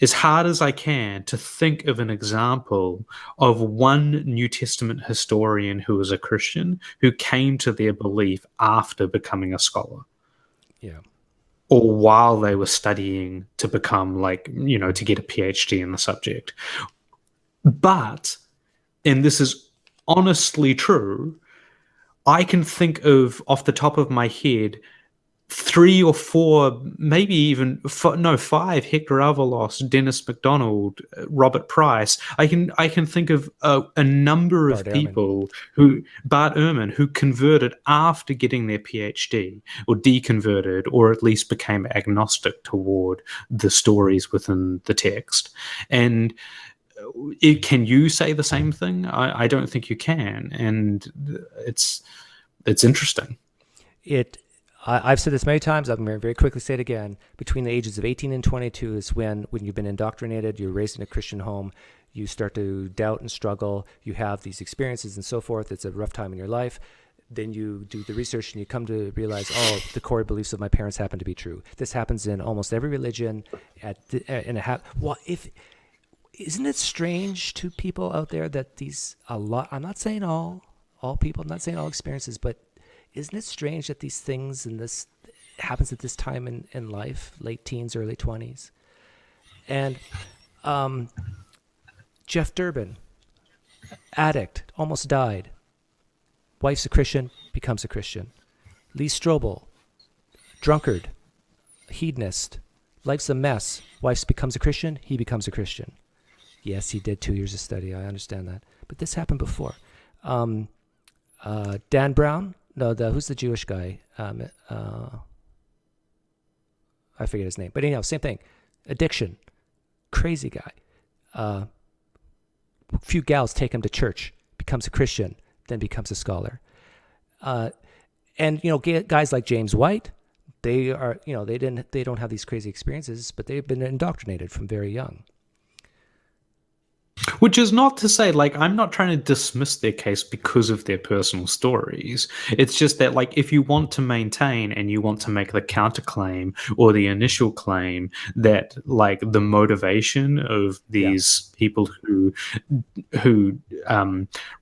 as hard as I can to think of an example of one New Testament historian who was a Christian who came to their belief after becoming a scholar. Yeah. Or while they were studying to become to get a PhD in the subject. But, and this is honestly true, I can think of, off the top of my head, 3 or 4, maybe even 5, Hector Avalos, Dennis MacDonald, Robert Price. I can think of a number of people Bart Ehrman, who converted after getting their PhD, or deconverted, or at least became agnostic toward the stories within the text. And can you say the same thing? I don't think you can. And it's interesting. I've said this many times. I'm going to very quickly say it again. Between the ages of 18 and 22 is when you've been indoctrinated, you're raised in a Christian home, you start to doubt and struggle, you have these experiences and so forth. It's a rough time in your life. Then you do the research and you come to realize, the core beliefs of my parents happen to be true. This happens in almost every religion. Isn't it strange to people out there that I'm not saying all people, I'm not saying all experiences, but isn't it strange that these things and this happens at this time in life, late teens, early 20s? And Jeff Durbin, addict, almost died. Wife's a Christian, becomes a Christian. Lee Strobel, drunkard, hedonist, life's a mess. Wife becomes a Christian, he becomes a Christian. Yes, he did 2 years of study, I understand that. But this happened before. Dan Brown, who's the Jewish guy? I forget his name. But anyhow, same thing. Addiction. Crazy guy. Few gals take him to church, becomes a Christian, then becomes a scholar. And guys like James White, they are, they don't have these crazy experiences, but they've been indoctrinated from very young. Which is not to say, I'm not trying to dismiss their case because of their personal stories. It's just that, if you want to maintain and you want to make the counterclaim or the initial claim that, the motivation of these people who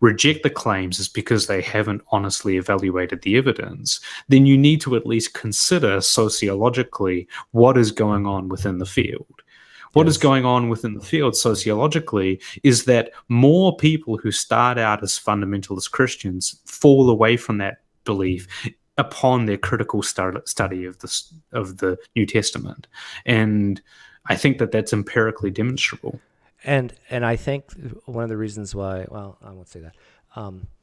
reject the claims is because they haven't honestly evaluated the evidence, then you need to at least consider sociologically what is going on within the field. What is Yes. going on within the field sociologically is that more people who start out as fundamentalist Christians fall away from that belief upon their critical study of the New Testament, and I think that that's empirically demonstrable. And I think one of the reasons why, well, I won't say that.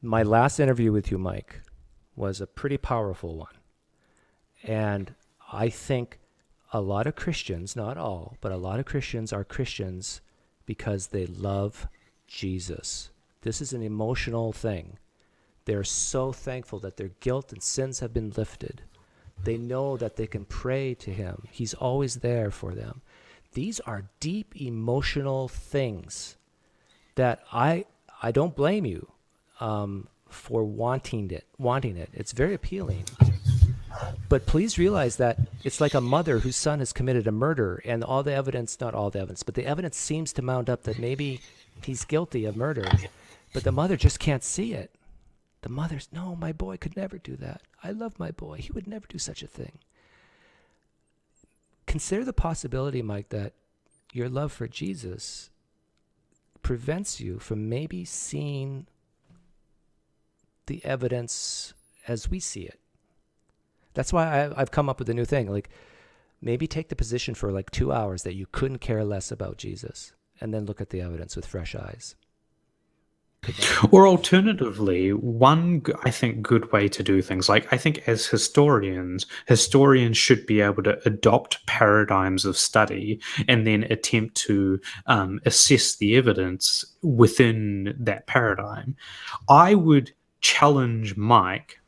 My last interview with you, Mike, was a pretty powerful one. And I think a lot of Christians, not all, but a lot of Christians are Christians because they love Jesus. This is an emotional thing. They're so thankful that their guilt and sins have been lifted. They know that they can pray to him. He's always there for them. These are deep emotional things that I don't blame you for wanting it. It's very appealing. But please realize that it's like a mother whose son has committed a murder, and all the evidence, not all the evidence, but the evidence seems to mount up that maybe he's guilty of murder, but the mother just can't see it. The mother's, no, my boy could never do that. I love my boy. He would never do such a thing. Consider the possibility, Mike, that your love for Jesus prevents you from maybe seeing the evidence as we see it. That's why I've come up with a new thing. Like, maybe take the position for like 2 hours that you couldn't care less about Jesus, and then look at the evidence with fresh eyes. Or alternatively, one, I think, good way to do things, like I think as historians should be able to adopt paradigms of study and then attempt to assess the evidence within that paradigm. I would challenge Mike.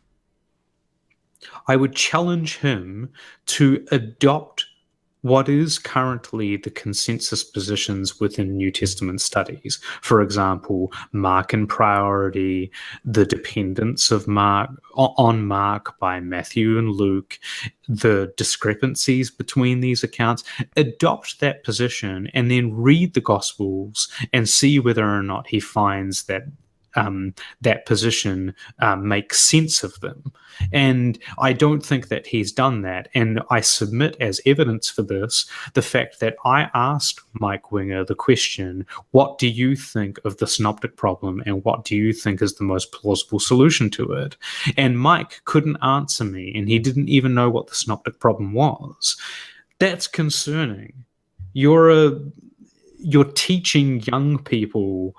I would challenge him to adopt what is currently the consensus positions within New Testament studies. For example, Mark and priority, the dependence of Mark on Mark by Matthew and Luke, the discrepancies between these accounts. Adopt that position and then read the Gospels and see whether or not he finds that that position makes sense of them. And I don't think that he's done that. And I submit as evidence for this the fact that I asked Mike Winger the question, what do you think of the synoptic problem and what do you think is the most plausible solution to it? And Mike couldn't answer me, and he didn't even know what the synoptic problem was. That's concerning. You're teaching young people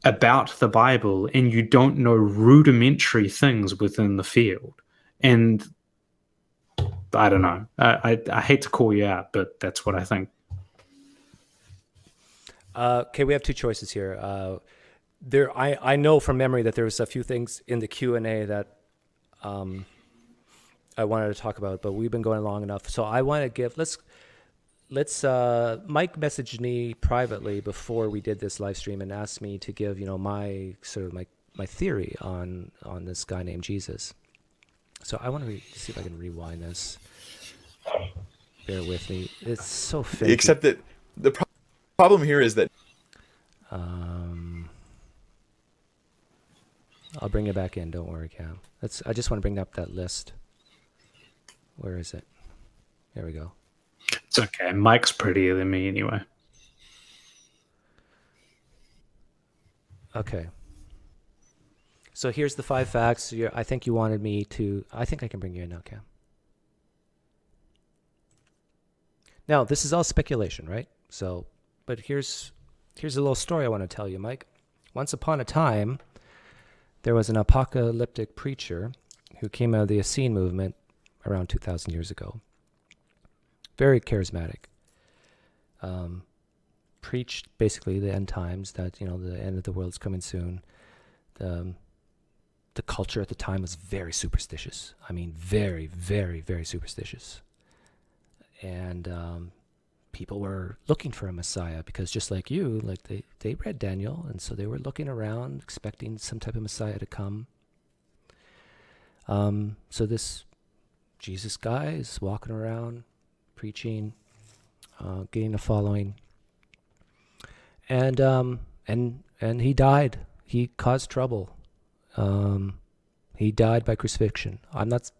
about the Bible and you don't know rudimentary things within the field. And I don't know. I hate to call you out, but that's what I think. Okay, we have two choices here. I know from memory that there was a few things in the Q&A that I wanted to talk about, but we've been going long enough. So I want to give, let's Mike messaged me privately before we did this live stream and asked me to give, my sort of my theory on this guy named Jesus. So I want to see if I can rewind this. Bear with me. It's so fake. Except that the problem here is that I'll bring it back in. Don't worry, Cam. I just want to bring up that list. Where is it? There we go. It's okay. Mike's prettier than me anyway. Okay. So here's the 5 facts. I think you wanted me to... I think I can bring you in now, Cam. Now, this is all speculation, right? So, but here's a little story I want to tell you, Mike. Once upon a time, there was an apocalyptic preacher who came out of the Essene movement around 2,000 years ago. Very charismatic. Preached basically the end times, that the end of the world is coming soon. The culture at the time was very superstitious. I mean, very, very, very superstitious. And people were looking for a Messiah because, just like you, like they read Daniel, and so they were looking around, expecting some type of Messiah to come. So this Jesus guy is walking around, preaching, getting a following, and he died. He caused trouble. He died by crucifixion. I'm not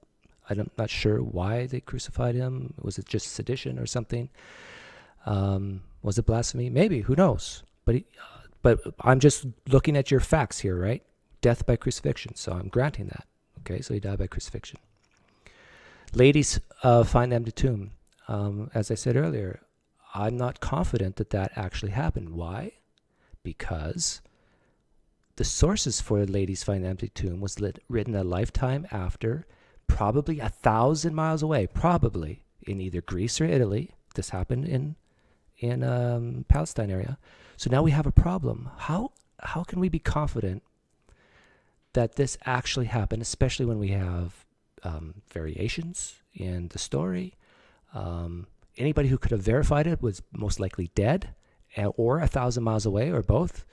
sure why they crucified him. Was it just sedition or something? Was it blasphemy? Maybe. Who knows? But I'm just looking at your facts here, right? Death by crucifixion. So I'm granting that. Okay, so he died by crucifixion. Ladies find the empty tomb. As I said earlier, I'm not confident that that actually happened. Why? Because the sources for Ladies Find the Empty Tomb was written a lifetime after, probably 1,000 miles away, probably in either Greece or Italy. This happened in Palestine area. So now we have a problem. How can we be confident that this actually happened, especially when we have variations in the story? Anybody who could have verified it was most likely dead, or 1,000 miles away, or both.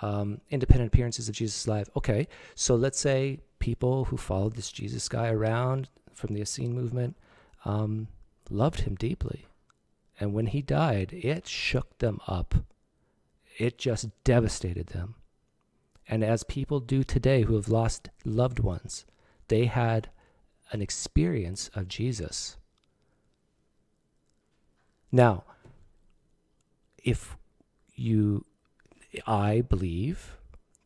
Independent appearances of Jesus alive. Okay, so let's say people who followed this Jesus guy around from the Essene movement loved him deeply. And when he died, it shook them up. It just devastated them. And as people do today who have lost loved ones, they had an experience of Jesus. Now, I believe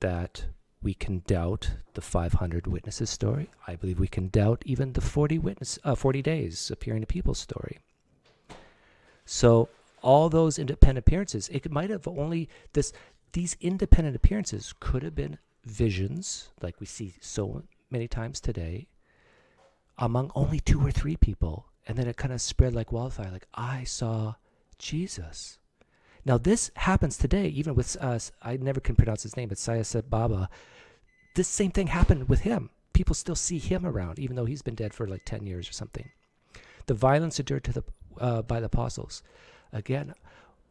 that we can doubt the 500 witnesses story. I believe we can doubt even the 40 days appearing to people story. So all those independent appearances, it might have only these independent appearances could have been visions, like we see so many times today, among only 2 or 3 people, and then it kind of spread like wildfire. Like, I saw Jesus. Now, this happens today, even with us. I never can pronounce his name, but Syed Baba. This same thing happened with him. People still see him around, even though he's been dead for like 10 years or something. The violence endured by the apostles. Again,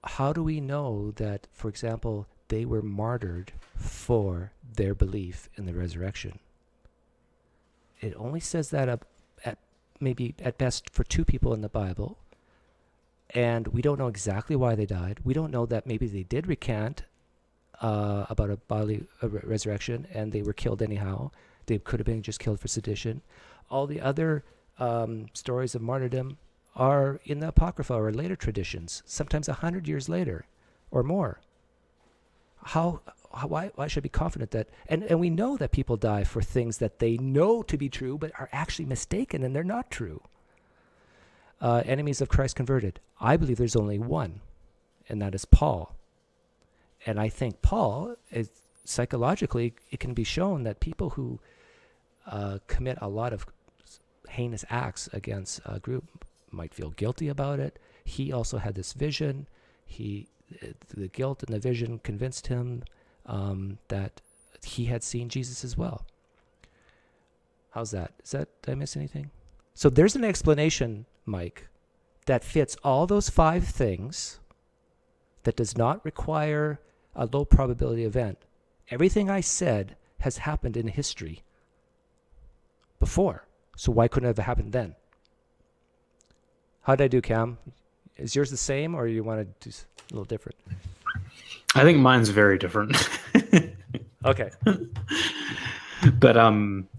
how do we know that, for example, they were martyred for their belief in the resurrection? It only says that maybe at best for 2 people in the Bible. And we don't know exactly why they died. We don't know that maybe they did recant about a bodily resurrection and they were killed anyhow. They could have been just killed for sedition. All the other stories of martyrdom are in the Apocrypha or later traditions, sometimes 100 years later or more. Why should I be confident that? And we know that people die for things that they know to be true but are actually mistaken and they're not true. Enemies of Christ converted. I believe there's only one, and that is Paul. And I think Paul, psychologically, it can be shown that people who commit a lot of heinous acts against a group might feel guilty about it. He also had this vision. The guilt and the vision convinced him that he had seen Jesus as well. How's that? Did I miss anything? So there's an explanation, Mike, that fits all those 5 things, that does not require a low probability event. Everything I said has happened in history before. So why couldn't it have happened then? How did I do, Cam? Is yours the same, or you want to do a little different? I think mine's very different. Okay. But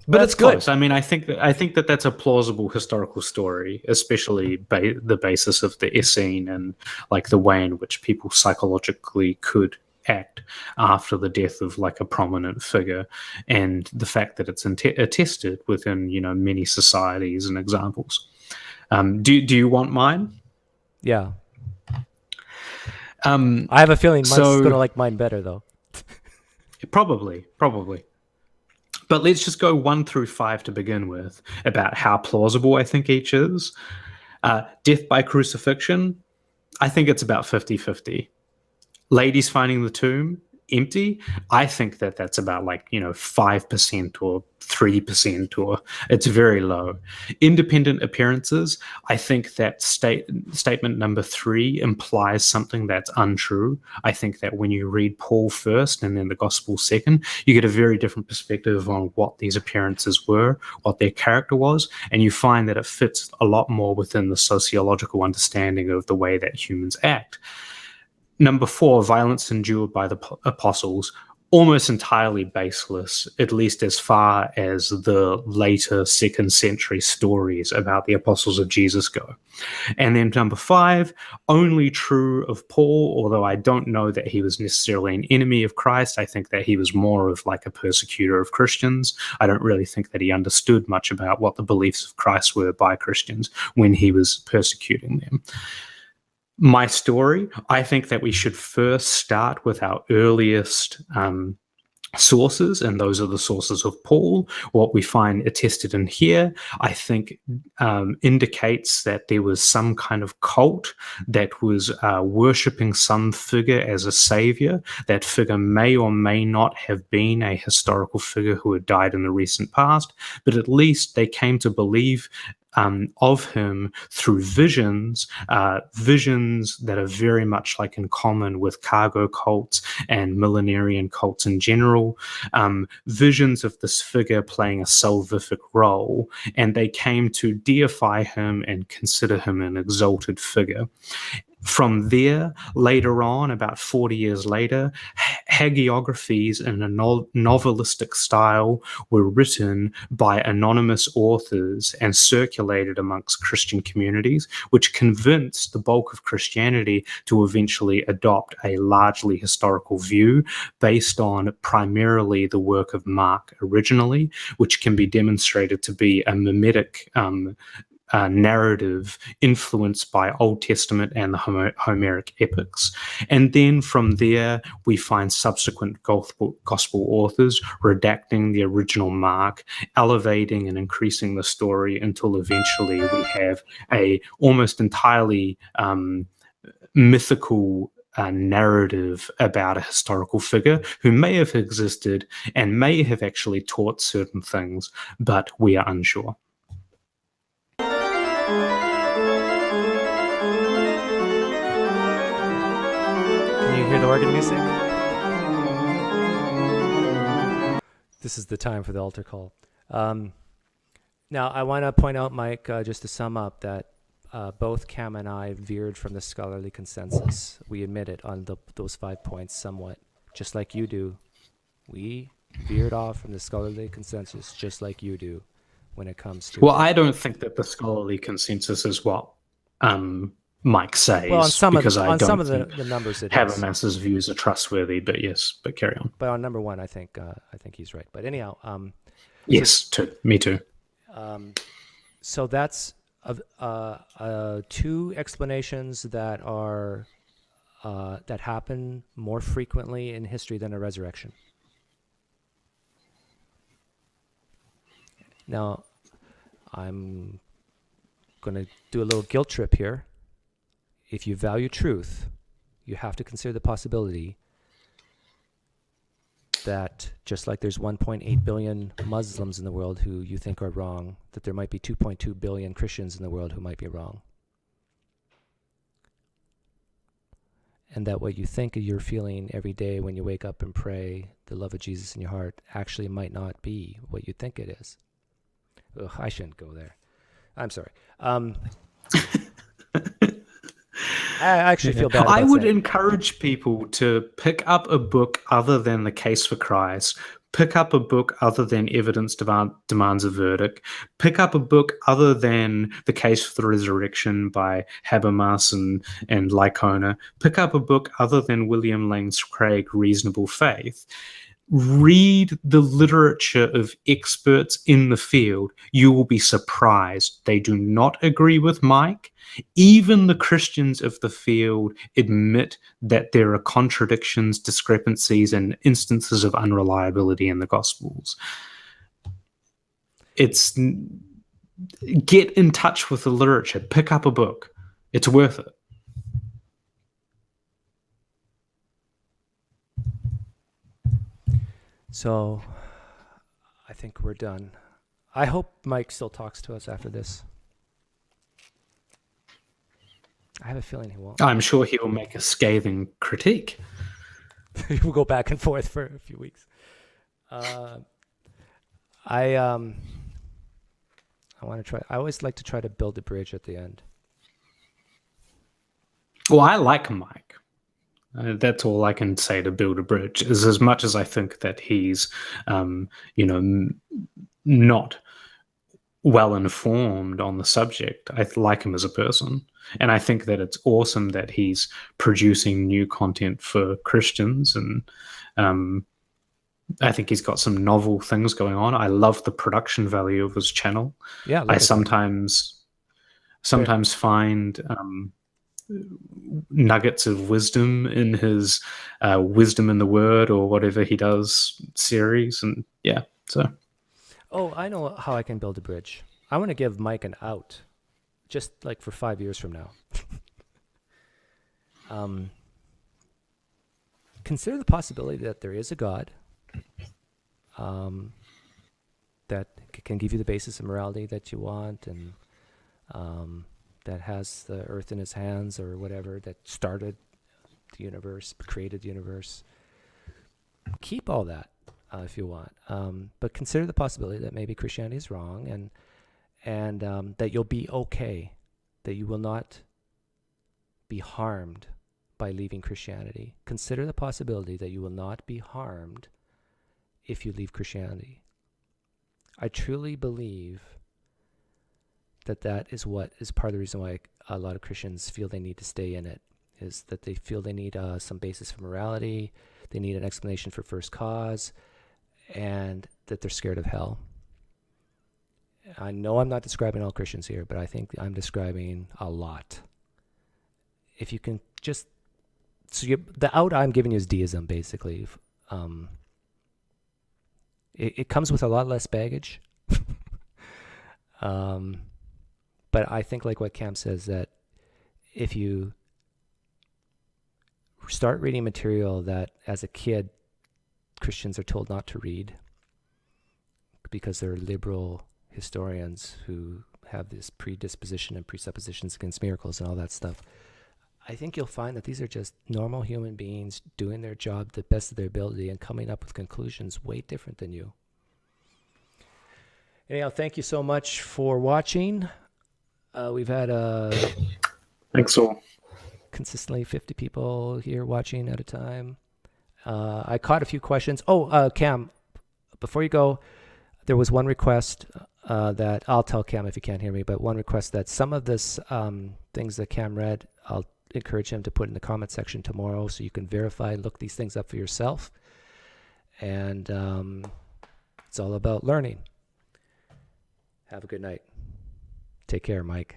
it's close. I mean, I think that that's a plausible historical story, especially the basis of the Essene and like the way in which people psychologically could act after the death of like a prominent figure, and the fact that it's attested within many societies and examples. Do you want mine? Yeah. I have a feeling Mike's gonna like mine better though. Probably. But let's just go 1 through 5 to begin with about how plausible I think each is. Death by crucifixion, I think it's about 50-50. Ladies finding the tomb empty, I think that's about 5% or 3%, or it's very low. Independent appearances, I think that statement number 3 implies something that's untrue. I think that when you read Paul first and then the Gospel second, you get a very different perspective on what these appearances were, what their character was, and you find that it fits a lot more within the sociological understanding of the way that humans act. Number 4, violence endured by the apostles. almost entirely baseless, at least as far as the later second century stories about the apostles of Jesus go. And then number 5, only true of Paul, although I don't know that he was necessarily an enemy of Christ. I think that he was more of like a persecutor of Christians. I don't really think that he understood much about what the beliefs of Christ were by Christians when he was persecuting them. My story, I think that we should first start with our earliest sources, and those are the sources of Paul. What we find attested in here, I think, indicates that there was some kind of cult that was worshipping some figure as a savior. That figure may or may not have been a historical figure who had died in the recent past, but at least they came to believe of him through visions that are very much like in common with cargo cults and millenarian cults in general, visions of this figure playing a salvific role, and they came to deify him and consider him an exalted figure. From there, later on, about 40 years later, hagiographies in a novelistic style were written by anonymous authors and circulated amongst Christian communities, which convinced the bulk of Christianity to eventually adopt a largely historical view based on primarily the work of Mark originally, which can be demonstrated to be a mimetic narrative influenced by Old Testament and the Homeric epics. And then from there, we find subsequent gospel authors redacting the original Mark, elevating and increasing the story until eventually we have a almost entirely mythical narrative about a historical figure who may have existed and may have actually taught certain things, but we are unsure. Can you hear the organ music? This is the time for the altar call. Now, I want to point out, Mike, just to sum up, that both Cam and I veered from the scholarly consensus. We admit it on those 5 points somewhat, just like you do. We veered off from the scholarly consensus, just like you do, when it comes to... Well, I don't think that the scholarly consensus is what Mike says. Well, on some because of I don't the think numbers, it is. Habermas's views are trustworthy, but yes, but carry on. But on number 1, I think he's right. But anyhow, yes, me too. So that's 2 explanations that are that happen more frequently in history than a resurrection. Now, I'm going to do a little guilt trip here. If you value truth, you have to consider the possibility that just like there's 1.8 billion Muslims in the world who you think are wrong, that there might be 2.2 billion Christians in the world who might be wrong. And that what you think you're feeling every day when you wake up and pray the love of Jesus in your heart actually might not be what you think it is. Ugh, I shouldn't go there. I'm sorry. I actually feel bad about I would that. encourage people to pick up a book other than The Case for Christ, pick up a book other than Evidence Demands a Verdict, pick up a book other than The Case for the Resurrection by Habermas and Licona, pick up a book other than William Lane Craig, Reasonable Faith. Read the literature of experts in the field. You will be surprised. They do not agree with Mike. Even the Christians of the field admit that there are contradictions, discrepancies, and instances of unreliability in the Gospels. Get in touch with the literature. Pick up a book. It's worth it. So I think we're done. I hope Mike still talks to us after this. I have a feeling he won't. I'm sure he will make a scathing critique. We'll go back and forth for a few weeks. I want to try. I always like to try to build a bridge at the end. Well, I like Mike. That's all I can say to build a bridge. Is as much as I think that he's, not well informed on the subject, I like him as a person, and I think that it's awesome that he's producing new content for Christians, and I think he's got some novel things going on. I love the production value of his channel. Yeah, I look at that. sometimes find nuggets of wisdom in his Wisdom in the Word or whatever he does series, and yeah, so Oh, I know how I can build a bridge. I want to give Mike an out, just like for 5 years from now. Consider the possibility that there is a God that can give you the basis of morality that you want, and that has the earth in his hands or whatever, that started the universe, created the universe. Keep all that if you want, but consider the possibility that maybe Christianity is wrong, and that you'll be okay, that you will not be harmed by leaving Christianity. Consider the possibility that you will not be harmed if you leave Christianity. I truly believe that is what is part of the reason why a lot of Christians feel they need to stay in it, is that they feel they need some basis for morality, they need an explanation for first cause, and that they're scared of hell. I know I'm not describing all Christians here, but I think I'm describing a lot. If you can just, the out I'm giving you is deism, basically. It comes with a lot less baggage. But I think, like what Cam says, that if you start reading material that as a kid Christians are told not to read because they're liberal historians who have this predisposition and presuppositions against miracles and all that stuff, I think you'll find that these are just normal human beings doing their job to the best of their ability and coming up with conclusions way different than you. Anyhow, thank you so much for watching. We've had thanks all. Consistently 50 people here watching at a time. I caught a few questions. Cam, before you go, there was one request that I'll tell Cam if you can't hear me, but one request that some of this things that Cam read, I'll encourage him to put in the comment section tomorrow so you can verify and look these things up for yourself. And it's all about learning. Have a good night. Take care, Mike.